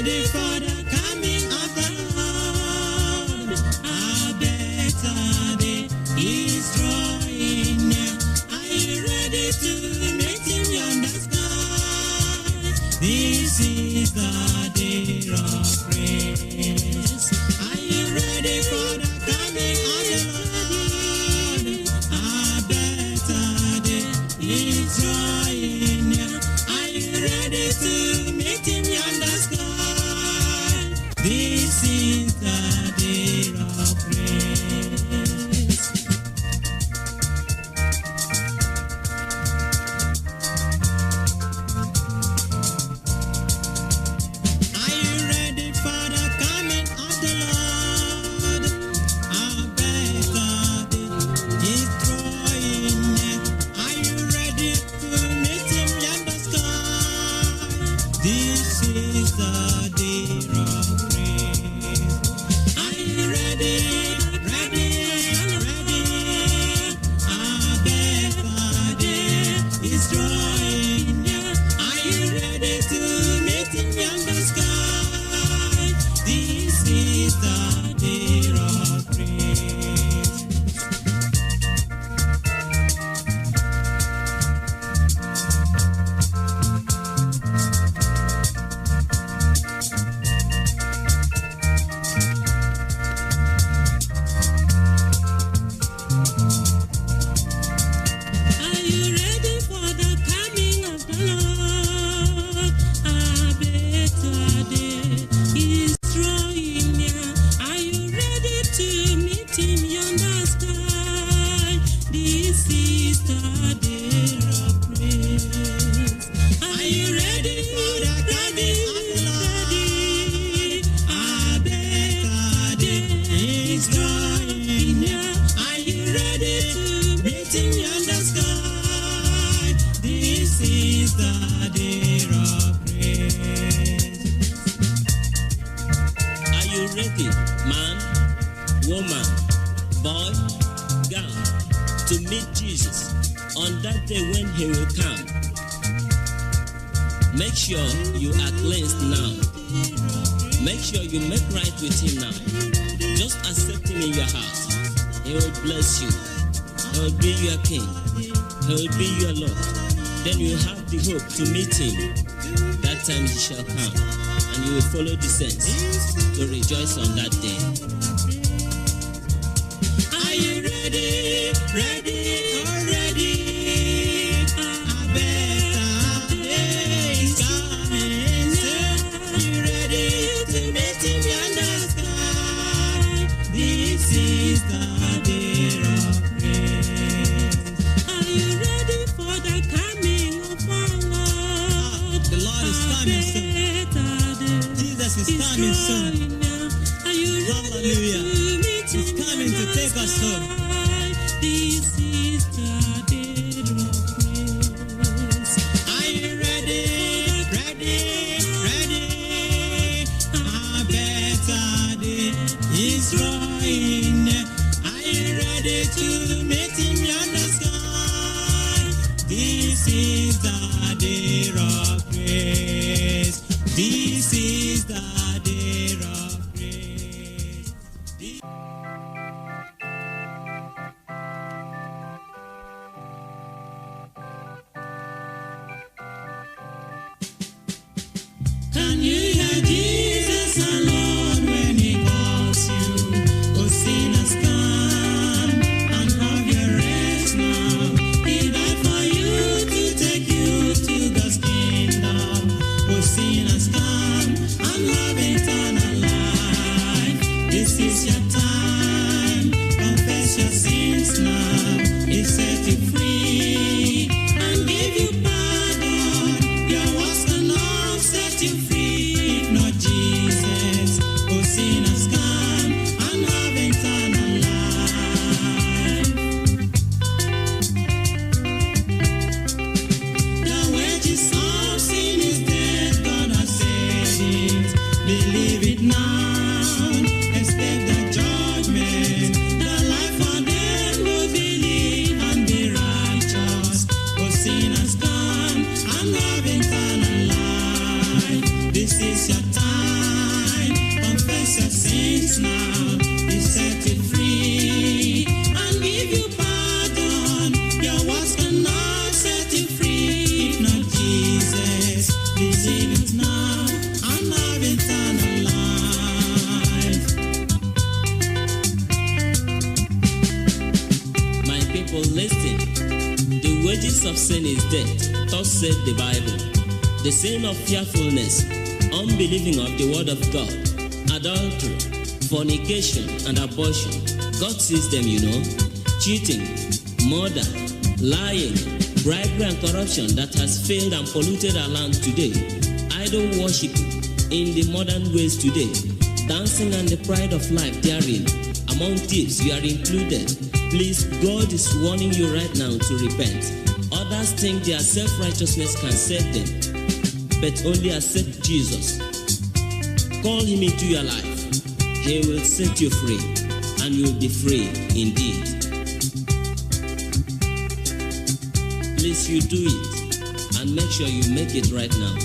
ready for the coming of the Lord? A better day is drawing near. Are you ready to meet him yonder sky? This is the day of praise. Are you ready for the coming of the Lord? A better day is drawing near. Are you ready to meet him yonder sky? This is the day of praise. Are you ready for the coming of the Lord? A better day is drawing near. Are you ready to meet him yonder sky? This is the day of praise. Are you ready? Ready, ready. A better day is drawing near. Are you ready to meet him yonder sky? This is the day of praise. Are you ready for the coming of the Lord? A better day is drawing near. Are you ready to meet him yonder sky? This is the day of praise. Are you ready for the coming of the Lord? A better day is drawing near. Are you ready to meet him yonder sky? This is the day of praise. Are you ready, man, woman, boy, girl, to meet Jesus on that day when he will come? Make sure you are cleansed now. Make sure you make right with him now. Just accept him in your heart. He will bless you. He will be your king. He will be your Lord. Then you have the hope to meet him. That time he shall come, and you will follow the saints to rejoice on that day. Are you ready? Ready, already? A better day is coming. Are you ready to meet him yonder sky? This is the day of praise. Are you ready for the coming of our Lord? The Lord is coming soon. Jesus is coming soon. Hallelujah. He's coming to take us home. This is the day of praise. Are you ready? Ready, ready. A better day is drawing near. Are you ready to meet him yonder sky? This is the day of praise. This is the day of praise. Can you hear Jesus our Lord when he calls you? Oh, sinners, come and have your rest now. He died for you to take you to God's kingdom. sins now. He set you free and give you pardon. Your works cannot set you free if not Jesus. Be sinners now and have eternal life. My people, listen. The wages of sin is death, thus said the Bible. The sin of fearfulness, unbelieving of the word of God, adultery, fornication, and abortion. God sees them, you know. Cheating, murder, lying, bribery, and corruption that has failed and polluted our land today. Idol worship in the modern ways today. Dancing and the pride of life therein. Among thieves, you are included. Please, God is warning you right now to repent. Others think their self-righteousness can save them, but only accept Jesus. Call him into your life. He will set you free, and you will be free indeed. Please, you do it, and make sure you make it right now.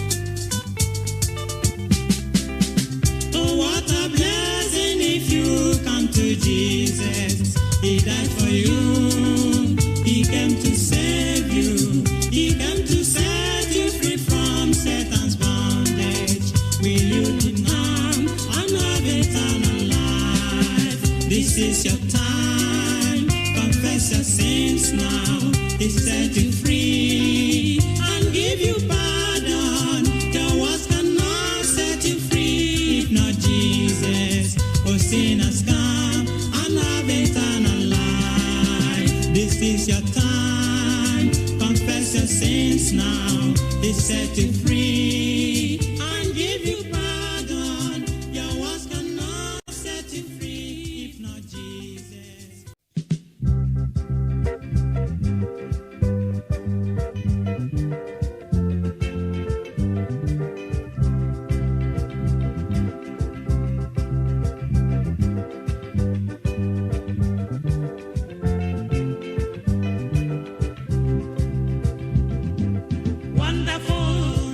Oh, what a blessing if you come to Jesus. He died for you. He came to save you. He came to set you free from Satan's bondage. Will you deny and have eternal life? This is your time. Confess your sins now. He set you free and give you pardon. Your words cannot set you free if not Jesus. Oh, sinners, come and have eternal life. This is your time. Confess your sins now. He set you free and give you pardon. Your words cannot set you free if not Jesus. Wonderful,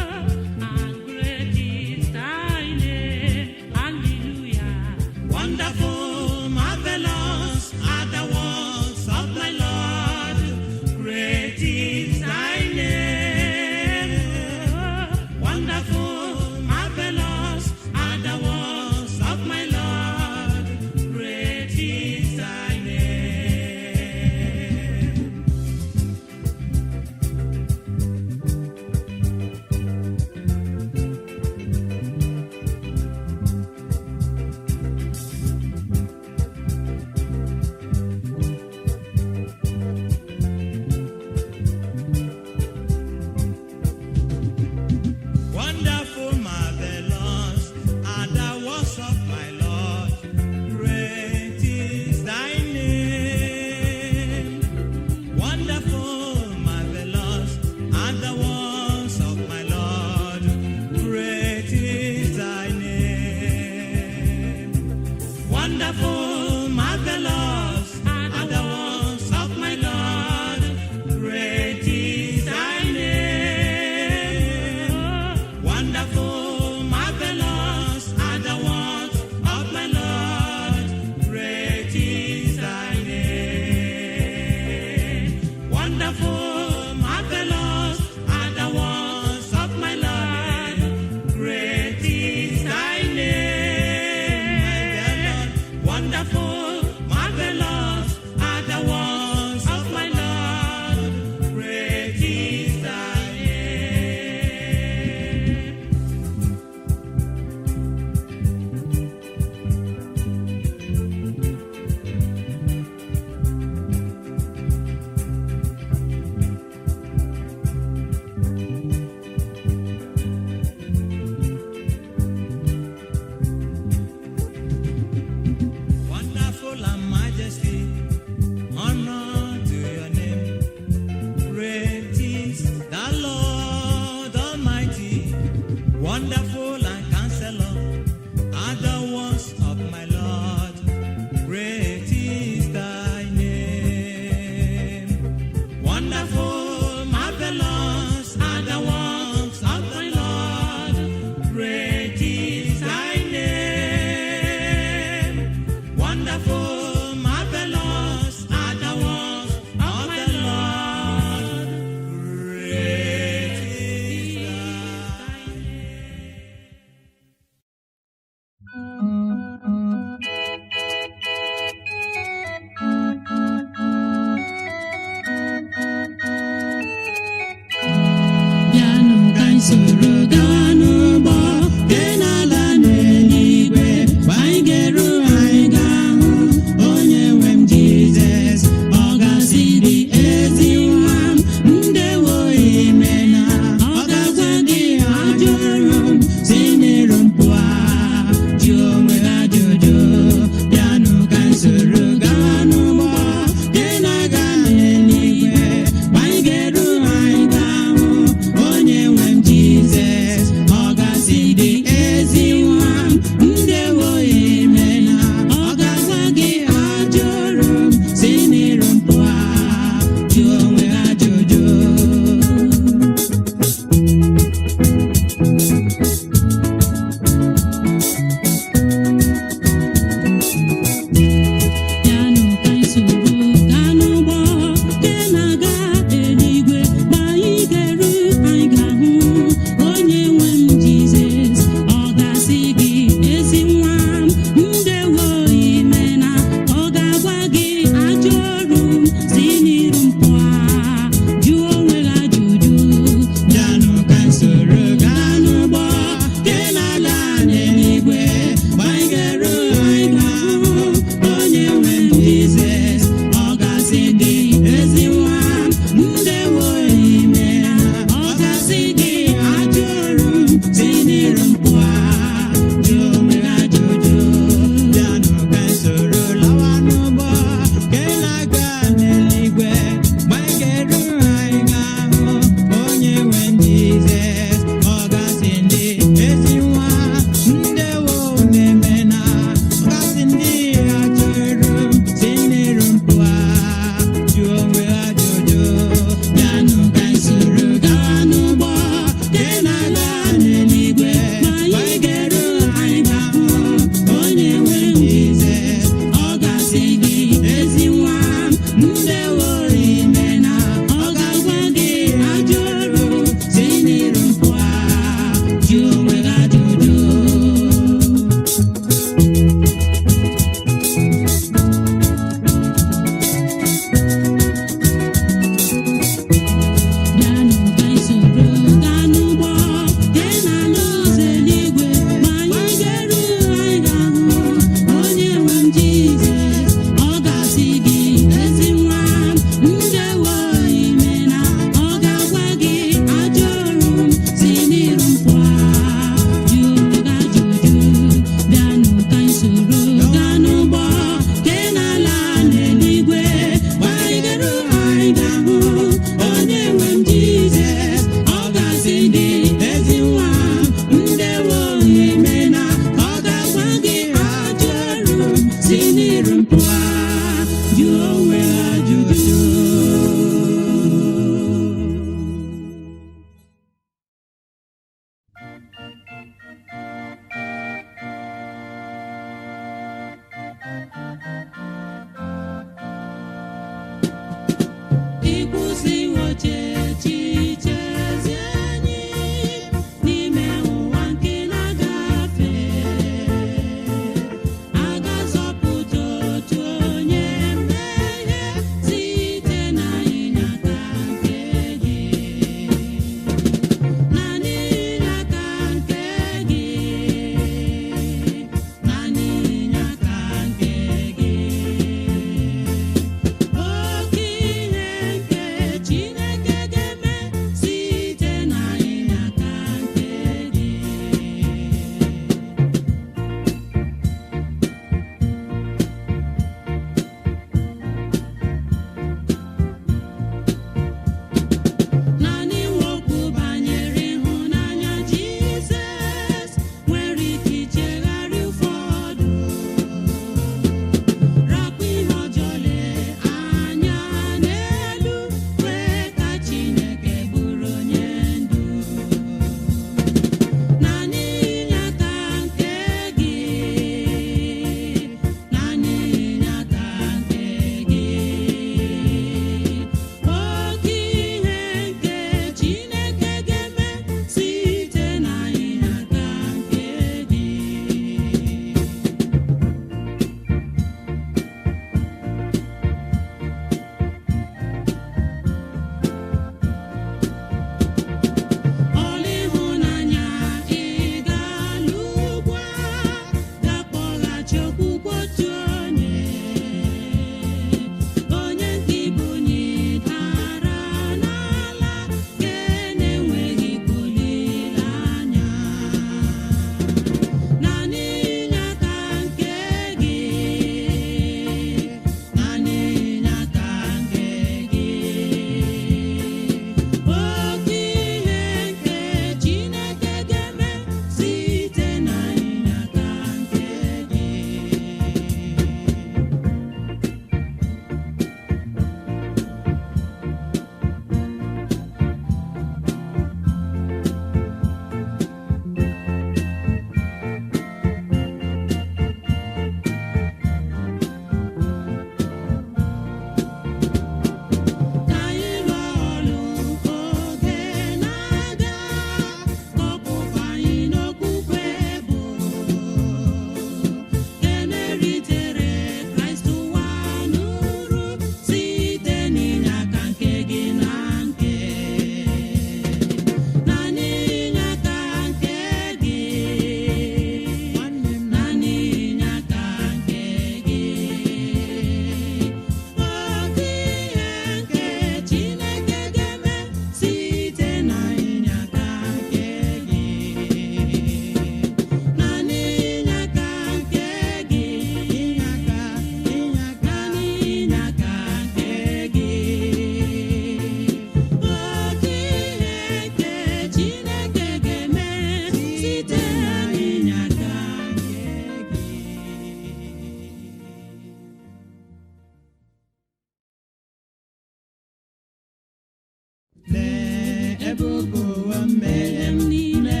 lee ebe ụwa mmehie m niile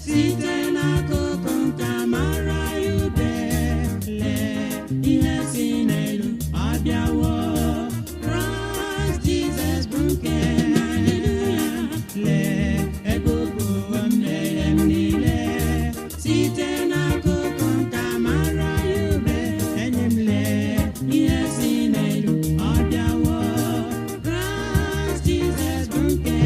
site n'akụkụ nke amara ya ube, lee ihe si n'elu abịawo, Kraịst Jizọs bụ nke lee ebe ụwa mmehie m niile site n'akụkụ nke amara ya ube, enyi m lee ihe si n'elu abịawo, Kraịst Jizọs bụ nke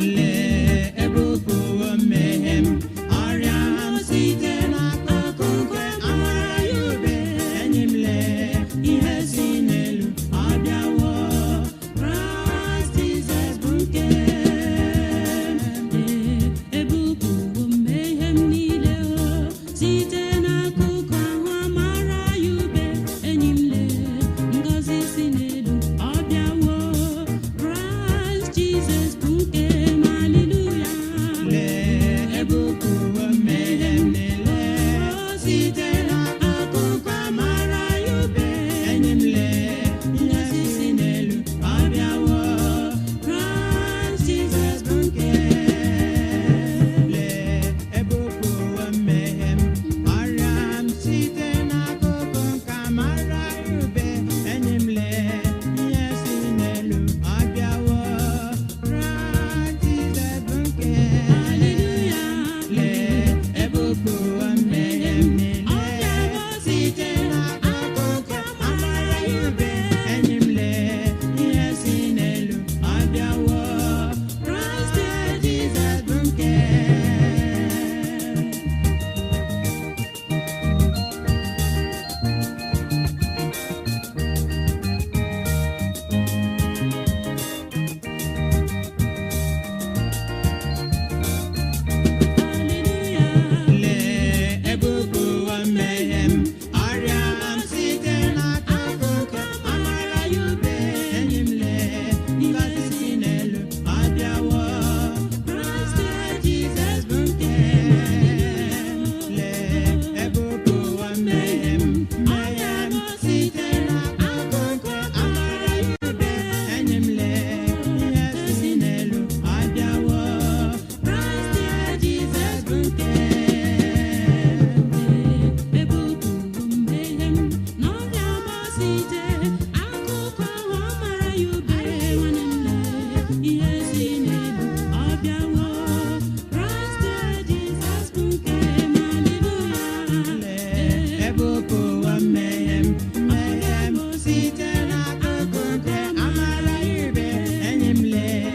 lee ebe ụwa mmehie m, ọrịa m site n'akụkụ nke amara ya ube, enyi m lee ihe si n'elu abịawo, Kraịst Jizọs bụ nke ebe ụwa mmehie m niile site n'akụkụ ahụ amara ya ube, enyi m lee ngọzi si n'elu abịawo, Kraịst Jizọs bụ nke haleluya. Lee ebe ụwa mmehie m niile site n'akụkụ amara ya ube, enyi m lee ihe si n'elu abịawo, Kraịst Jizọs bụ nke lee ebe ụwa mmehie m, ọrịa m site n'akụkụ nke amara ya ube, enyi m lee ihe si n'elu abịawo, Kraịst Jizọs bụ nke haleluya. Lee ebe ụwa mmehie m niile site n'akụkụ amara ya ube, enyi m lee ihe si n'elu abịawo, Kraịst Jizọs bụ nke lee ebe ụwa mmehie m, ọrịa m site n'akụkụ amara ya ube, enyi m lee ngọzi si n'elu abịawo, Kraịst Jizọs bụ nke lee ebe ụwa mmehie m, ọrịa m site n'akụkụ amara ya ube, enyi m lee ihe si n'elu abịawo, Kraịst Jizọs bụ nke ebe ụwa mmehie m, n'ọrịa m site akụkụ ahụ amara ya ube, nwanne m lee ihe si n'elu abịawo, Kraịst Jizọs bụ nke haleluya. Lee ebe ụwa mmehie m, mmehie m site n'akụkụ nke amara ya ube, enyi m lee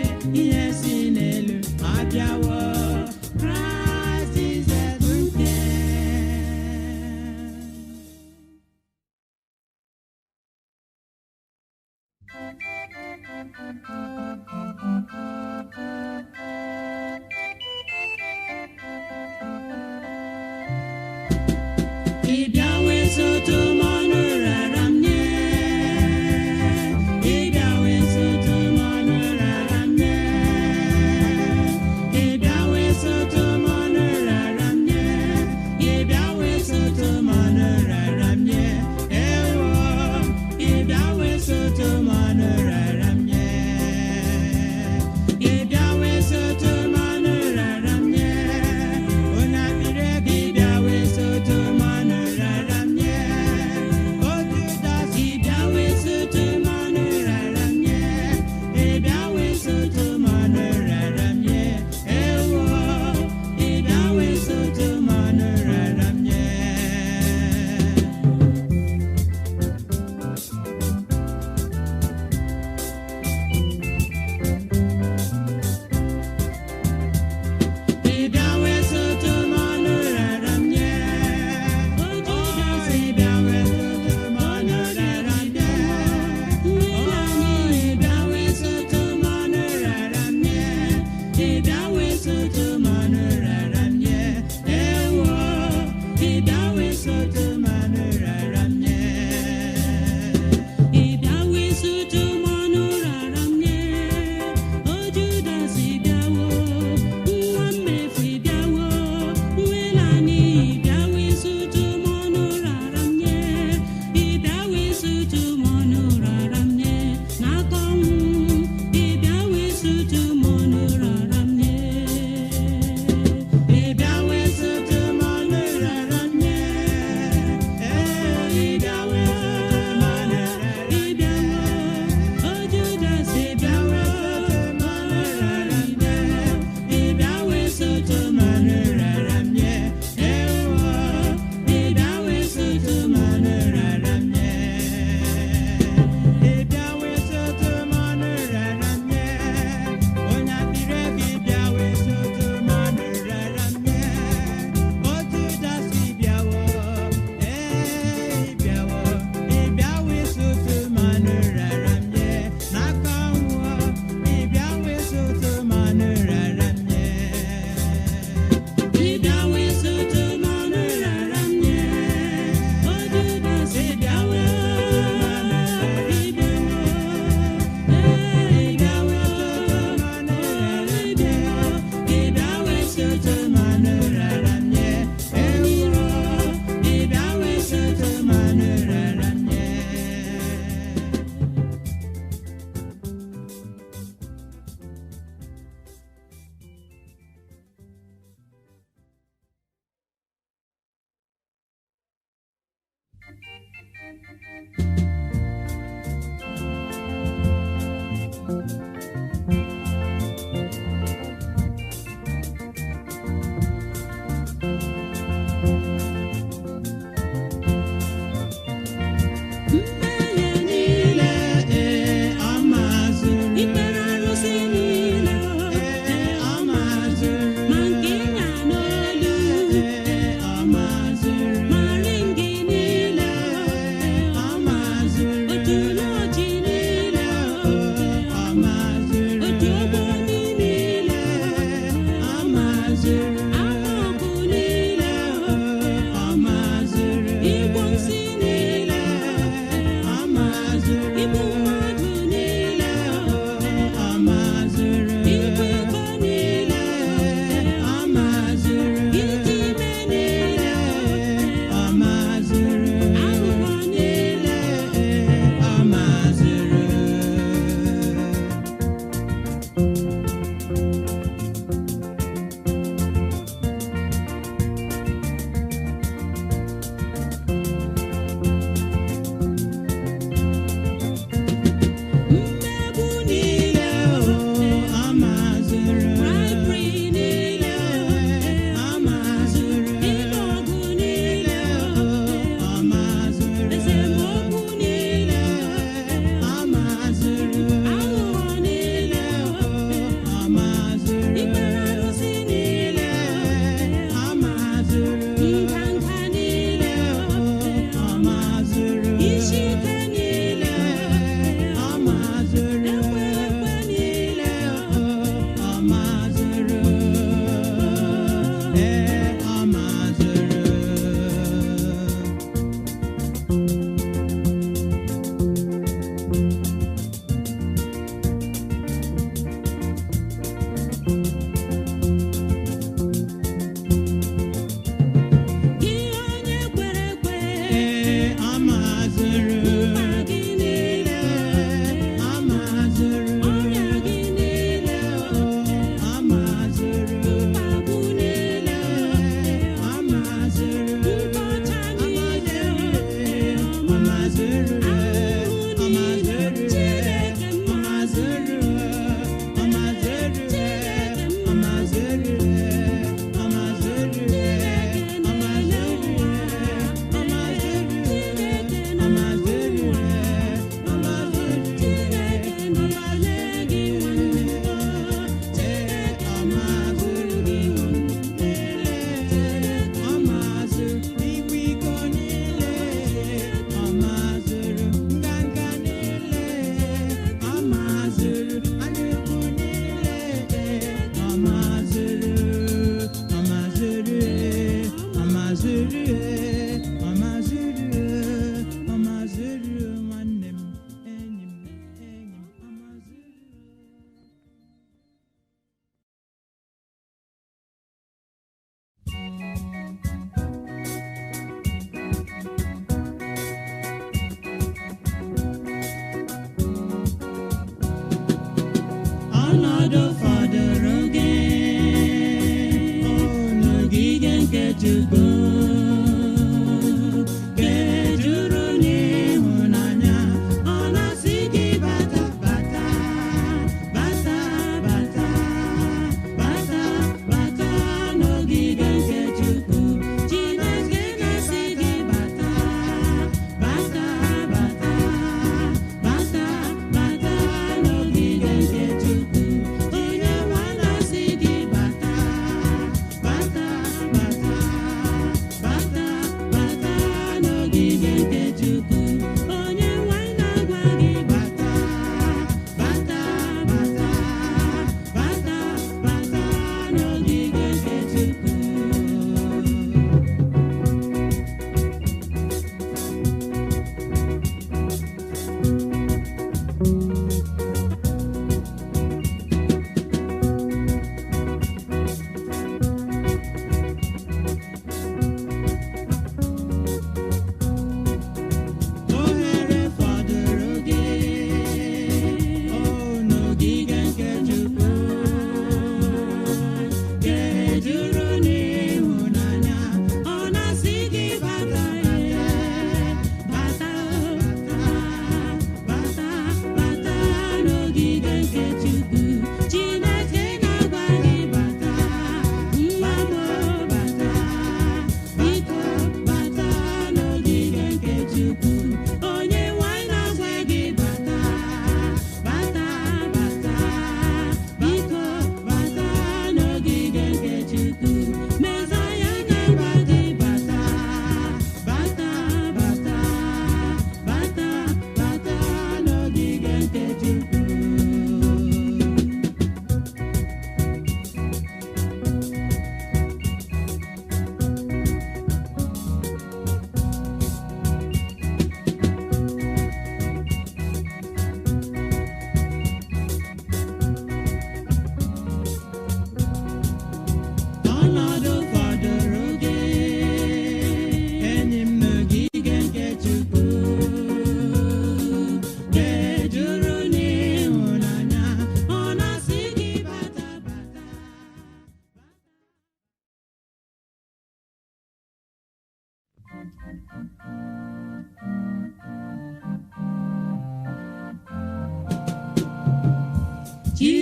ihe si n'elu abịawo, Kraịst Jizọs bụ nke ị bịawo esote m ọnụ rara m nye, ị bịawo esote m ọnụ rara m nye, ị bịawo esote m ọnụ rara m nye, ị bịawo esote m ọnụ rara m nye, ewo ị bịawo esote m ọnụ rara m nye, ị bịawo esote m ọnụ rara m nye, onye akpịrị ego ị bịawo esote m ọnụ rara m nye, otu ụdasị ị bịawo esote m ọnụ rara m nye, ị bịawo esote m ọnụ rara m nye, ewo ị bịawo esote m ọnụ rara m nye.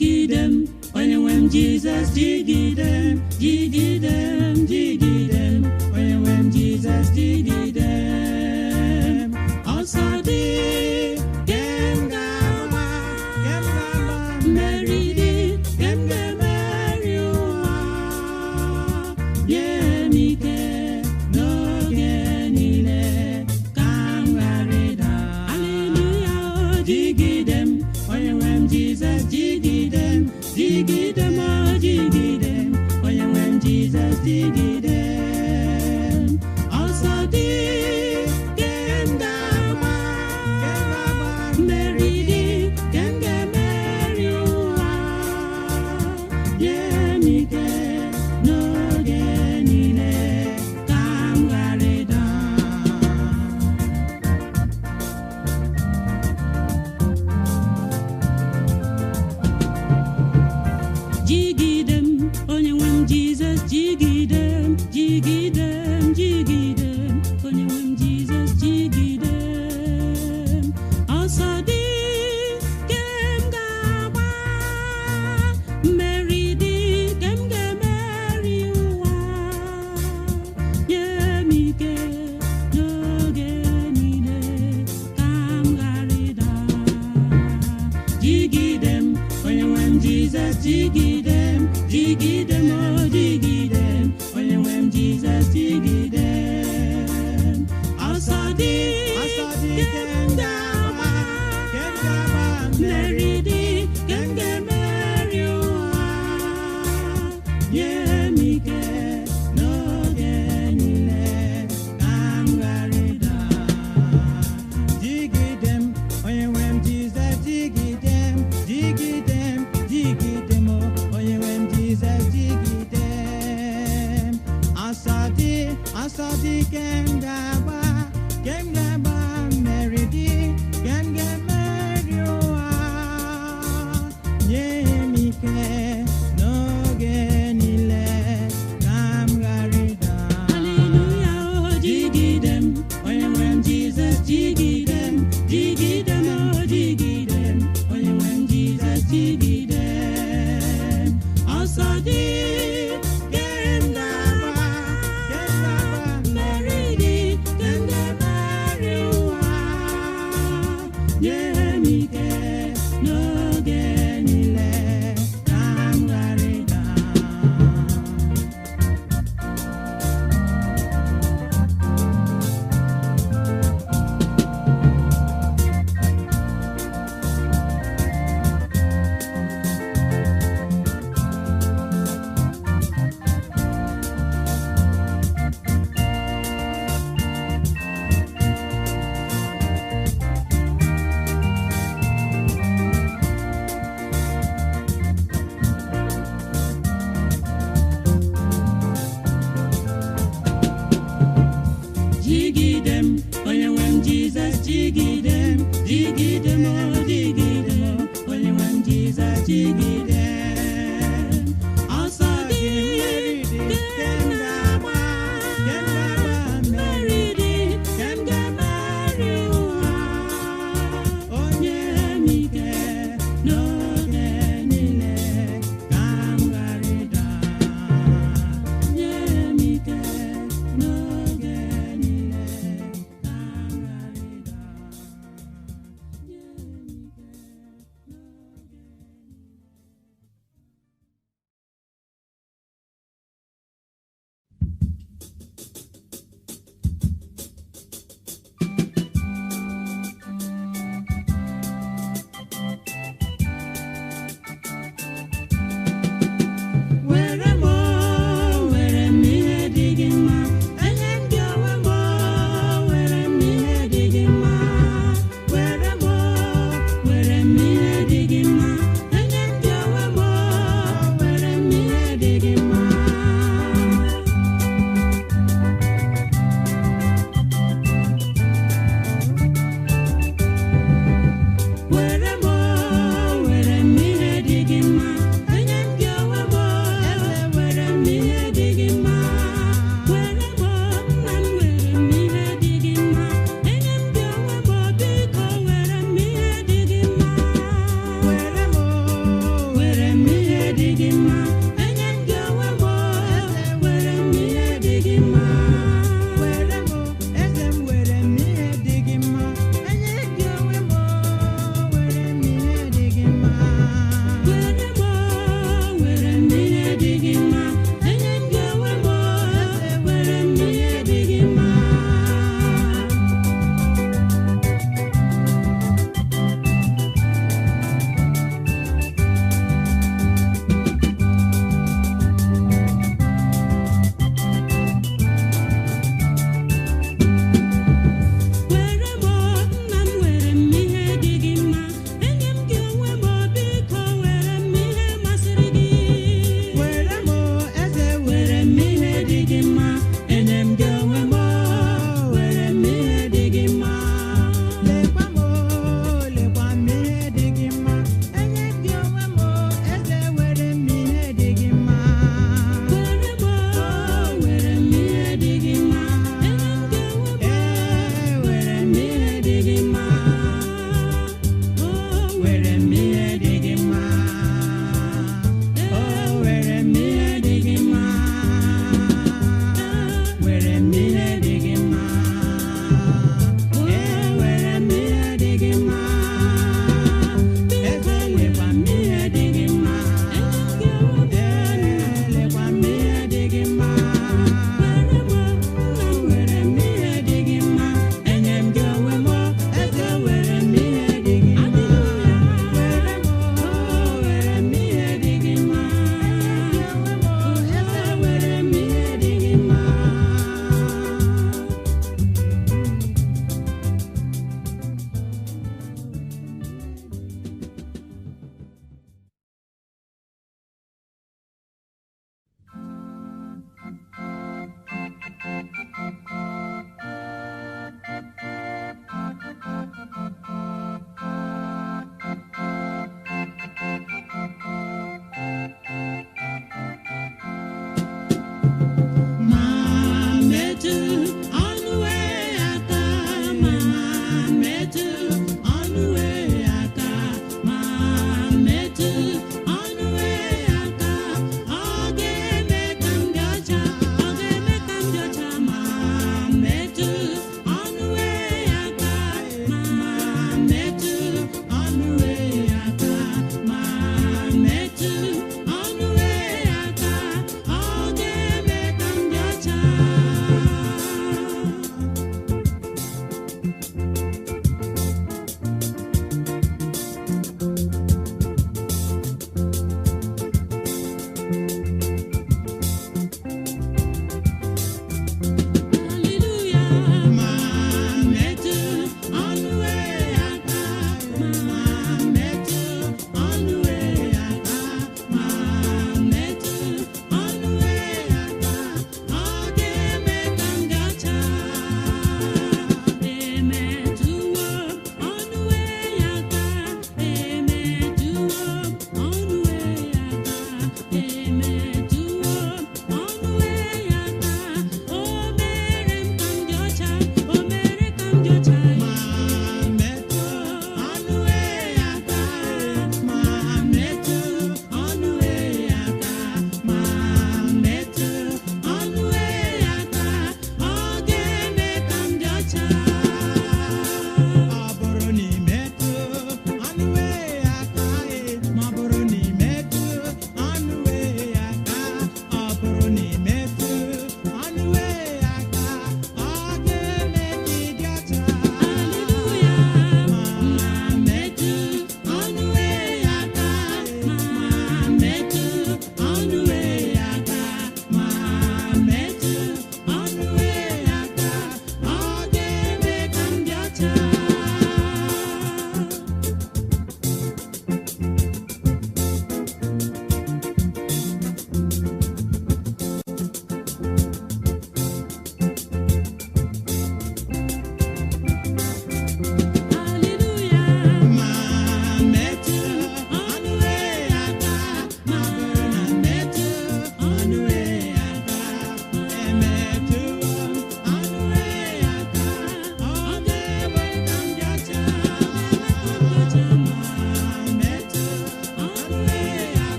jigide m onye nwe m Jizọs jigide m jigide m jigide m onye nwe m Jizọs jigide m ọsọ dị ke m ga-agba mmeri dị ke m ga-emeri ụwa nye m ike n'oge niile ka m ghara ịda aleluya o jigide m onye nwe m Jizọs jigide m jigide m o jigide m onye nwe m Jizọs jigide m ọsọ dị ke m ga-agba mmeri dị ke m ga-emeri ụwa nye m ike n'oge niile ka m ghara ịda jigide m onye nwe m Jizọs jigide m jigide m jigide m onye nwe m Jizọs jigide m ọsọ dị ke m ga-agba mmeri dị ke m ga-emeri ụwa nye m ike n'oge niile ka m ghara ịda jigide m onye nwe m Jizọs jigide m jigide m o jigide m onye nwe m Jizọs jigide m ọsọ dị ke m ga-agba mmeri dị ke m ga-emeri ụwa nye m ike n'oge niile ka m ghara ịda jigide m onye nwe m Jizọs jigide m jigide m jigide m o onye nwe m Jizọs jigide m ọsọ dị ke m ga-agba mmeri dị ke m ga-emeri ụwa nye m ike n'oge niile ka m ghara ịda haleluya o jigide m onye nwe m Jizọs jigide m jigide m o jigide m onye nwe m Jizọs jigide m ọsọ dị ke m ga-agba mmeri dị ke m ga-emeri ụwa nye m ike n'oge niile ka m ghara ịda jigide m onye nwe m Jizọs jigide m jigide m o jigide m onye nwe m Jizọs jigide